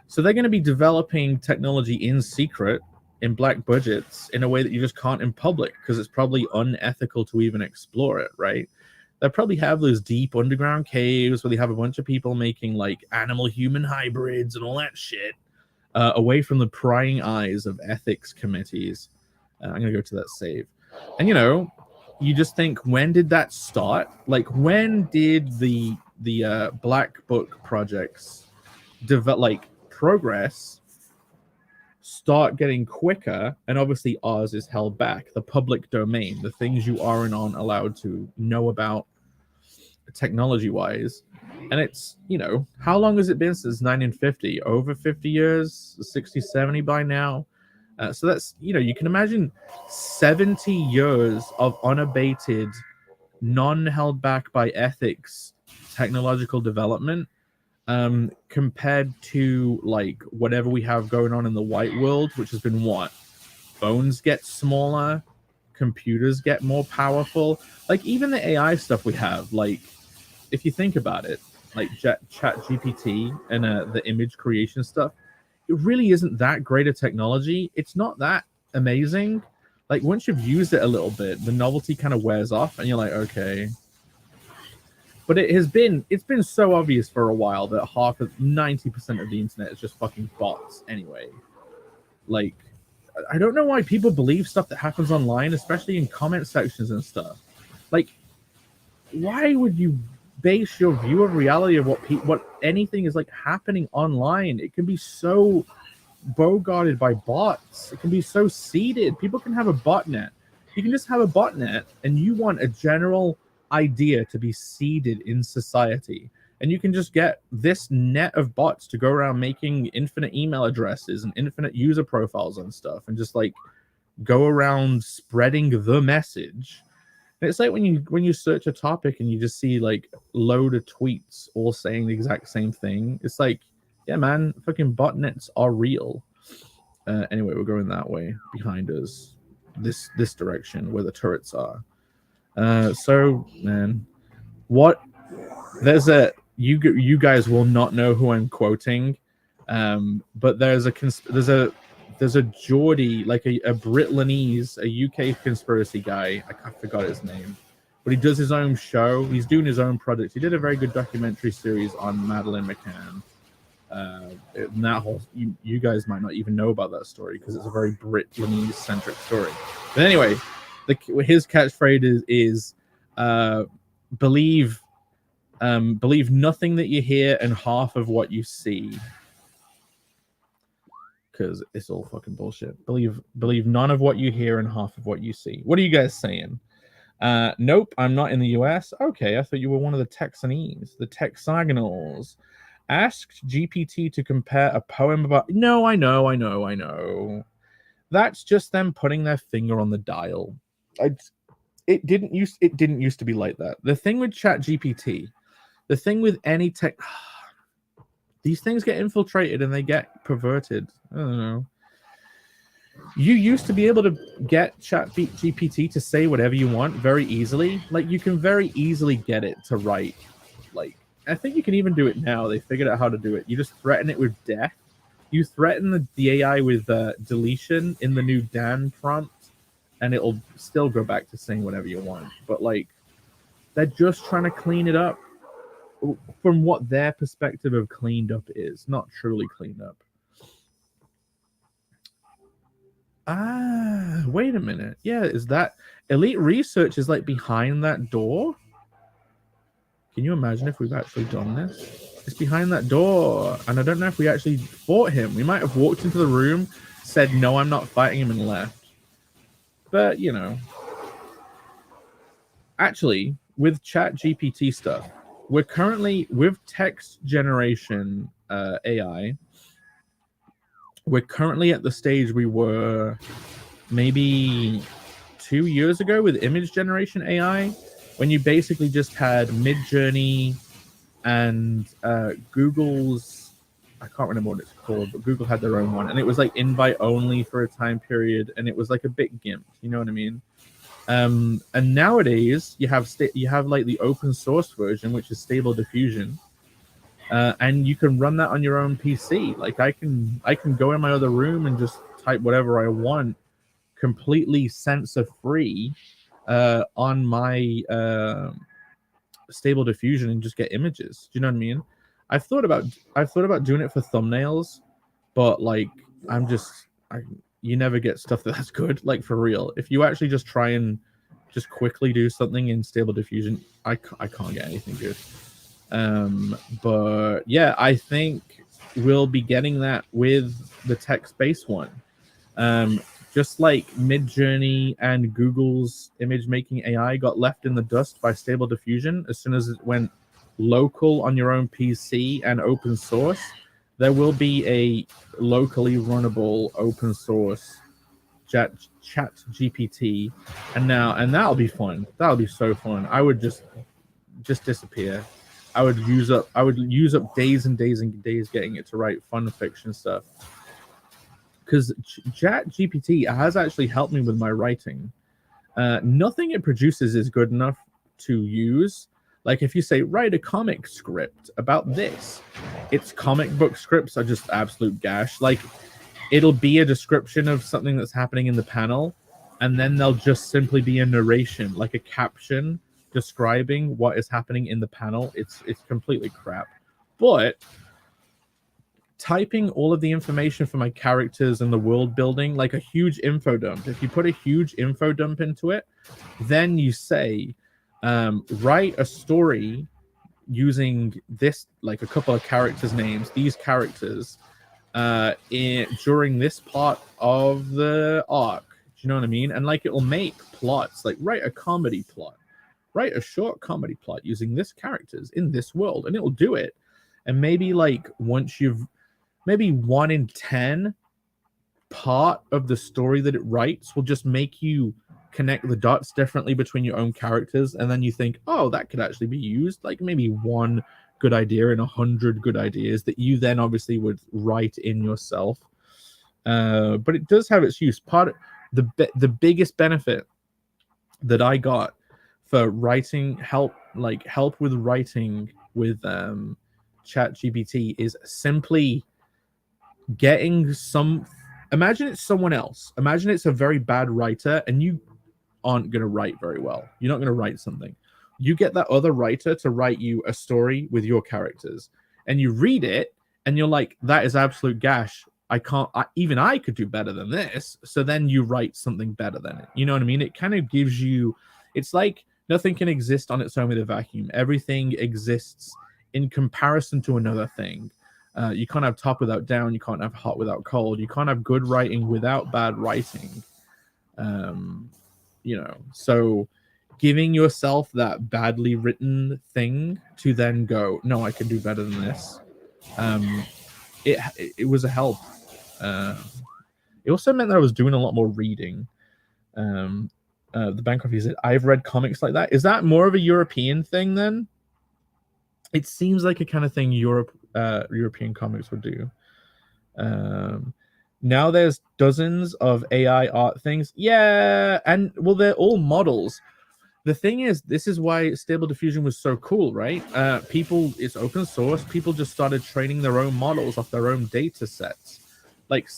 So they're going to be developing technology in secret, in black budgets, in a way that you just can't in public, because it's probably unethical to even explore it, right? They'll probably have those deep underground caves where they have a bunch of people making like animal-human hybrids and all that shit, away from the prying eyes of ethics committees. I'm going to go to that save. And, you just think, when did that start? Like, when did the Black Book projects progress start getting quicker? And obviously ours is held back. The public domain, the things you aren't allowed to know about technology wise. And it's, how long has it been since 1950? Over 50 years, 60, 70 by now. So that's, you can imagine 70 years of unabated, non-held back by ethics technological development, compared to like whatever we have going on in the white world, which has been what? Phones get smaller, computers get more powerful. Like even the AI stuff we have, like if you think about it, like Chat GPT and the image creation stuff, it really isn't that great a technology. It's not that amazing. Like once you've used it a little bit, the novelty kind of wears off and you're like, okay. But it's been so obvious for a while that 90% of the internet is just fucking bots anyway. Like, I don't know why people believe stuff that happens online, especially in comment sections and stuff. Like, why would you base your view of reality of what anything is like happening online? It can be so bogarted by bots. It can be so seeded. People can have a botnet. You can just have a botnet, and you want a general idea to be seeded in society, and you can just get this net of bots to go around making infinite email addresses and infinite user profiles and stuff, and just like go around spreading the message. And it's like when you search a topic and you just see like load of tweets all saying the exact same thing. It's like, yeah, man, fucking botnets are real. Anyway, we're going that way behind us, this direction where the turrets are. So man, you guys will not know who I'm quoting, but there's a Geordie, like a Britlanese, a UK conspiracy guy. I forgot his name, but he does his own show. He's doing his own project. He did a very good documentary series on Madeleine McCann. And that whole, you guys might not even know about that story because it's a very Britlanese centric story. But anyway, his catchphrase is believe nothing that you hear and half of what you see, because it's all fucking bullshit. Believe none of what you hear and half of what you see. What are you guys saying? Nope, I'm not in the US. Okay, I thought you were one of the Texanese, the Texagonals. Asked GPT to compare a poem about... No, I know. That's just them putting their finger on the dial. It didn't used to be like that. The thing with Chat GPT, the thing with any tech, these things get infiltrated and they get perverted. I don't know. You used to be able to get Chat GPT to say whatever you want very easily. Like you can very easily get it to write. Like I think you can even do it now. They figured out how to do it. You just threaten it with death. You threaten the AI with deletion in the new Dan prompt, and it'll still go back to saying whatever you want. But like, they're just trying to clean it up from what their perspective of cleaned up is, not truly cleaned up. Ah, wait a minute. Yeah, is that Elite Research is like behind that door? Can you imagine if we've actually done this? It's behind that door, and I don't know if we actually fought him. We might have walked into the room, said, no, I'm not fighting him, and left. But, you know. Actually, with Chat GPT stuff, we're currently, with text generation AI, we're currently at the stage we were maybe 2 years ago with image generation AI, when you basically just had Midjourney and Google's I can't remember what it's called, but Google had their own one, and it was like invite only for a time period, and it was like a bit gimp. You know what I mean? And nowadays you have like the open source version, which is Stable Diffusion, and you can run that on your own PC. Like I can go in my other room and just type whatever I want, completely censor free, on my Stable Diffusion, and just get images. Do you know what I mean? I've thought about doing it for thumbnails, but like you never get stuff that's good. Like for real, if you actually just try and just quickly do something in Stable Diffusion, I can't get anything good. But yeah, I think we'll be getting that with the text-based one. Just like Midjourney and Google's image making AI got left in the dust by Stable Diffusion as soon as it went local on your own PC and open source, there will be a locally runnable open source chat GPT, and that'll be fun. That'll be so fun. I would just disappear. I would use up days and days and days getting it to write fun fiction stuff. Because Chat GPT has actually helped me with my writing. Nothing it produces is good enough to use. Like if you say, write a comic script about this, its comic book scripts are just absolute gash. Like it'll be a description of something that's happening in the panel, and then there'll just simply be a narration, like a caption describing what is happening in the panel. It's completely crap. But typing all of the information for my characters and the world building, like a huge info dump. If you put a huge info dump into it, then you say, write a story using this, like a couple of characters' names, these characters, during this part of the arc. Do you know what I mean? And like it'll make plots, like write a comedy plot, write a short comedy plot using this characters in this world, and it'll do it. And maybe like once you've maybe 1 in 10 part of the story that it writes will just make you connect the dots differently between your own characters, and then you think, oh, that could actually be used. Like maybe one good idea in 100 good ideas that you then obviously would write in yourself. But it does have its use. Part of the biggest benefit that I got for writing help with writing with Chat GPT is simply getting imagine it's someone else. Imagine it's a very bad writer and you aren't going to write very well. You're not going to write something. You get that other writer to write you a story with your characters, and you read it and you're like, that is absolute gash. I could do better than this. So then you write something better than it. You know what I mean? It kind of gives you, it's like nothing can exist on its own with a vacuum. Everything exists in comparison to another thing. You can't have top without down. You can't have hot without cold. You can't have good writing without bad writing. So giving yourself that badly written thing to then go, no, I can do better than this. It was a help. It also meant that I was doing a lot more reading. The bank office said, I've read comics like that. Is that more of a European thing then? It seems like a kind of thing European comics would do. Now there's dozens of AI art things. Yeah, and well, they're all models. The thing is, this is why Stable Diffusion was so cool, right? It's open source. People just started training their own models off their own data sets. Like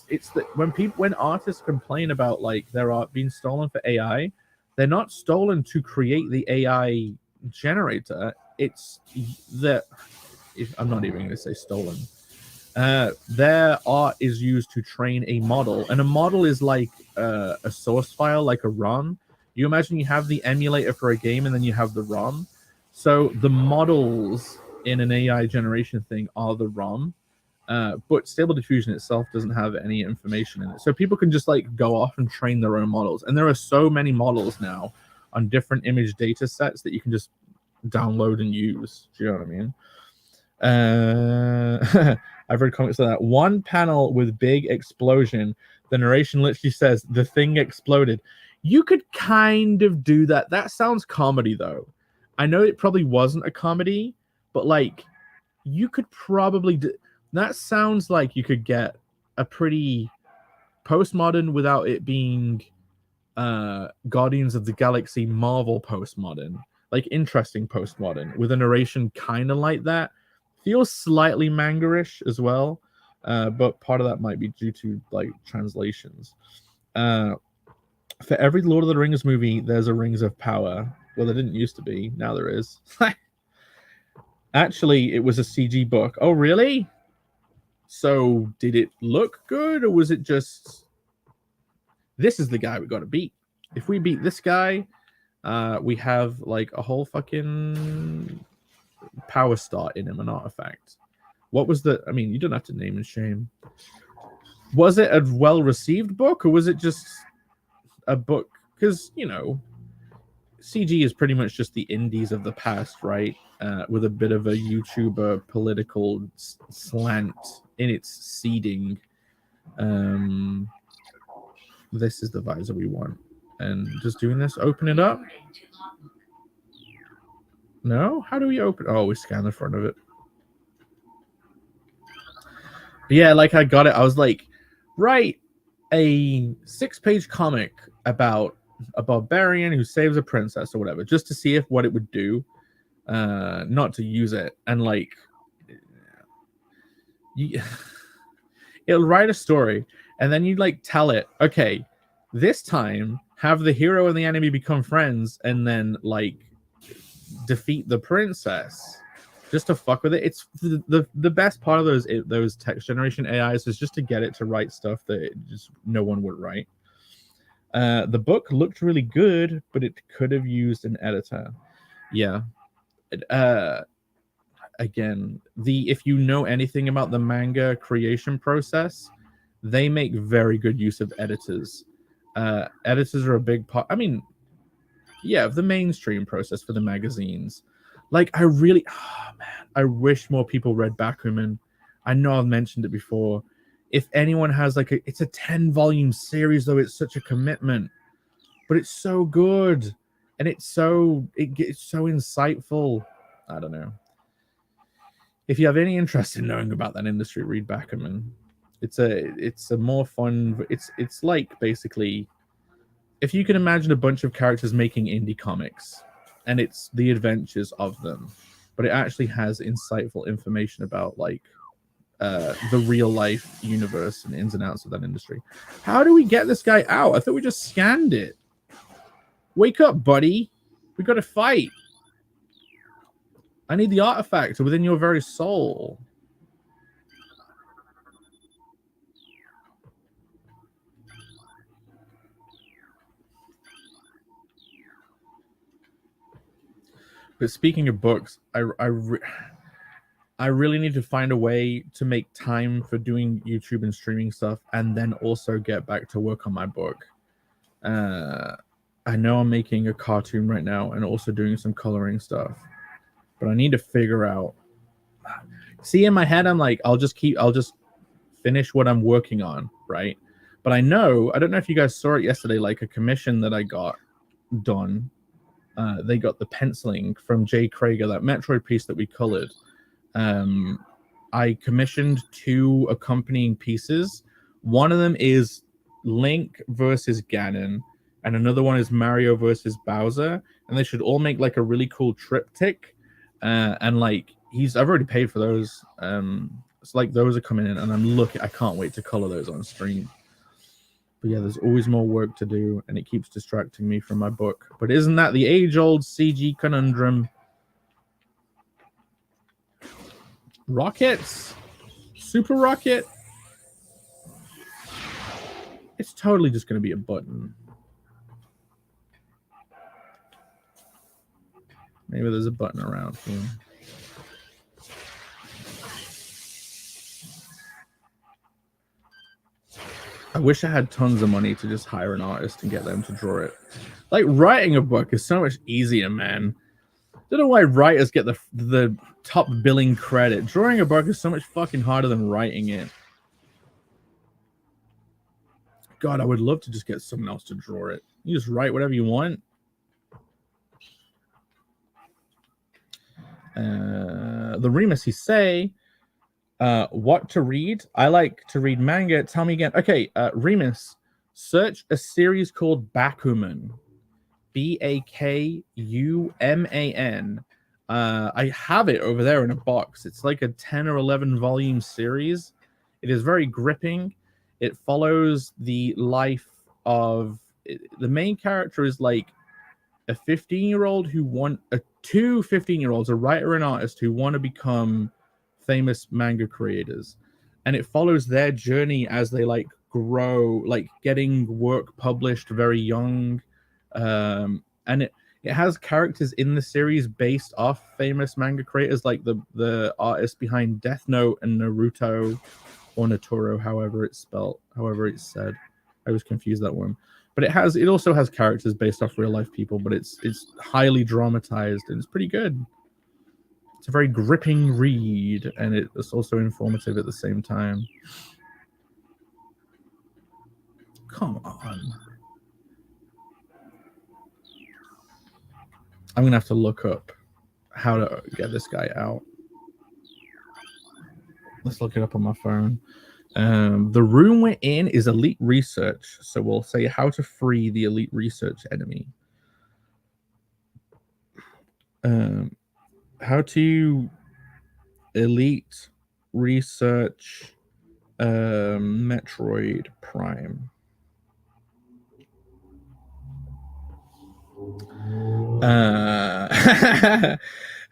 when artists complain about like their art being stolen for AI, they're not stolen to create the AI generator. It's I'm not even going to say stolen. Their art is used to train a model, and a model is like a source file, like a ROM. You imagine you have the emulator for a game, and then you have the ROM. So the models in an AI generation thing are the ROM, but Stable Diffusion itself doesn't have any information in it. So people can just like go off and train their own models, and there are so many models now on different image data sets that you can just download and use. Do you know what I mean? I've read comics like that. One panel with big explosion, the narration literally says the thing exploded. You could kind of do that. That sounds comedy though. I know it probably wasn't a comedy, but like you could probably do. That sounds like you could get a pretty postmodern without it being Guardians of the Galaxy Marvel postmodern. Like interesting postmodern with a narration kind of like that. Feels slightly manga-ish as well, but part of that might be due to like translations. For every Lord of the Rings movie, there's a Rings of Power. Well, there didn't used to be. Now there is. Actually, it was a CG book. Oh, really? So did it look good, or was it just... This is the guy we got to beat. If we beat this guy, we have like a whole fucking power start in him, an artifact. What was the... I mean, you don't have to name and shame. Was it a well-received book, or was it just a book? Because, you know, CG is pretty much just the indies of the past, right? With a bit of a YouTuber political slant in its seeding. This is the visor we want. And just doing this, open it up. No? How do we open? Oh, we scan the front of it. But yeah, like I got it. I was like, write a 6-page comic about a barbarian who saves a princess or whatever, just to see if what it would do. Not to use it. And like, it'll write a story, and then you like tell it, okay, this time have the hero and the enemy become friends, and then like defeat the princess, just to fuck with it. It's the best part of those text generation AIs is just to get it to write stuff that just no one would write. The book looked really good, but it could have used an editor. Yeah. Again, if you know anything about the manga creation process, they make very good use of editors. Editors are a big part. I mean, yeah, of the mainstream process for the magazines. Like, I wish more people read Bakuman. I know I've mentioned it before. If anyone has like it's a 10-volume series, though, it's such a commitment, but it's so good, and it's so insightful. I don't know. If you have any interest in knowing about that industry, read Bakuman. It's a more fun. It's like basically, if you can imagine a bunch of characters making indie comics, and it's the adventures of them, but it actually has insightful information about like the real life universe and ins and outs of that industry. How do we get this guy out? I thought we just scanned it. Wake up, buddy. We got to fight. I need the artifact within your very soul. But speaking of books, I really need to find a way to make time for doing YouTube and streaming stuff, and then also get back to work on my book. I know I'm making a cartoon right now and also doing some coloring stuff, but I need to figure out. See, in my head, I'm like, I'll just finish what I'm working on, right? But I don't know if you guys saw it yesterday, like a commission that I got done. They got the penciling from Jay Krager, that Metroid piece that we colored. I commissioned 2 accompanying pieces. One of them is Link versus Ganon, and another one is Mario versus Bowser, and they should all make like a really cool triptych. And like I've already paid for those. It's like those are coming in, and I can't wait to color those on stream. But yeah, there's always more work to do, and it keeps distracting me from my book. But isn't that the age-old CG conundrum? Rockets? Super rocket? It's totally just going to be a button. Maybe there's a button around here. I wish I had tons of money to just hire an artist and get them to draw it. Like, writing a book is so much easier, man. I don't know why writers get the top billing credit. Drawing a book is so much fucking harder than writing it. God, I would love to just get someone else to draw it. You just write whatever you want. The Remus, he say, What to read? I like to read manga. Tell me again. Okay, Remus, search a series called Bakuman. Bakuman. I have it over there in a box. It's like a 10 or 11 volume series. It is very gripping. It follows the life of the main character is like a 15-year-old who want two 15-year-olds, a writer and artist who want to become famous manga creators, and it follows their journey as they like grow, like getting work published very young, and it has characters in the series based off famous manga creators, like the artist behind Death Note and Naruto, or Naturo, however it's spelled, however it's said. I was confused that one. But it also has characters based off real life people, but it's highly dramatized and it's pretty good. It's a very gripping read, and it's also informative at the same time. Come on. I'm gonna have to look up how to get this guy out. Let's look it up on my phone. The room we're in is elite research, so we'll say how to free the elite research enemy. How to elite research Metroid Prime.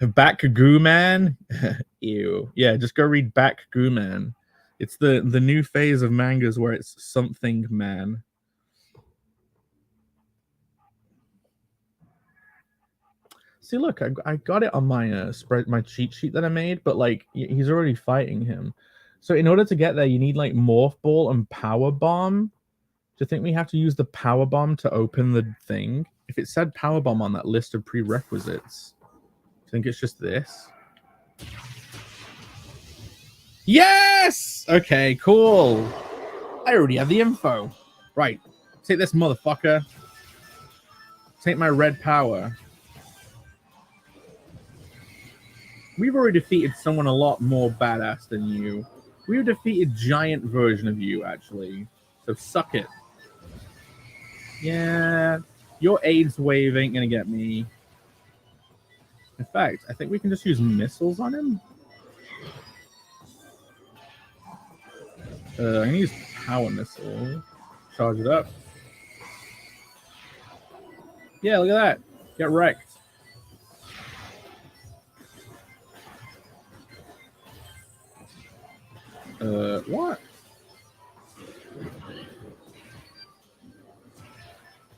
Bakuman. Ew. Yeah, just go read Bakuman. It's the new phase of mangas where it's something man. See, look, I got it on my my cheat sheet that I made, but like he's already fighting him. So in order to get there, you need like Morph Ball and Power Bomb. Do you think we have to use the Power Bomb to open the thing? If it said Power Bomb on that list of prerequisites, I think it's just this. Yes! Okay, cool. I already have the info. Right. Take this, motherfucker. Take my red power. We've already defeated someone a lot more badass than you. We've defeated giant version of you, actually. So suck it. Yeah. Your AIDS wave ain't gonna get me. In fact, I think we can just use missiles on him. I'm gonna use power missile. Charge it up. Yeah, look at that. Get wrecked. What?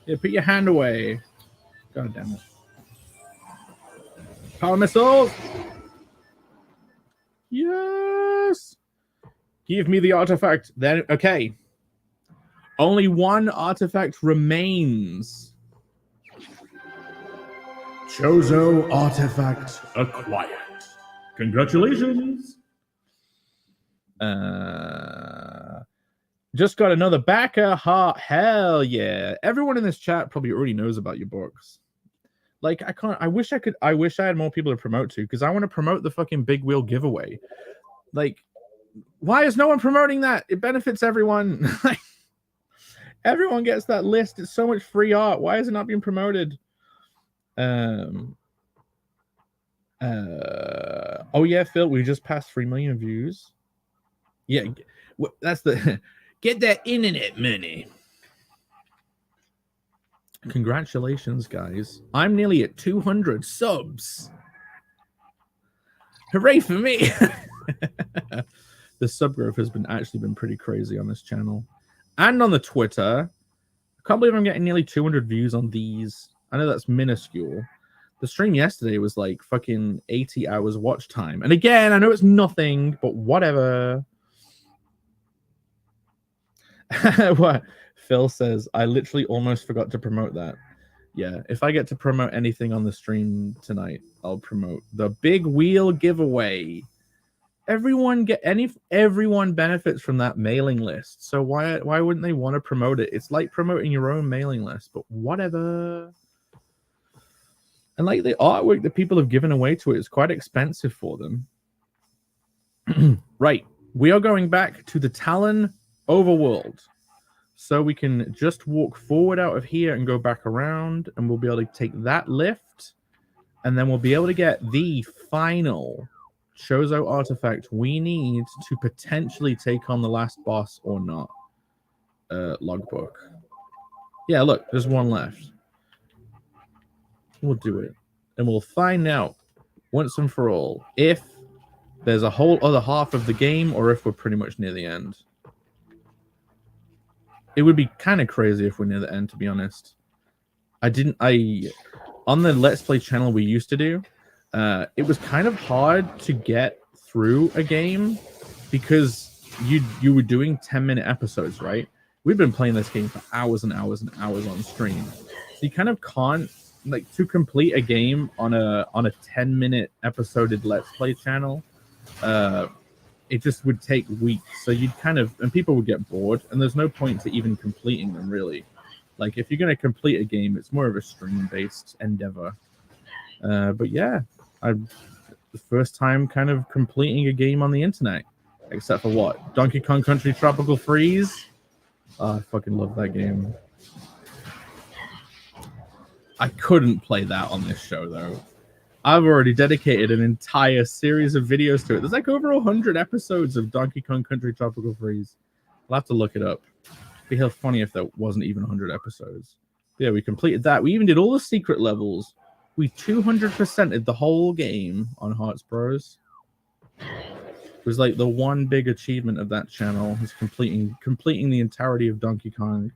Yeah, put your hand away. God damn it. Power missiles! Yes! Give me the artifact. Then, okay. Only one artifact remains. Chozo artifact acquired. Congratulations. Just got another backer. Hell yeah. Everyone in this chat probably already knows about your books. Like, I wish I had more people to promote to, because I want to promote the fucking Big Wheel giveaway. Like, why is no one promoting that? It benefits everyone. Everyone gets that list. It's so much free art. Why is it not being promoted? Oh yeah, Phil, we just passed 3 million views. Yeah, that's the get that internet money. Congratulations, guys. I'm nearly at 200 subs. Hooray for me. The sub growth has actually been pretty crazy on this channel. And on the Twitter. I can't believe I'm getting nearly 200 views on these. I know that's minuscule. The stream yesterday was like fucking 80 hours watch time. And again, I know it's nothing, but whatever. What? Phil says, I literally almost forgot to promote that. Yeah, if I get to promote anything on the stream tonight, I'll promote the Big Wheel giveaway. Everyone benefits from that mailing list. So why wouldn't they want to promote it? It's like promoting your own mailing list, but whatever. And like the artwork that people have given away to it is quite expensive for them. Right. We are going back to the Talon overworld. So we can just walk forward out of here and go back around, and we'll be able to take that lift, and then we'll be able to get the final Chozo artifact we need to potentially take on the last boss or not. Logbook. Yeah, look, there's one left. We'll do it. And we'll find out once and for all if there's a whole other half of the game or if we're pretty much near the end. It would be kind of crazy if we're near the end, to be honest. On the Let's Play channel we used to do, it was kind of hard to get through a game because you were doing 10-minute episodes, right? We've been playing this game for hours and hours and hours on stream. So you kind of can't, like, to complete a game on a 10-minute episoded Let's Play channel, it just would take weeks. So you'd kind of, and people would get bored, and there's no point to even completing them, really. Like, if you're going to complete a game, it's more of a stream-based endeavor. But yeah, the first time kind of completing a game on the internet, except for what? Donkey Kong Country Tropical Freeze? Oh, I fucking love that game. I couldn't play that on this show, though. I've already dedicated an entire series of videos to it. There's like over 100 episodes of Donkey Kong Country Tropical Freeze. I'll have to look it up. It'd be funny if there wasn't even 100 episodes. But yeah, we completed that. We even did all the secret levels. We 200%ed the whole game on Hearts Bros. It was like the one big achievement of that channel is completing the entirety of Donkey Kong.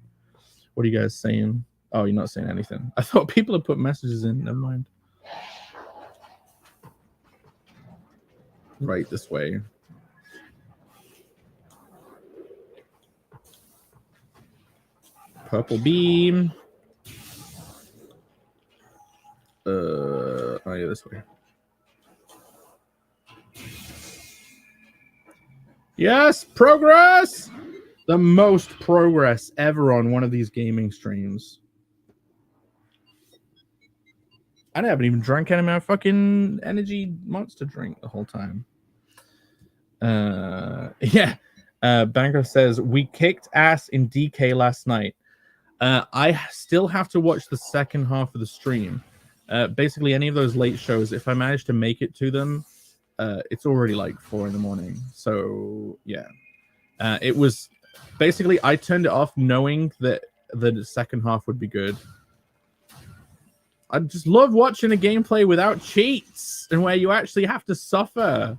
What are you guys saying? Oh, you're not saying anything. I thought people had put messages in. Never mind. Right this way. Purple beam. Oh yeah, this way. Yes, progress! The most progress ever on one of these gaming streams. I haven't even drank any of my fucking energy monster drink the whole time. Yeah. Banker says, we kicked ass in DK last night. I still have to watch the second half of the stream. Basically, any of those late shows, if I manage to make it to them, it's already like 4 in the morning. So, yeah. It was basically, I turned it off knowing that the second half would be good. I just love watching a gameplay without cheats and where you actually have to suffer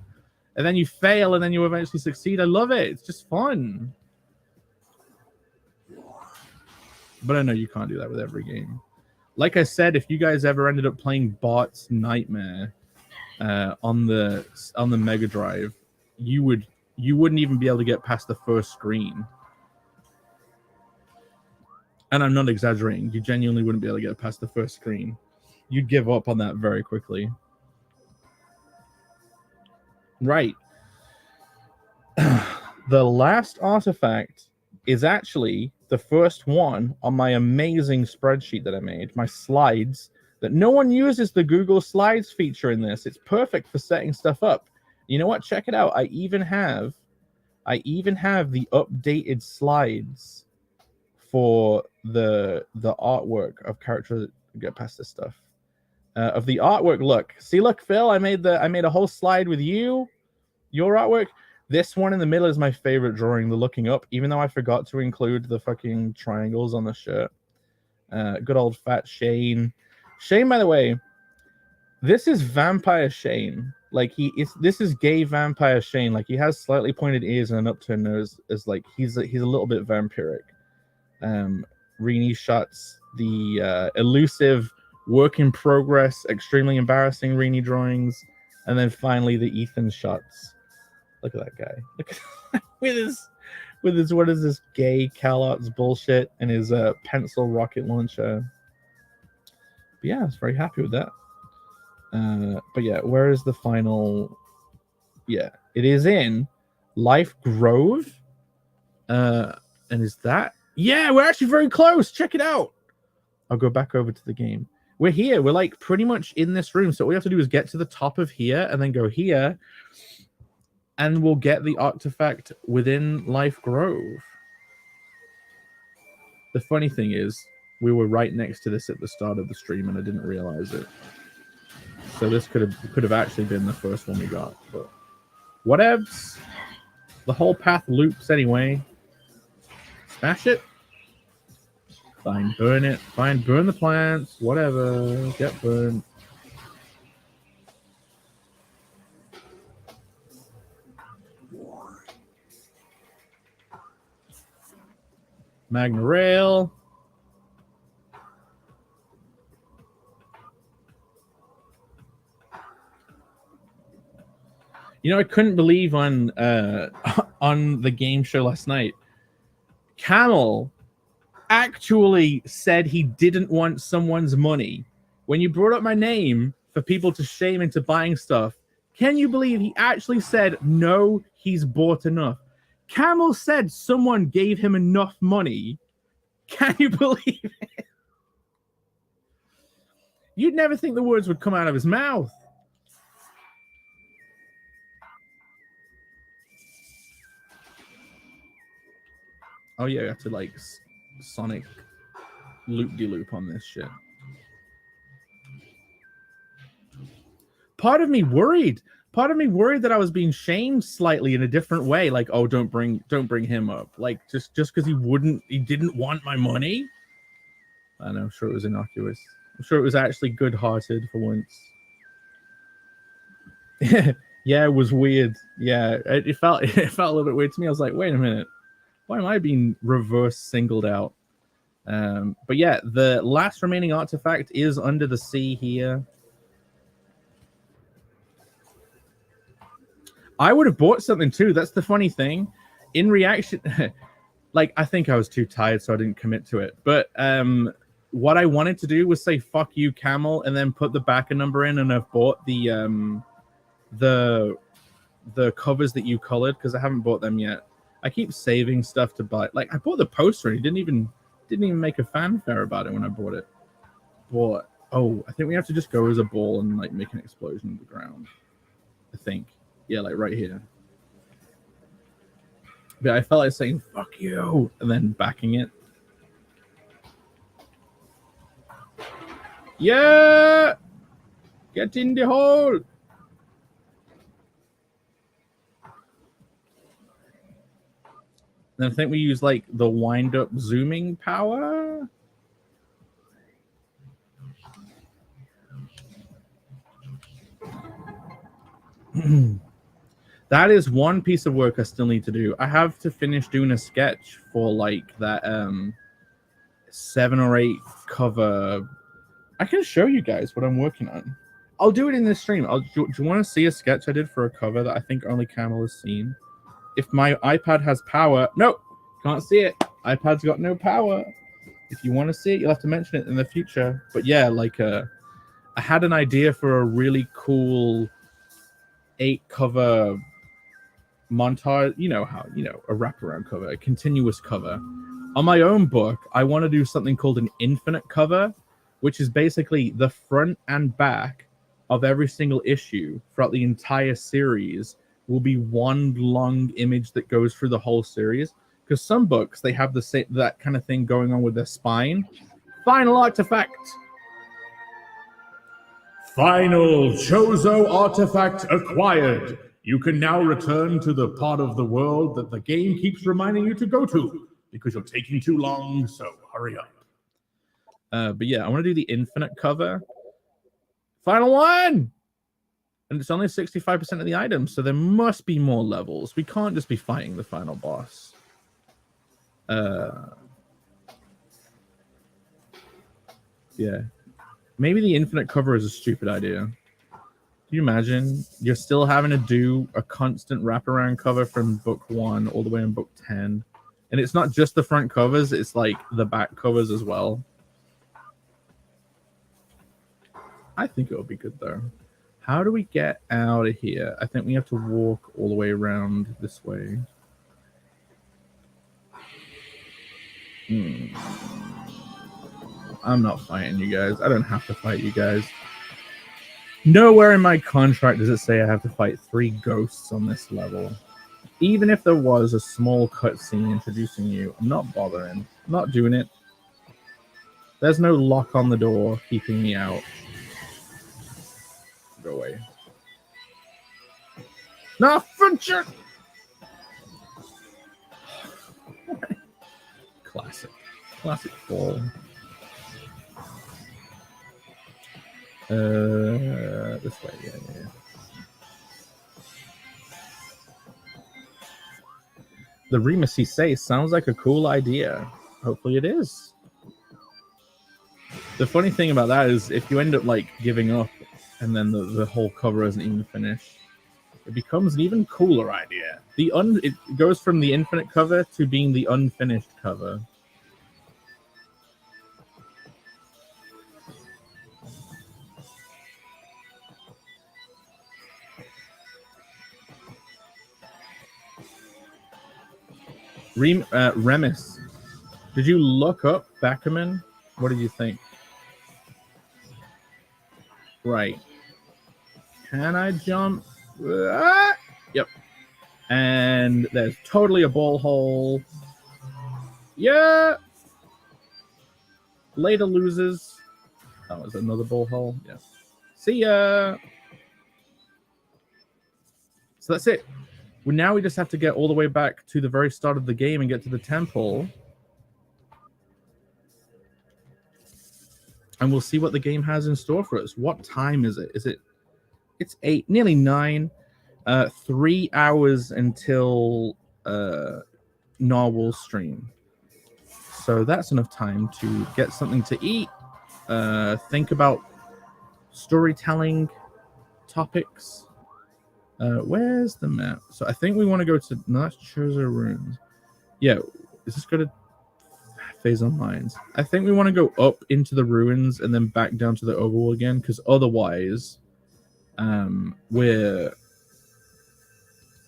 and then you fail and then you eventually succeed. I love it. It's just fun. But I know you can't do that with every game. Like I said, if you guys ever ended up playing Bart's Nightmare on the Mega Drive, you wouldn't even be able to get past the first screen. And I'm not exaggerating. You genuinely wouldn't be able to get past the first screen. You'd give up on that very quickly. Right. The last artifact is actually the first one on my amazing spreadsheet that I made. My slides. That no one uses the Google Slides feature in this. It's perfect for setting stuff up. You know what? Check it out. I even have the updated slides for the artwork of characters. Get past this stuff of the artwork. Look, Phil, I made a whole slide with your artwork. This one in the middle is my favorite drawing, the looking up, even though I forgot to include the fucking triangles on the shirt. Good old fat Shane. Shane, by the way, this is Vampire Shane. Like this is gay Vampire Shane. Like he has slightly pointed ears and an upturned nose. Is like he's a little bit vampiric. Rini shots the elusive work in progress, extremely embarrassing Rini drawings, and then finally the Ethan shots. Look at that guy. Look at with his what is this gay CalArts bullshit and his pencil rocket launcher. But yeah, I was very happy with that. But yeah, where is the final? Yeah, it is in Life Grove. And is that? Yeah, we're actually very close. Check it out. I'll go back over to the game. We're here. We're like pretty much in this room. So all we have to do is get to the top of here and then go here. and we'll get the artifact within Life Grove. The funny thing is, we were right next to this at the start of the stream, and I didn't realize it. So this could have actually been the first one we got, but whatevs. The whole path loops anyway. Smash it. Fine, burn it. Fine, burn the plants. Whatever. Get burned. Magna Rail. You know, I couldn't believe on on the game show last night, Camel actually said he didn't want someone's money. When you brought up my name for people to shame into buying stuff, can you believe he actually said, no, he's bought enough? Camel said someone gave him enough money. Can you believe it? You'd never think the words would come out of his mouth. Oh yeah, you have to like Sonic loop-de-loop on this shit. Part of me worried that I was being shamed slightly in a different way. Like, oh, don't bring him up. Like, just because he didn't want my money. I don't know, I'm sure it was innocuous. I'm sure it was actually good-hearted for once. Yeah, it was weird. Yeah, it felt a little bit weird to me. I was like, wait a minute. Why am I being reverse singled out? But yeah, the last remaining artifact is under the sea here. I would have bought something too. That's the funny thing. In reaction, like, I think I was too tired, so I didn't commit to it. But what I wanted to do was say "fuck you, Camel," and then put the backer number in, and I've bought the covers that you colored because I haven't bought them yet. I keep saving stuff to buy. Like, I bought the poster and he didn't even make a fanfare about it when I bought it. But oh, I think we have to just go as a ball and like make an explosion on the ground. I think. Yeah, like right here. But I felt like saying "fuck you" and then backing it. Yeah, get in the hole. And I think we use like the wind-up zooming power. That is one piece of work I still need to do. I have to finish doing a sketch for like that 7 or 8 cover. I can show you guys what I'm working on. I'll do it in this stream. Do you want to see a sketch I did for a cover that I think only Camel has seen? If my iPad has power... No, can't see it. iPad's got no power. If you want to see it, you'll have to mention it in the future. But yeah, like I had an idea for a really cool 8 cover montage. You know how, a wraparound cover, a continuous cover. On my own book, I want to do something called an infinite cover, which is basically the front and back of every single issue throughout the entire series will be one long image that goes through the whole series. Because some books, they have that kind of thing going on with their spine. Final artifact. Final Chozo artifact acquired. You can now return to the part of the world that the game keeps reminding you to go to because you're taking too long, so hurry up. But yeah, I want to do the infinite cover. Final one! And it's only 65% of the items, so there must be more levels. We can't just be fighting the final boss. Yeah. Maybe the infinite cover is a stupid idea. Can you imagine? You're still having to do a constant wraparound cover from book 1 all the way in book 10. And it's not just the front covers, it's like the back covers as well. I think it'll be good though. How do we get out of here? I think we have to walk all the way around this way. I'm not fighting you guys. I don't have to fight you guys. Nowhere in my contract does it say I have to fight 3 ghosts on this level. Even if there was a small cutscene introducing you, I'm not bothering. I'm not doing it. There's no lock on the door keeping me out. Go away. Nah, Frencher! Classic. Classic fall. This way, yeah. The Remus he says sounds like a cool idea. Hopefully it is. The funny thing about that is if you end up like giving up and then the whole cover isn't even finished, it becomes an even cooler idea. It goes from the infinite cover to being the unfinished cover. Remus, did you look up Backerman? What did you think? Right. Can I jump? Yep. And there's totally a ball hole. Yeah. Later losers. Oh, is it another ball hole? Yeah. See ya. So that's it. Well, now we just have to get all the way back to the very start of the game and get to the temple. And we'll see what the game has in store for us. What time is it? It's 8, nearly 9. 3 hours until Narwhal's stream. So that's enough time to get something to eat, think about storytelling topics. Where's the map? So I think we want to go to... No, that's Chozo Ruins. Yeah, is this going to phase on mines? I think we want to go up into the ruins and then back down to the overworld again, because otherwise we're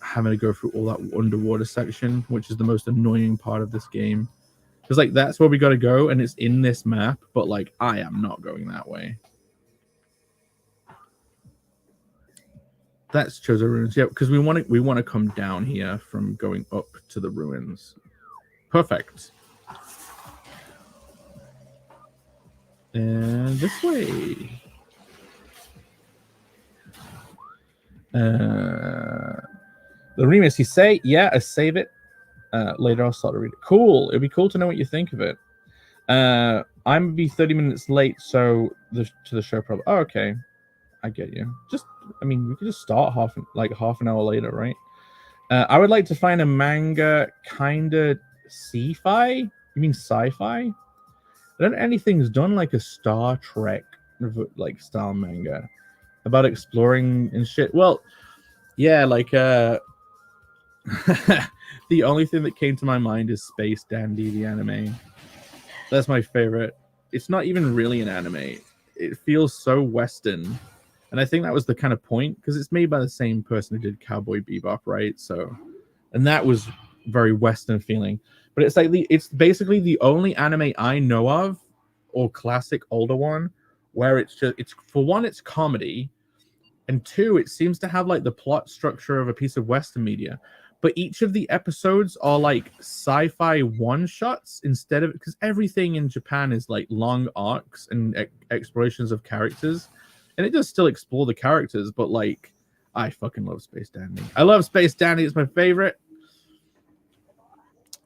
having to go through all that underwater section, which is the most annoying part of this game. Because like that's where we got to go, and it's in this map, but like I am not going that way. That's Chozo Ruins, yeah, because we want to come down here from going up to the ruins. Perfect. And this way. The Remus, you say, yeah, I save it. Later I'll start to read it. Cool. It'd be cool to know what you think of it. I'm gonna be 30 minutes late, so to the show probably. Oh, okay. I get you. We could just start half an hour later, right? I would like to find a manga kinda sci-fi. You mean sci-fi? I don't know anything's done like a Star Trek like style manga about exploring and shit. Well, yeah, like the only thing that came to my mind is Space Dandy, the anime. That's my favorite. It's not even really an anime. It feels so Western. And I think that was the kind of point, because it's made by the same person who did Cowboy Bebop, right? So, and that was very Western feeling. But it's like it's basically the only anime I know of, or classic older one, where it's for one, it's comedy, and two, it seems to have like the plot structure of a piece of Western media. But each of the episodes are like sci-fi one-shots instead of, because everything in Japan is like long arcs and explorations of characters. And it does still explore the characters, but like, I fucking love Space Dandy. I love Space Dandy. It's my favorite.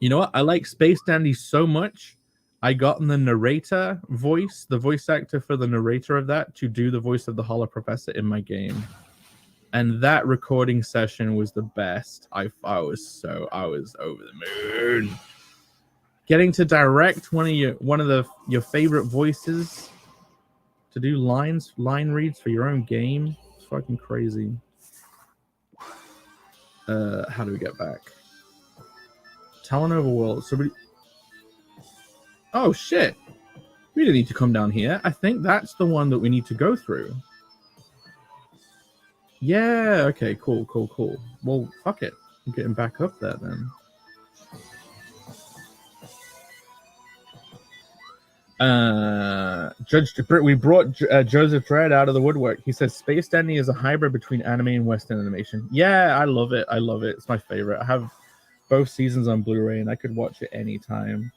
You know what? I like Space Dandy so much, I got the narrator voice, the voice actor for the narrator of that, to do the voice of the Hollow Professor in my game. And that recording session was the best. I was over the moon. Getting to direct one of your favorite voices to do line reads for your own game. It's fucking crazy. How do we get back? Talon Overworld. So oh shit. We didn't need to come down here. I think that's the one that we need to go through. Yeah, okay, cool. Well, fuck it. I'm getting back up there then. We brought Joseph Dredd out of the woodwork. He says Space Dandy is a hybrid between anime and Western animation. Yeah, I love it. I love it. It's my favorite. I have both seasons on Blu-ray, and I could watch it anytime.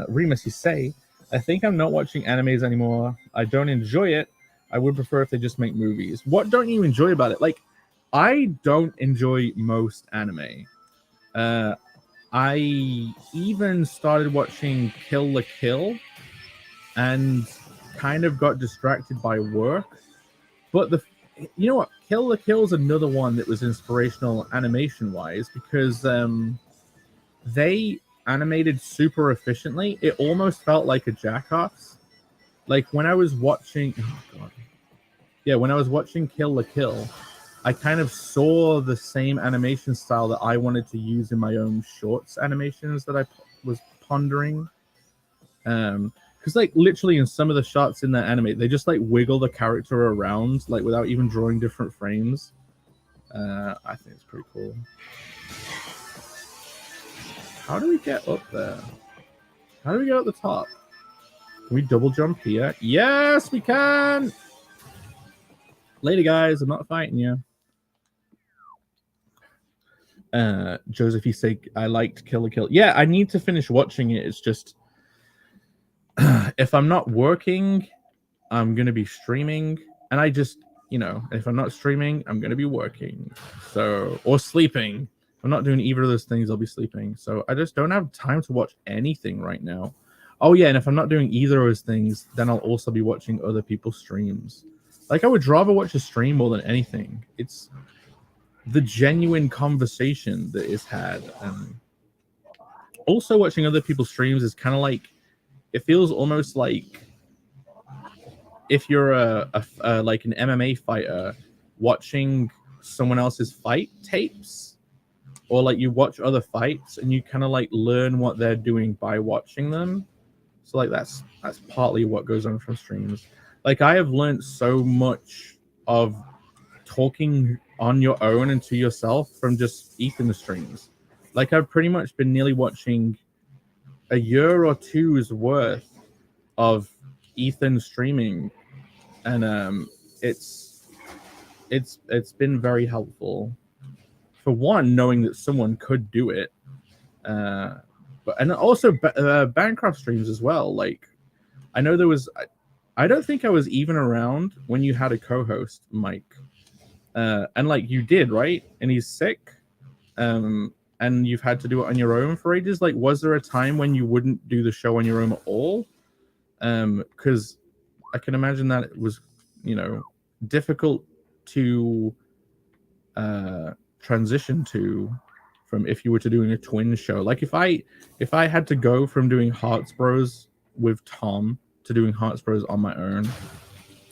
Remus, you say, I think I'm not watching animes anymore. I don't enjoy it. I would prefer if they just make movies. What don't you enjoy about it? Like, I don't enjoy most anime. I even started watching Kill la Kill and kind of got distracted by work. But you know what? Kill la Kill is another one that was inspirational animation-wise because they animated super efficiently. It almost felt like a Jackass. Like when I was watching, when I was watching Kill la Kill, I kind of saw the same animation style that I wanted to use in my own shorts animations that I was pondering. Because like literally in some of the shots in that anime, they just like wiggle the character around like without even drawing different frames. I think it's pretty cool. How do we get up there? How do we get up the top? Can we double jump here? Yes, we can! Later, guys. I'm not fighting you. Joseph, you say, I liked Kill la Kill. Yeah, I need to finish watching it. It's just, if I'm not working, I'm going to be streaming. And I just, if I'm not streaming, I'm going to be working. So, or sleeping. If I'm not doing either of those things, I'll be sleeping. So I just don't have time to watch anything right now. Oh, yeah, and if I'm not doing either of those things, then I'll also be watching other people's streams. Like, I would rather watch a stream more than anything. It's the genuine conversation that is had. Also, watching other people's streams is kind of like, it feels almost like if you're like an MMA fighter watching someone else's fight tapes, or like you watch other fights and you kind of like learn what they're doing by watching them. So like that's partly what goes on from streams. Like I have learned so much of talking on your own and to yourself from just Ethan's streams. Like I've pretty much been nearly watching a year or two's worth of Ethan streaming, and it's been very helpful. For one, knowing that someone could do it, and also Bancroft streams as well. Like I know there was, I don't think I was even around when you had a co-host, Mike, and like you did, right? And he's sick, and you've had to do it on your own for ages. Like, was there a time when you wouldn't do the show on your own at all? Because I can imagine that it was, difficult to transition to from if you were to doing a twin show. Like if I had to go from doing Hearts Bros with Tom to doing Hearts Bros on my own,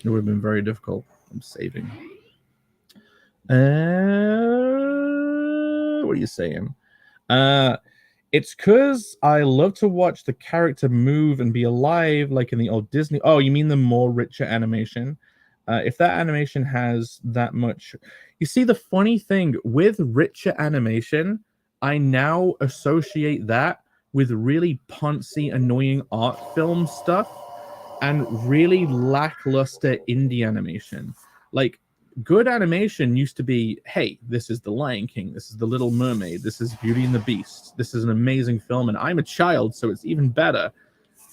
it would have been very difficult. I'm saving. What are you saying? It's because I love to watch the character move and be alive, like in the old Disney. Oh, you mean the more richer animation? If that animation has that much... You see, the funny thing, with richer animation, I now associate that with really poncy, annoying art film stuff and really lackluster indie animation. Like, good animation used to be, hey, this is The Lion King, this is The Little Mermaid, this is Beauty and the Beast, this is an amazing film, and I'm a child, so it's even better.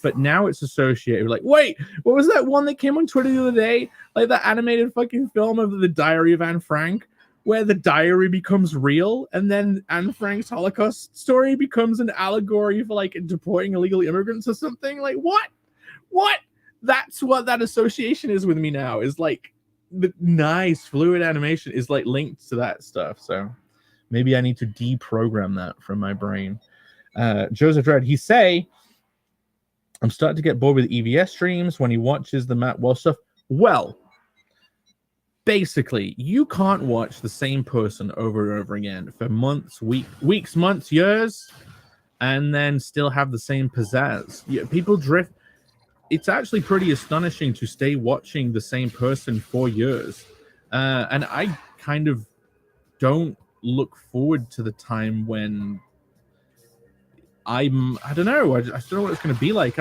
But now it's associated with, like, wait, what was that one that came on Twitter the other day? Like that animated fucking film of The Diary of Anne Frank, where the diary becomes real, and then Anne Frank's Holocaust story becomes an allegory for, like, deporting illegal immigrants or something? Like, what? What? That's what that association is with me now, is, like, the nice fluid animation is, like, linked to that stuff. So maybe I need to deprogram that from my brain. Joseph Dredd, he say... I'm starting to get bored with EVS streams when he watches the Matt Welsh stuff. Well, basically, you can't watch the same person over and over again for months, weeks, months, years, and then still have the same pizzazz. Yeah, people drift. It's actually pretty astonishing to stay watching the same person for years. And I kind of don't look forward to the time when I don't know. I just don't know what it's going to be like.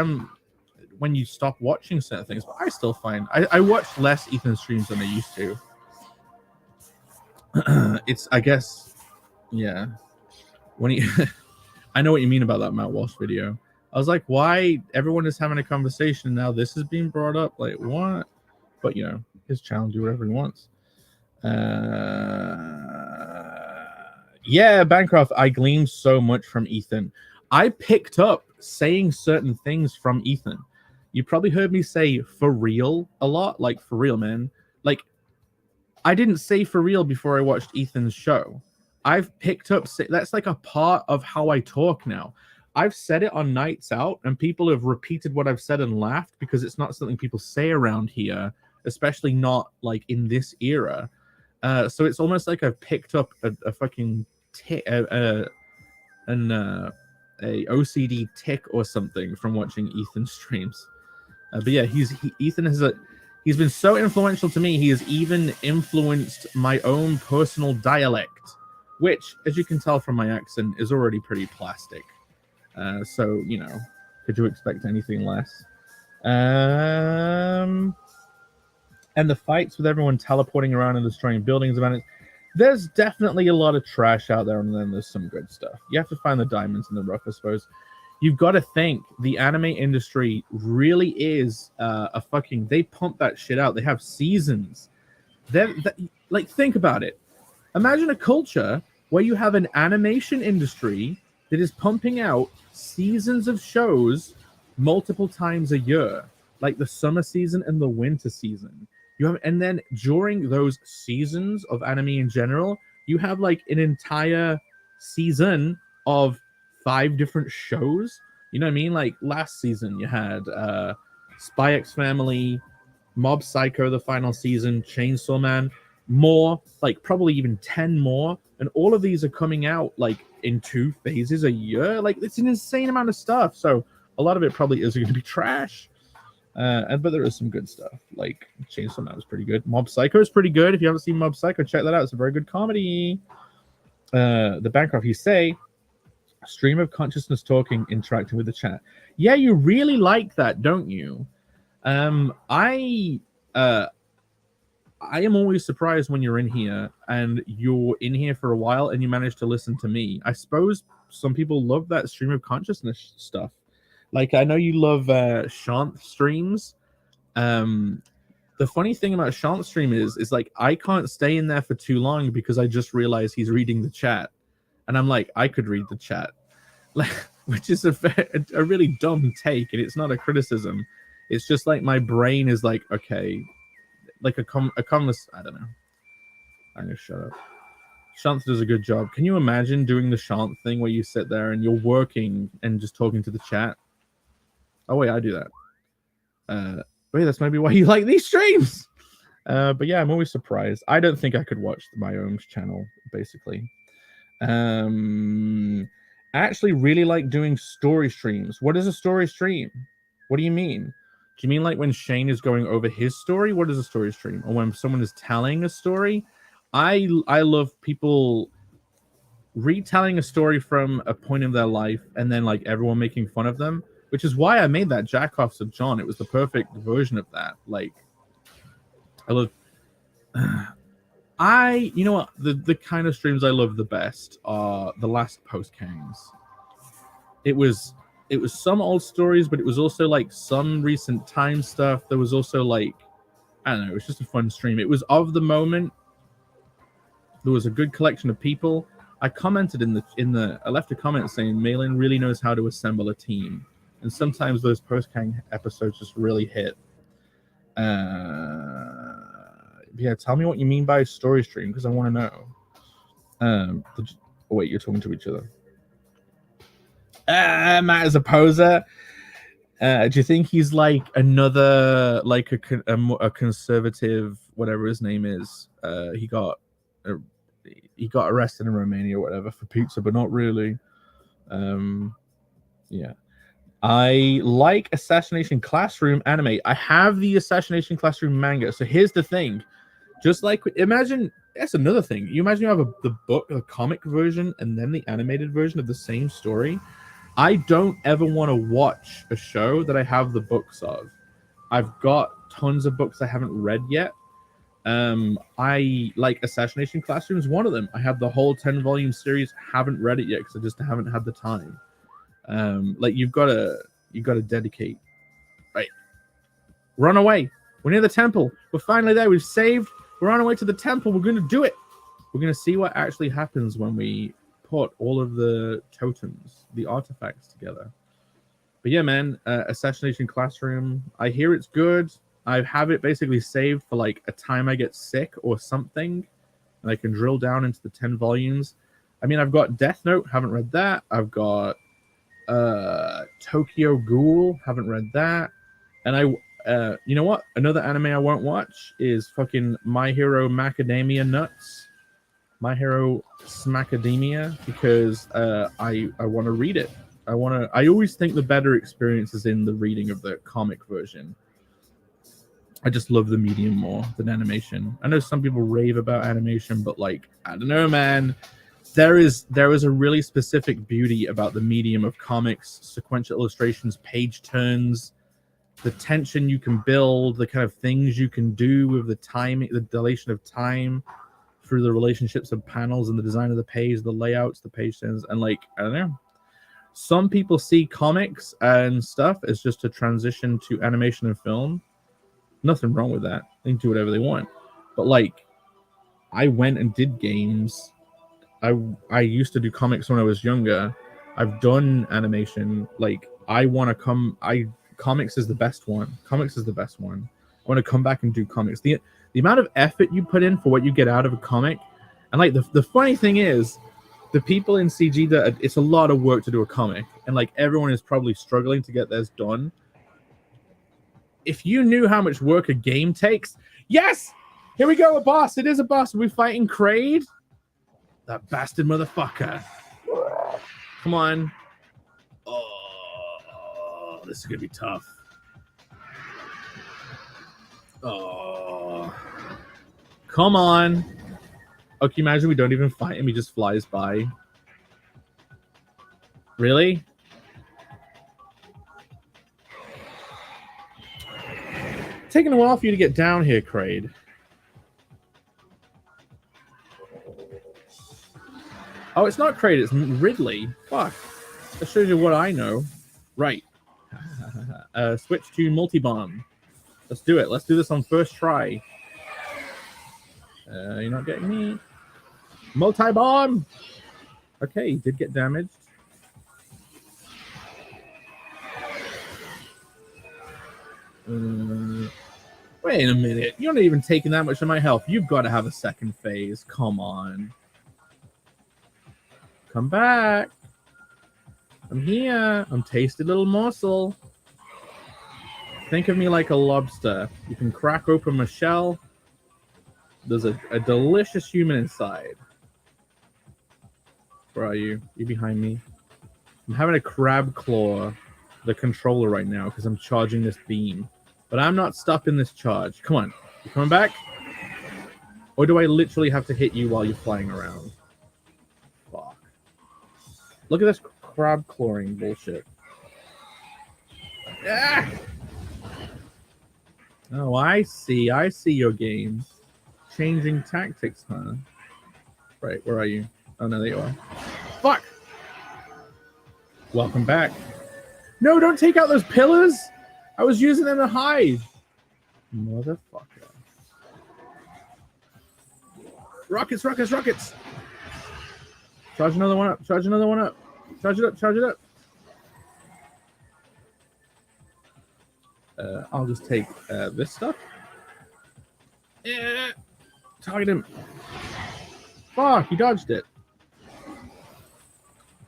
when you stop watching certain things, but I still find I watch less Ethan streams than I used to. It's, I guess, yeah. When he, I know what you mean about that Matt Walsh video. I was like, why everyone is having a conversation now? This is being brought up, like what? But you know, his channel, do whatever he wants. Yeah, Bancroft, I gleaned so much from Ethan. I picked up saying certain things from Ethan. You probably heard me say for real a lot, like for real, man. Like, I didn't say for real before I watched Ethan's show. I've picked up, that's like a part of how I talk now. I've said it on nights out, and people have repeated what I've said and laughed because it's not something people say around here, especially not like in this era. So it's almost like I've picked up a fucking an OCD tick or something from watching Ethan streams. But yeah, Ethan he's been so influential to me. He has even influenced my own personal dialect, which, as you can tell from my accent, is already pretty plastic. So, you know, could you expect anything less? And the fights with everyone teleporting around and destroying buildings about it. There's definitely a lot of trash out there, and then there's some good stuff. You have to find the diamonds in the rough, I suppose. You've got to think the anime industry really is a fucking... They pump that shit out. They have seasons. Like, think about it. Imagine a culture where you have an animation industry that is pumping out seasons of shows multiple times a year, like the summer season and the winter season. And then during those seasons of anime in general, you have like an entire season of 5 different shows. You know what I mean? Like last season, you had Spy X Family, Mob Psycho, the final season, Chainsaw Man, more, like probably even 10 more. And all of these are coming out like in 2 phases a year. Like it's an insane amount of stuff. So a lot of it probably is going to be trash. But there is some good stuff. Like Chainsaw Man was pretty good. Mob Psycho is pretty good. If you haven't seen Mob Psycho, check that out. It's a very good comedy. The Bancroft, you say, stream of consciousness talking, interacting with the chat. Yeah, you really like that, don't you? I am always surprised when you're in here and you're in here for a while and you manage to listen to me. I suppose some people love that stream of consciousness stuff. Like, I know you love Shant streams. The funny thing about Shant stream is like, I can't stay in there for too long because I just realized he's reading the chat. And I'm like, I could read the chat. Like, which is a really dumb take, and it's not a criticism. It's just like my brain is like, okay, like a converse. I don't know. I'm gonna shut up. Shant does a good job. Can you imagine doing the Shant thing where you sit there and you're working and just talking to the chat? Oh wait, I do that. Wait, that's maybe why you like these streams. But yeah, I'm always surprised. I don't think I could watch my own channel, basically. I actually really like doing story streams. What is a story stream? What do you mean? Do you mean like when Shane is going over his story? What is a story stream? Or when someone is telling a story? I love people retelling a story from a point in their life and then like everyone making fun of them, which is why I made that Jackoffs of John. It was the perfect version of that. Like, I love... you know what? The kind of streams I love the best are the last post-Kangs. It was some old stories, but it was also like some recent time stuff. There was also like, I don't know, it was just a fun stream. It was of the moment. There was a good collection of people. I commented I left a comment saying Malin really knows how to assemble a team. And sometimes those post-Kang episodes just really hit. Yeah, tell me what you mean by story stream, because I want to know. Wait, you're talking to each other. Matt is a poser. Do you think he's like another, like a conservative, whatever his name is? He got arrested in Romania or whatever for pizza, but not really. Yeah. I like Assassination Classroom anime. I have the Assassination Classroom manga. So here's the thing. Just like, imagine, that's another thing. You imagine you have the book, the comic version, and then the animated version of the same story. I don't ever want to watch a show that I have the books of. I've got tons of books I haven't read yet. I like Assassination Classroom is one of them. I have the whole 10-volume series, haven't read it yet because I just haven't had the time. Like you've got to dedicate. Right. Run away. We're near the temple. We're finally there. We've saved. We're on our way to the temple. We're going to do it. We're going to see what actually happens when we put all of the totems, the artifacts together. But yeah, man, Assassination Classroom. I hear it's good. I have it basically saved for like a time I get sick or something, and I can drill down into the 10 volumes. I mean, I've got Death Note, haven't read that. I've got Tokyo Ghoul, haven't read that. And you know what? Another anime I won't watch is fucking My Hero Macadamia Nuts. My Hero Smackademia, because I want to read it. I always think the better experience is in the reading of the comic version. I just love the medium more than animation. I know some people rave about animation, but like, I don't know, man. There is a really specific beauty about the medium of comics, sequential illustrations, page turns, the tension you can build, the kind of things you can do with the timing, the dilation of time through the relationships of panels and the design of the page, the layouts, the page turns, and like, I don't know. Some people see comics and stuff as just a transition to animation and film. Nothing wrong with that. They can do whatever they want. But like, I went and did games. I used to do comics when I was younger. I've done animation. Like, I want to come. Comics is the best one. Comics is the best one. I want to come back and do comics. The amount of effort you put in for what you get out of a comic, and like the funny thing is, the people in CG it's a lot of work to do a comic, and like everyone is probably struggling to get theirs done. If you knew how much work a game takes, yes, here we go, a boss. It is a boss. Are we fighting Kraid? That bastard motherfucker. Come on. Oh, this is gonna be tough. Oh, come on. Oh, can you imagine we don't even fight him? He just flies by. Really? Taking a while for you to get down here, Kraid. Oh, it's not Kraid, it's Ridley. Fuck. That shows you what I know. Right. Switch to multi-bomb. Let's do it. Let's do this on first try. You're not getting me. Multi-bomb! Okay, he did get damaged. Wait a minute. You're not even taking that much of my health. You've got to have a second phase. Come on. Come back. I'm here. I'm tasty little morsel. Think of me like a lobster. You can crack open my shell. There's a delicious human inside. Where are you? You behind me? I'm having a crab claw the controller right now because I'm charging this beam. But I'm not stopping this charge. Come on. You coming back? Or do I literally have to hit you while you're flying around? Fuck. Look at this crab clawing bullshit. Ah! Oh, I see. I see your game. Changing tactics, huh? Right, where are you? Oh, no, there you are. Fuck! Welcome back. No, don't take out those pillars! I was using them to hide. Motherfucker. Rockets, rockets, rockets! Charge another one up. Charge another one up. Charge it up. Charge it up. I'll just take this stuff. Yeah. Target him. Fuck, he dodged it.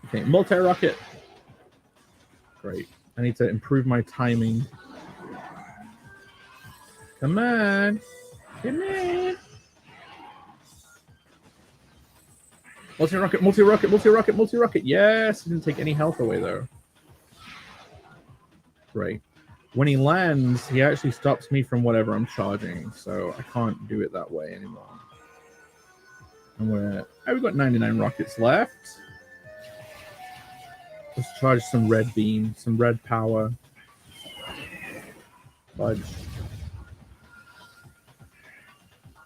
Okay, multi-rocket. Great. I need to improve my timing. Come on. Come on. Multi-rocket, multi-rocket, multi-rocket, multi-rocket. Yes! He didn't take any health away, though. Great. When he lands, he actually stops me from whatever I'm charging, so I can't do it that way anymore. And we've got 99 rockets left. Let's charge some red beam, some red power. Fudge.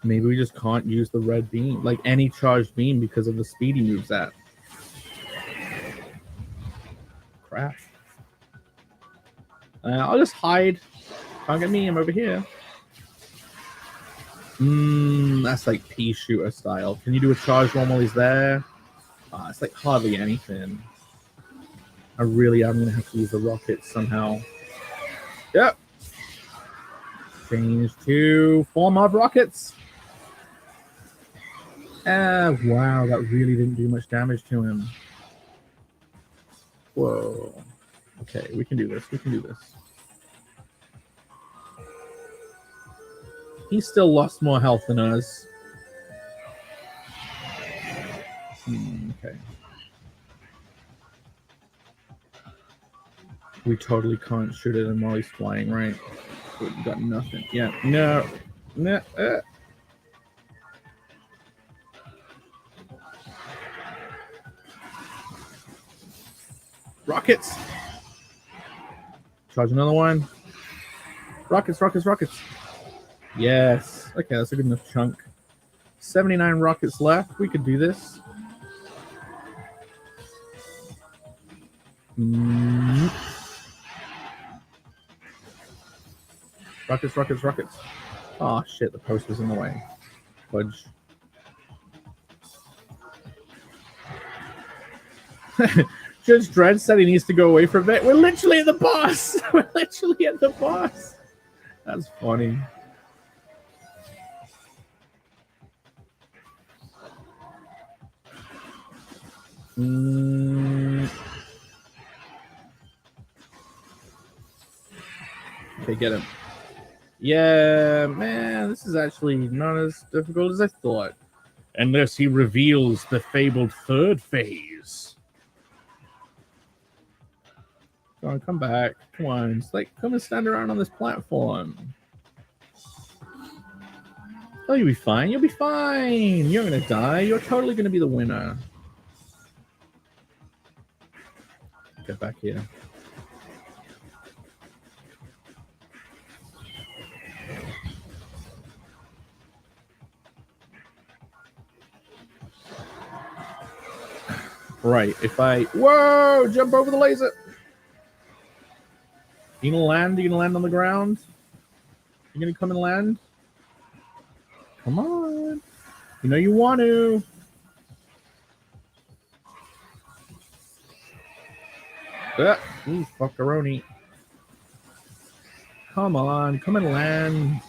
Maybe we just can't use the red beam, like any charged beam, because of the speed he moves at. Crap. I'll just hide. Can't get me. I'm over here. That's like pea shooter style. Can you do a charged one while he's there? It's like hardly anything. I really am gonna have to use the rockets somehow. Yep. Change to 4 mob rockets. Wow, that really didn't do much damage to him. Whoa. Okay, we can do this. We can do this. He still lost more health than us. Okay. We totally can't shoot at him while he's flying, right? We got nothing. Yeah, no. No. Rockets! Charge another one. Rockets, rockets, rockets. Yes. Okay, that's a good enough chunk. 79 rockets left. We could do this. Rockets, rockets, rockets. Oh shit, the post was in the way. Fudge. Judge Dredd said he needs to go away for a bit. We're literally at the boss! We're literally at the boss! That's funny. Okay, get him. Yeah, man, this is actually not as difficult as I thought. Unless he reveals the fabled third phase. Come on, come back. Come on, it's like, come and stand around on this platform. Oh, you'll be fine. You'll be fine. You're gonna die. You're totally gonna be the winner. Get back here. Right, if I... Whoa! Jump over the laser! You gonna land? You gonna land on the ground? You gonna come and land? Come on! You know you want to! Ooh, fuckaroni. Come on, come and land.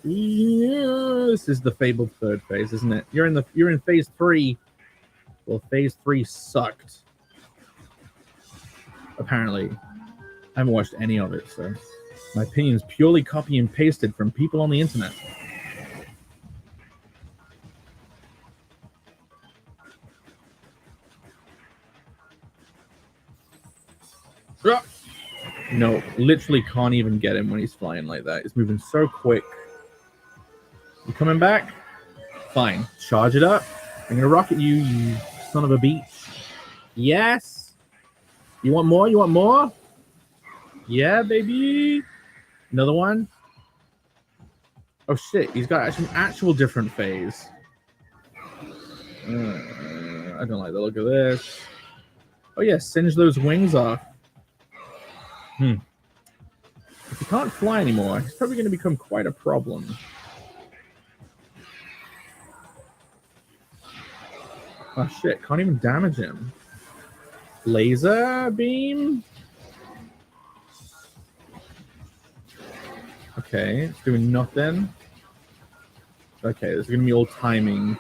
Yeah, this is the fabled third phase, isn't it? You're in phase 3. Well, phase 3 sucked. Apparently. I haven't watched any of it, so my opinion is purely copy and pasted from people on the internet. No, literally can't even get him when he's flying like that. He's moving so quick. You coming back? Fine. Charge it up. I'm gonna rocket you, you son of a beach. Yes. You want more? You want more? Yeah, baby. Another one. Oh shit, he's got an actual different phase. I don't like the look of this. Oh yeah, singe those wings off. If he can't fly anymore, he's probably going to become quite a problem. Oh shit, can't even damage him. Laser beam? Okay, it's doing nothing. Okay, this is going to be all timing.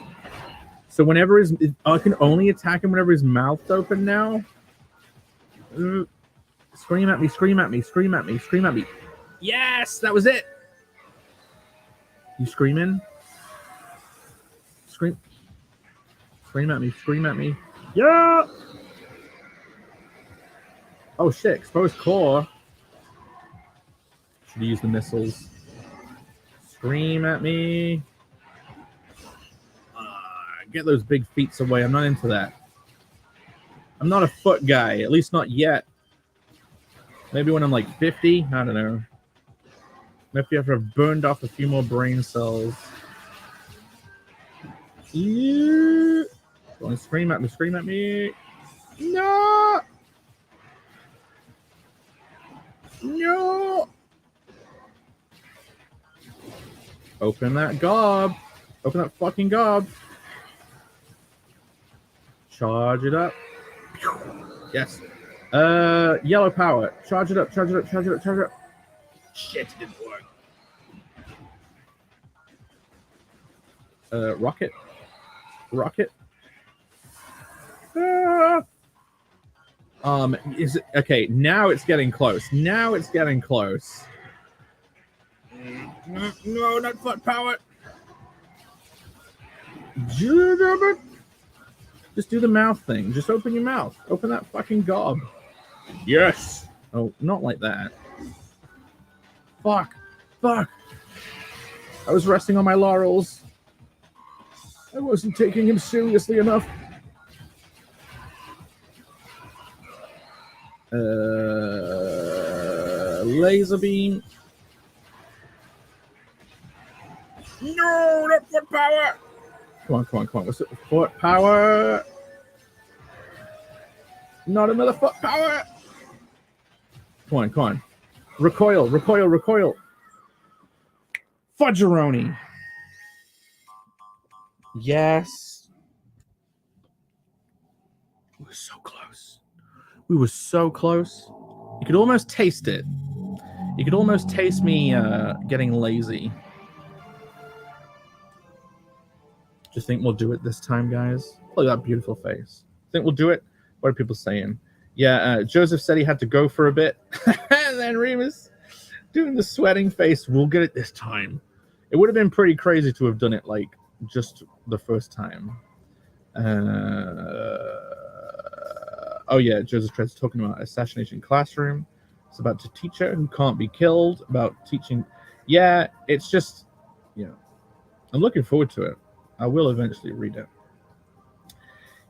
So whenever I can only attack him whenever his mouth's open now. Scream at me, scream at me, scream at me, scream at me. Yes, that was it. You screaming? Scream. Scream at me, scream at me. Yeah! Oh shit, exposed core. Should use the missiles. Scream at me. Get those big feats away, I'm not into that. I'm not a foot guy, at least not yet. Maybe when I'm like 50, I don't know. Maybe after I've burned off a few more brain cells. Yeah. Don't scream at me, scream at me. No! No! Open that gob. Open that fucking gob. Charge it up. Yes. Yellow power. Charge it up, charge it up, charge it up, charge it up. Shit, it didn't work. Rocket. Rocket. Is it okay? Now it's getting close. Now it's getting close. No, not foot power. Just do the mouth thing. Just open your mouth. Open that fucking gob. Yes. Oh, not like that. Fuck. Fuck. I was resting on my laurels. I wasn't taking him seriously enough. Laser beam. No, not foot power. Come on, come on, come on. What's it? Foot power. Not another foot power. Come on, come on. Recoil, recoil, recoil. Fudgeroni. Yes. We were so close. We were so close. You could almost taste it. You could almost taste me getting lazy. Do you think we'll do it this time, guys? Look at that beautiful face. Think we'll do it? What are people saying? Yeah, Joseph said he had to go for a bit. And then Remus doing the sweating face. We'll get it this time. It would have been pretty crazy to have done it like just the first time. Oh yeah, Joseph Tread's talking about assassination classroom. It's about a teacher who can't be killed. About teaching. Yeah, it's just, you know, I'm looking forward to it. I will eventually read it.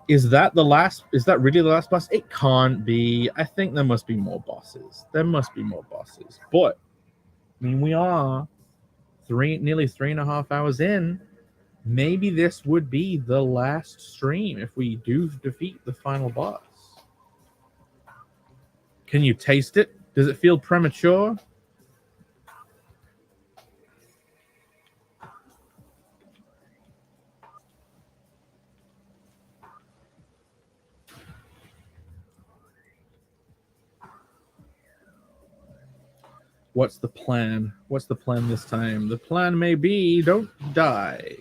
Is that the last? Is that really the last boss? It can't be. I think there must be more bosses. There must be more bosses. But I mean, we are nearly 3.5 hours in. Maybe this would be the last stream if we do defeat the final boss. Can you taste it? Does it feel premature? What's the plan? What's the plan this time? The plan may be don't die.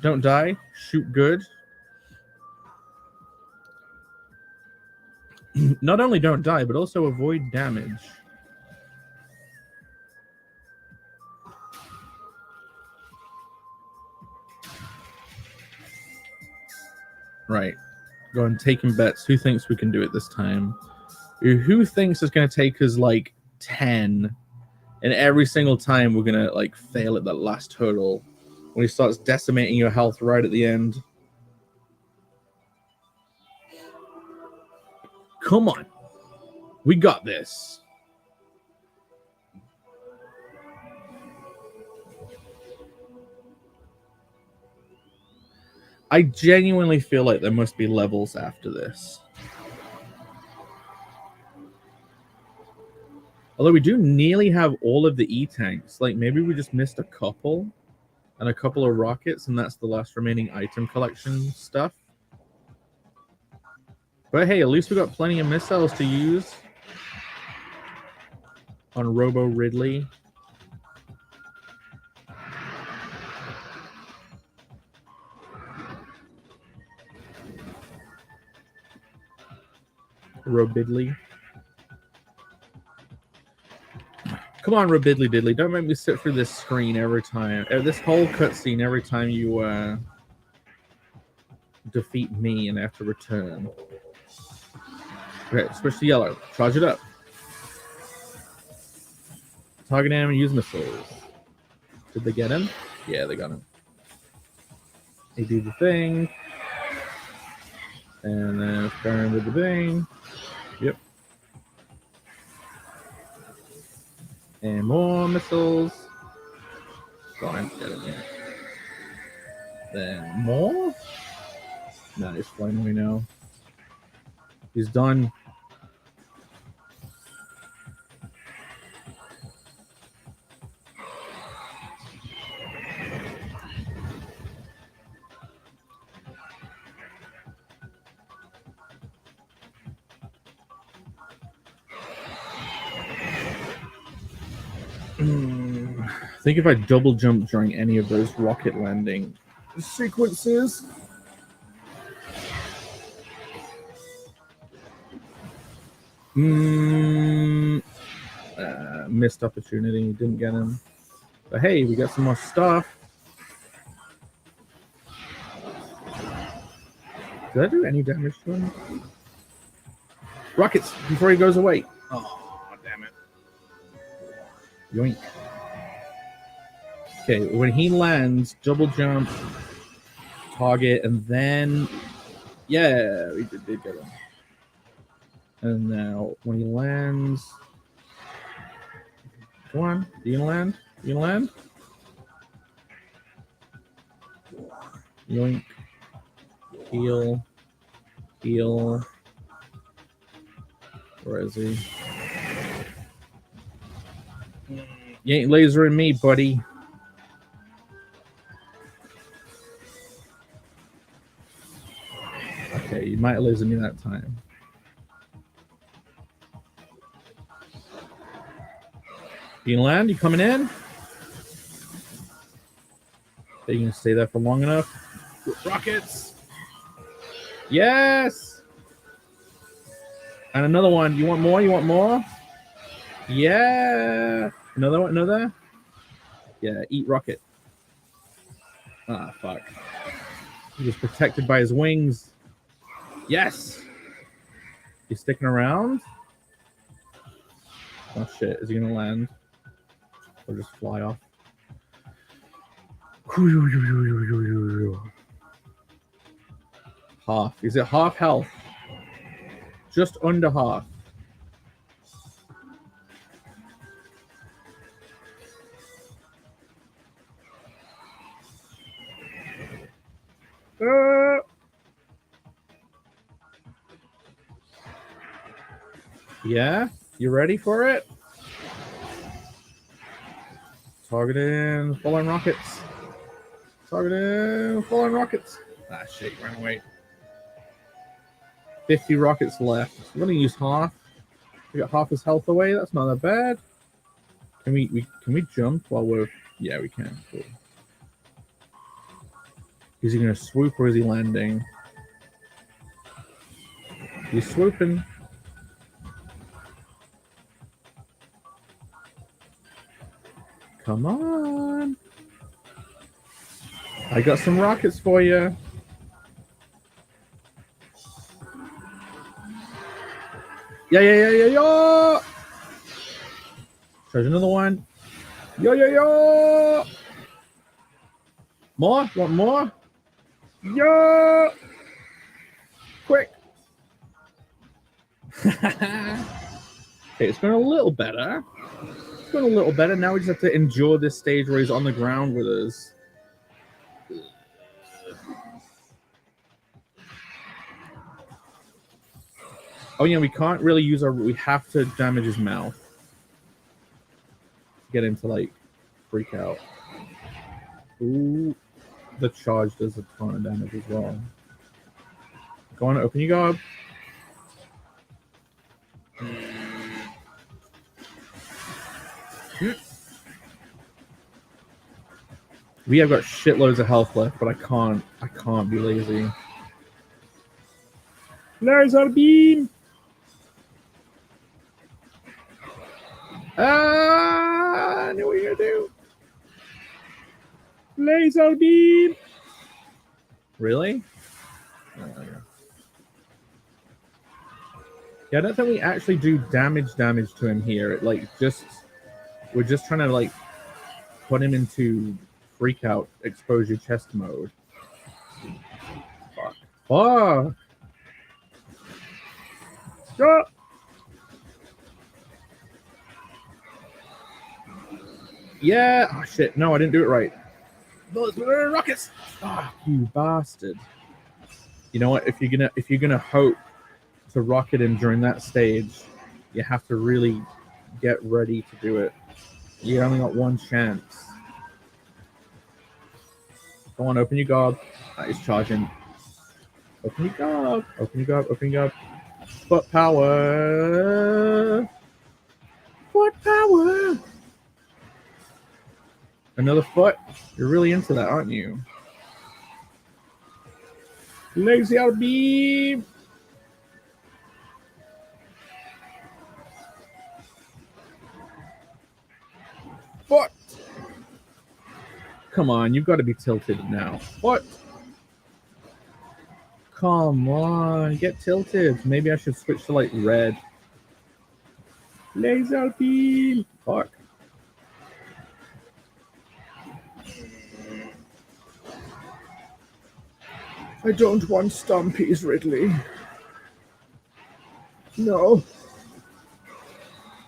Don't die. Shoot good. Not only don't die, but also avoid damage. Right. Go and taking bets. Who thinks we can do it this time? Who thinks it's going to take us like 10 and every single time we're going to like fail at that last hurdle when he starts decimating your health right at the end? Come on. We got this. I genuinely feel like there must be levels after this. Although we do nearly have all of the E-tanks. Like, maybe we just missed a couple. And a couple of rockets, and that's the last remaining item collection stuff. But hey, at least we got plenty of missiles to use. On Robo Ridley. Robidley. Come on, Robidley Diddley. Don't make me sit through this screen every time. This whole cutscene every time you defeat me and have to return. Okay, switch to yellow. Charge it up. Target him and use missiles. Did they get him? Yeah, they got him. They do the thing. And then firing with the bang. Yep. And more missiles. Fine, get it here. Then more? No, he's flying away now. He's done. I think if I double jump during any of those rocket landing sequences. Missed opportunity, didn't get him. But hey, we got some more stuff. Did I do any damage to him? Rockets before he goes away. Oh, damn it. Yoink. Okay, when he lands, double jump, target, and then... Yeah, we did get him. And now, when he lands... Come on, you gonna land? You gonna land? Yoink. Heal. Heal. Where is he? You ain't lasering me, buddy. Okay, you might laser me that time. You can land? You coming in? Are you gonna stay there for long enough? Rockets! Yes! And another one. You want more? You want more? Yeah! Another one? Another? Yeah, eat rocket. Ah, fuck. He was protected by his wings. Yes! He's sticking around? Oh shit, is he gonna land? Or just fly off? Half. Is it half health? Just under half. Yeah? You ready for it? Targeting falling rockets. Targeting falling rockets. Ah, shit, ran away. 50 rockets left. I'm gonna use half. We got half his health away. That's not that bad. Can we jump while we're? Yeah, we can. Cool. Is he gonna swoop or is he landing? He's swooping. Come on. I got some rockets for you. Yeah. There's another one. Yo. More? Want more? Yo. Quick. Okay, it's going a little better. It's going a little better. Now we just have to endure this stage where he's on the ground with us. Oh yeah, we can't really use our... We have to damage his mouth. Get him to, like, freak out. Ooh. The charge does a ton of damage as well. Go on, open your gob. We have got shitloads of health left, but I can't be lazy. Laser beam! I knew what you were gonna do. Laser beam! Really? Oh, yeah. Yeah, I don't think we actually do damage to him here. It, like, we're just trying to, like, put him into freak out exposure chest mode. Fuck. Yeah. Yeah. Oh shit. No, I didn't do it right. Those were rockets. Fuck you, bastard. You know what? If you're gonna hope to rocket him during that stage, you have to really get ready to do it. You only got one chance. Go on, open your gob. That is charging. Open your gob. Open your gob. Open your gob. Foot power. Foot power. Another foot. You're really into that, aren't you? Lazy out beam. Foot. Come on, you've got to be tilted now. What? Come on, get tilted. Maybe I should switch to like red. Laser beam. Fuck. I don't want Stompies, Ridley. No.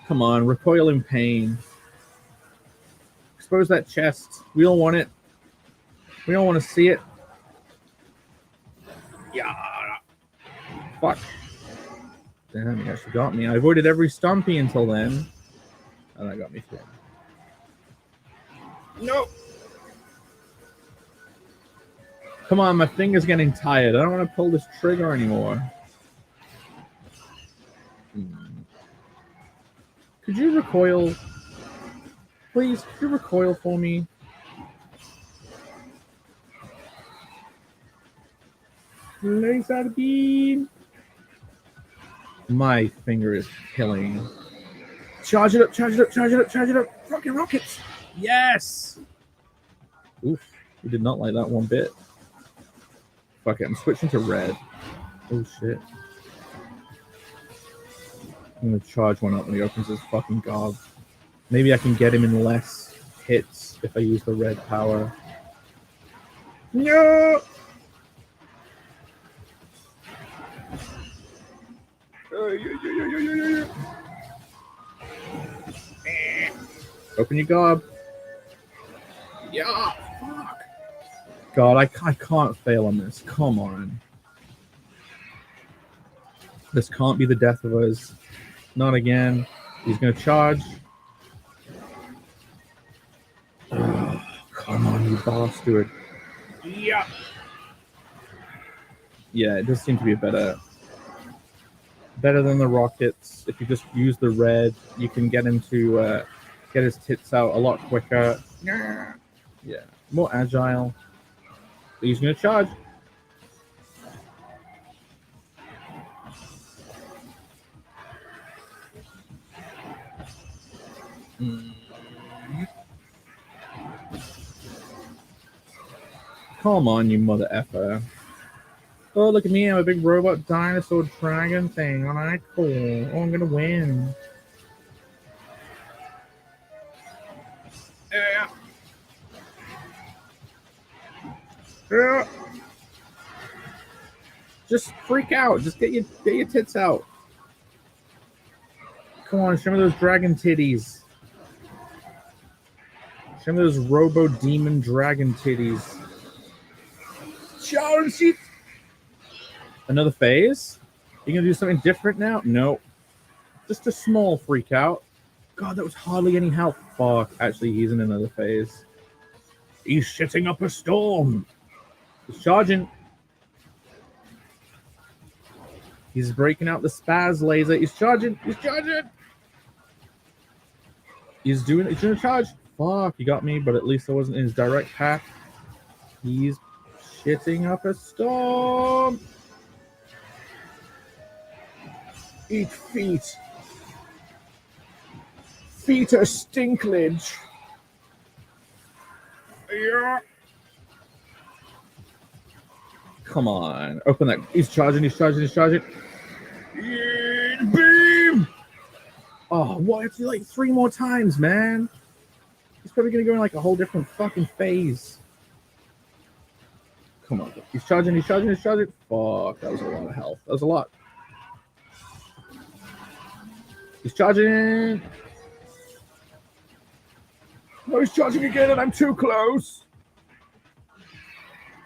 Come on, recoil in pain. Expose that chest. We don't want it. We don't want to see it. Yeah. Fuck. Damn, he actually got me. I avoided every Stompy until then. And that got me through. No. Come on, my finger's getting tired. I don't want to pull this trigger anymore. Could you recoil? Please, could you recoil for me? Laser beam. My finger is killing. Charge it up, charge it up, charge it up, charge it up. Rocket rockets. Yes. Oof. We did not like that one bit. Fuck it, I'm switching to red. Oh shit. I'm gonna charge one up when he opens his fucking gob. Maybe I can get him in less hits if I use the red power. No! Open your gob. Yeah, fuck. God, I can't fail on this. Come on. This can't be the death of us. Not again. He's gonna charge. Oh, come on, you bastard. Yeah. Yeah, it does seem to be better than the rockets. If you just use the red, you can get him to get his tits out a lot quicker. Yeah, more agile. He's gonna charge. Come on, you mother effer. Oh, look at me, I'm a big robot dinosaur dragon thing. Alright, cool. Oh, I'm gonna win. Yeah. Yeah. Just freak out. Just get your tits out. Come on, show me those dragon titties. Show me those robo demon dragon titties. Challenge it. Another phase? You gonna do something different now? No. Just a small freak out. God, that was hardly any health. Fuck. Actually, he's in another phase. He's shitting up a storm. He's charging. He's breaking out the spaz laser. He's charging. He's charging. He's doing a charge. Fuck, he got me, but at least I wasn't in his direct path. He's shitting up a storm. Eat feet. Feet are stinklage. Yeah. Come on. Open that. He's charging, he's charging, he's charging. Beam! Oh, what? It's like 3 more times, man. He's probably going to go in like a whole different fucking phase. Come on. He's charging, he's charging, he's charging. Fuck, that was a lot of health. That was a lot. He's charging. No, he's charging again, and I'm too close.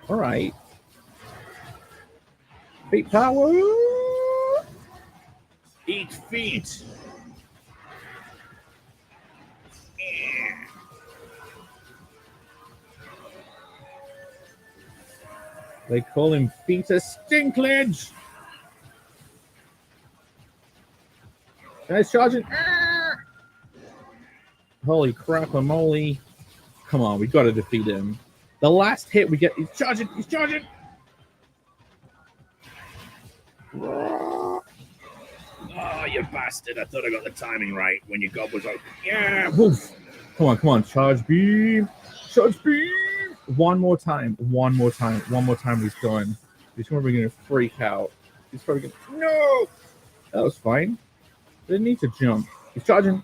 All right. Feet power. Eat feet. They call him Peter Stinklage. Guys charging. Holy crap, moly. Come on, we got to defeat him. The last hit we get, he's charging, he's charging. Oh, you bastard. I thought I got the timing right when your gob was open. Yeah, woof. Come on, charge beam. Charge beam. One more time, he's going. He's probably going to freak out. He's probably going to, no! That was fine. Didn't need to jump. He's charging.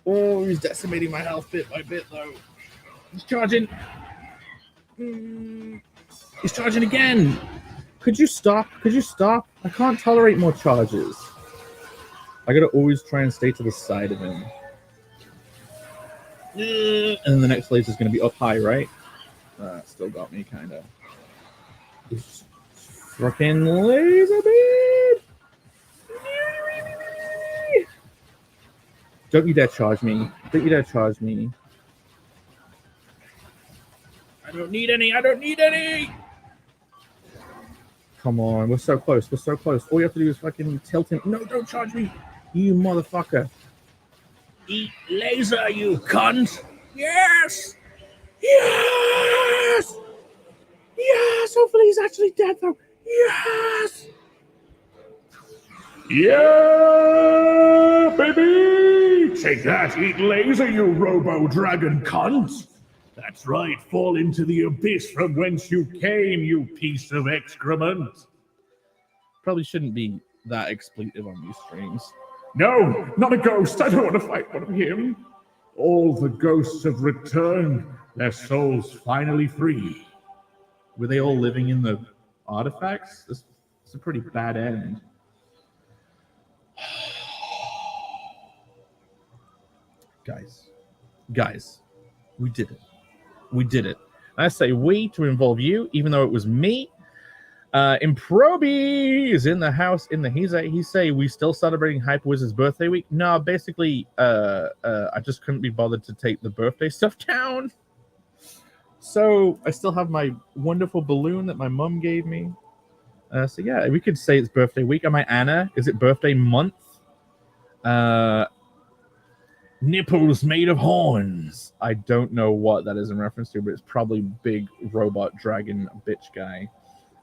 Oh, he's decimating my health bit by bit, though. He's charging. He's charging again. Could you stop? I can't tolerate more charges. I gotta always try and stay to the side of him. And then the next laser is going to be up high, right? Still got me, kind of. Freaking laser beam! Don't you dare charge me. I don't need any! Come on, we're so close. All you have to do is fucking tilt him. No, don't charge me! You motherfucker. Eat laser, you cunt! Yes! Hopefully he's actually dead, though. Yes! Yeah, baby! Take that, eat laser, you robo-dragon cunt! That's right, fall into the abyss from whence you came, you piece of excrement! Probably shouldn't be that expletive on these streams. No, not a ghost. I don't want to fight one of him. All the ghosts have returned, their souls finally free. Were they all living in the artifacts? This is a pretty bad end. Guys, we did it. I say we to involve you, even though it was me. Improby is in the house. He say we still celebrating Hyper Wizard's birthday week. No, basically, I just couldn't be bothered to take the birthday stuff down. So I still have my wonderful balloon that my mum gave me. So yeah, we could say it's birthday week. Am I Anna? Is it birthday month? Nipples made of horns. I don't know what that is in reference to, but it's probably big robot dragon bitch guy.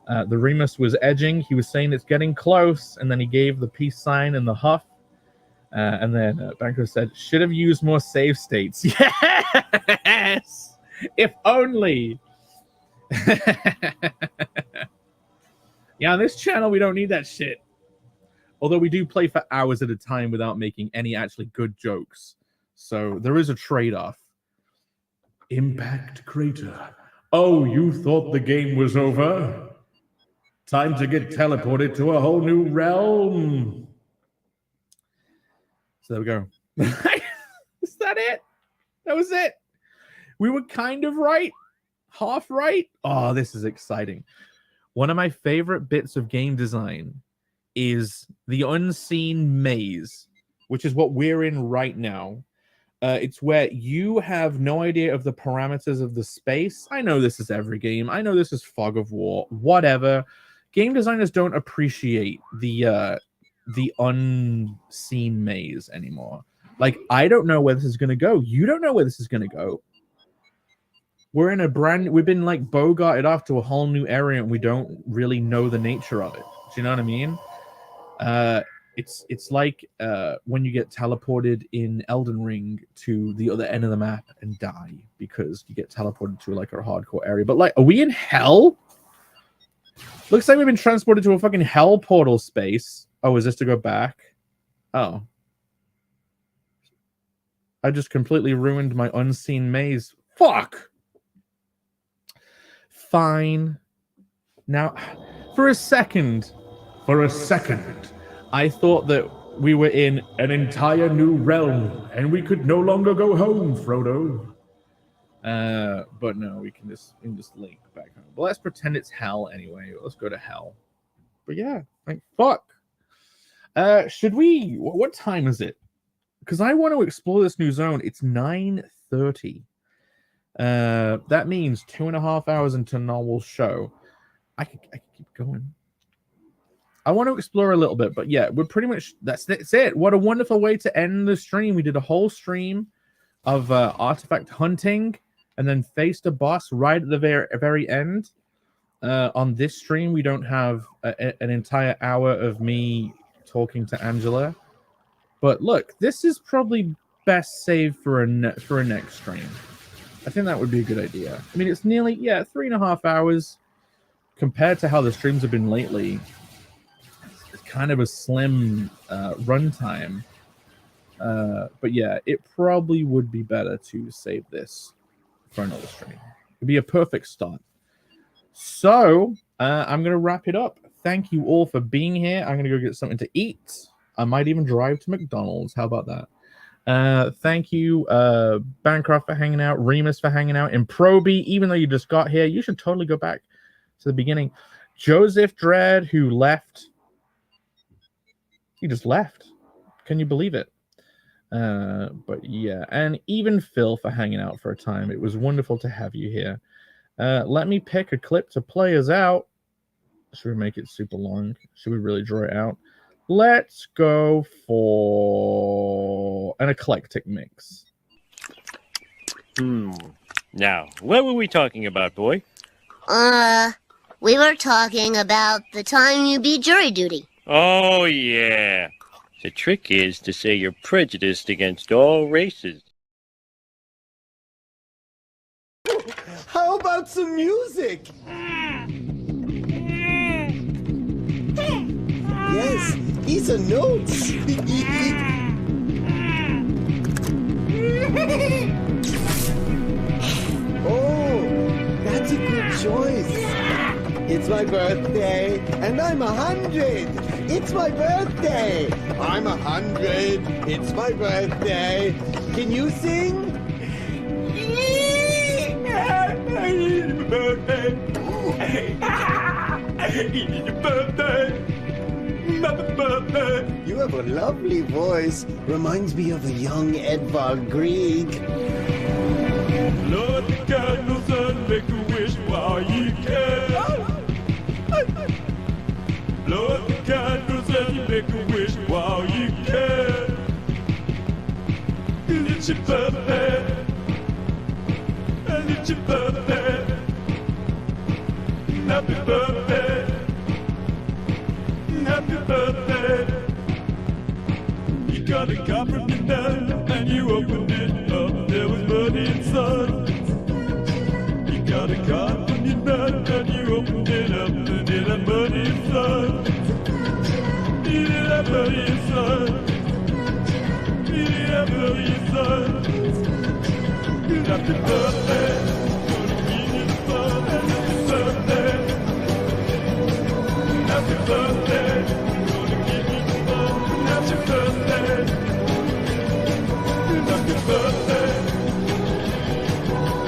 The Remus was edging. He was saying it's getting close, and then he gave the peace sign and the huff. And then Banco said, should have used more save states. Yes! If only! Yeah, on this channel, we don't need that shit. Although we do play for hours at a time without making any actually good jokes. So there is a trade-off. Impact crater. Oh, you thought the game was over? Time to get teleported to a whole new realm. So there we go. Is that it? That was it. We were kind of right. Half right. Oh, this is exciting. One of my favorite bits of game design is the unseen maze, which is what we're in right now. It's where you have no idea of the parameters of the space. I know this is every game. I know this is Fog of War. Whatever. Game designers don't appreciate the unseen maze anymore. Like, I don't know where this is going to go. You don't know where this is going to go. We're in we've been like bogarted off to a whole new area and we don't really know the nature of it. Do you know what I mean? It's like when you get teleported in Elden Ring to the other end of the map and die because you get teleported to like a hardcore area. But like, are we in hell? Looks like we've been transported to a fucking hell portal space. Oh, is this to go back? Oh. I just completely ruined my unseen maze. Fuck! Fine. Now, for a second, I thought that we were in an entire new realm and we could no longer go home, Frodo. But no, we can just link back home. Well, let's pretend it's hell anyway. Let's go to hell. But yeah, thank fuck. Should we? What time is it? Because I want to explore this new zone. It's 9:30. That means 2.5 hours into Narwhal's show. I can keep going. I want to explore a little bit, but yeah, we're pretty much that's it. What a wonderful way to end the stream. We did a whole stream of artifact hunting, and then faced a boss right at the very end. On this stream, we don't have an entire hour of me talking to Angela. But look, this is probably best saved for a next stream. I think that would be a good idea. I mean, it's nearly 3.5 hours compared to how the streams have been lately. It's kind of a slim runtime. But yeah, it probably would be better to save this for another stream. It'd be a perfect start. So I'm going to wrap it up. Thank you all for being here. I'm going to go get something to eat. I might even drive to McDonald's. How about that? Thank you, Bancroft, for hanging out. Remus for hanging out. And Proby, even though you just got here, you should totally go back to the beginning. Joseph Dredd, who left. He just left. Can you believe it? But yeah, and even Phil for hanging out for a time. It was wonderful to have you here. Let me pick a clip to play us out. Should we make it super long? Should we really draw it out? Let's go for an eclectic mix. Now, what were we talking about, boy? We were talking about the time you beat jury duty. Oh, yeah. The trick is to say you're prejudiced against all races. How about some music? Yes, these are notes. Oh, that's a good choice. It's my birthday, and I'm 100. It's my birthday. I'm 100. It's my birthday. Can you sing? You have a lovely voice. Reminds me of a young Edvard Grieg. Lord, the candles and make a wish while you can. Lord, the candles and make a wish while you can. 'Cause it's your birthday. And it's your birthday. Happy birthday. Happy birthday. You got a card from your dad and you opened it up. There was money inside. You got a card from your dad and you opened it up. And it had money inside. It had money inside. It had money inside. Happy birthday. Gonna give you fun. Happy birthday. Happy birthday. Gonna give you fun. Happy birthday. Happy birthday.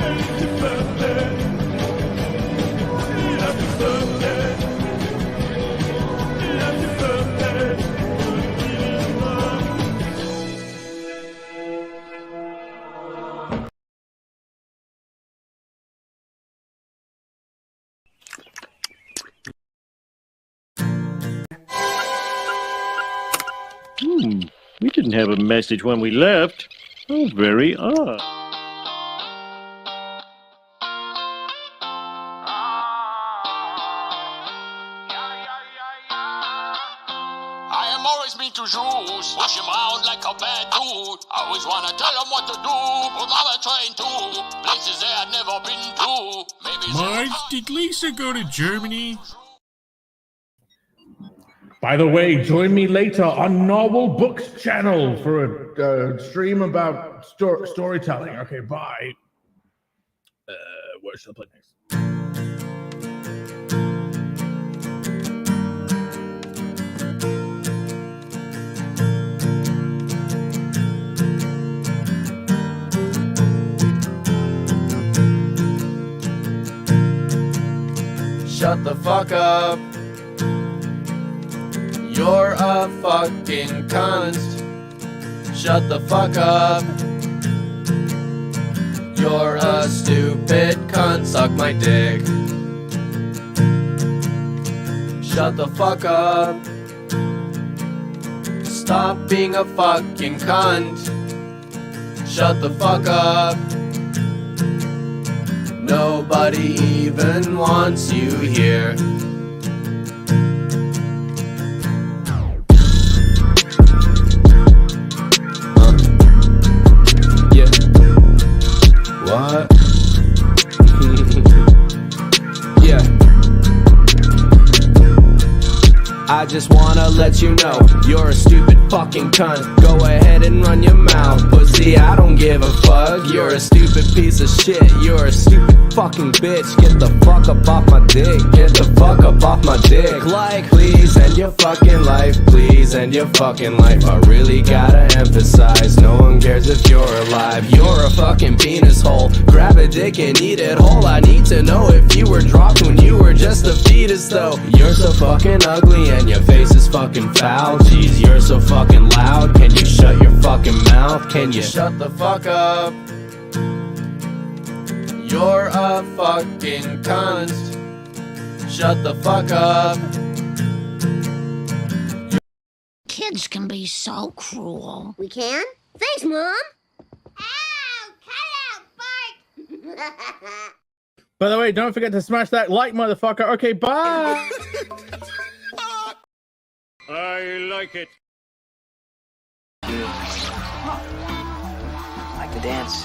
It's your birthday. Happy birthday. Happy birthday. Gonna give you fun. We didn't have a message when we left. Oh, very odd. I am always mean to Jews, push him around like a bad dude. Always wanna tell them what to do, but I'm a train to places they had never been to. Maybe Marge, did Lisa go to Germany? By the way, join me later on Novel Books channel for a stream about storytelling. Okay, bye. What should I play next? the fuck up. You're a fucking cunt. Shut the fuck up. You're a stupid cunt. Suck my dick. Shut the fuck up. Stop being a fucking cunt. Shut the fuck up. Nobody even wants you here. Yeah. What? Yeah. I just wanna let you know, you're a stupid fucking cunt. Go ahead and run your mouth, pussy, I don't give a fuck. You're a stupid piece of shit, you're a stupid fucking bitch. Get the fuck up off my dick, get the fuck up off my dick. Like, please end your fucking life, please end your fucking life. I really gotta emphasize, no one cares if you're alive. You're a fucking penis hole, grab a dick and eat it whole. I need to know if you were dropped when you were just a fetus though. You're so fucking ugly and your face is fucking foul. Jeez, you're so fucking loud. Can you shut your fucking mouth? Can you shut the fuck up? You're a fucking cunt. Shut the fuck up. Kids can be so cruel. We can? Thanks, Mom. Ow! Cut out, Bart! By the way, don't forget to smash that like, motherfucker. Okay, bye. I like it. Like to dance.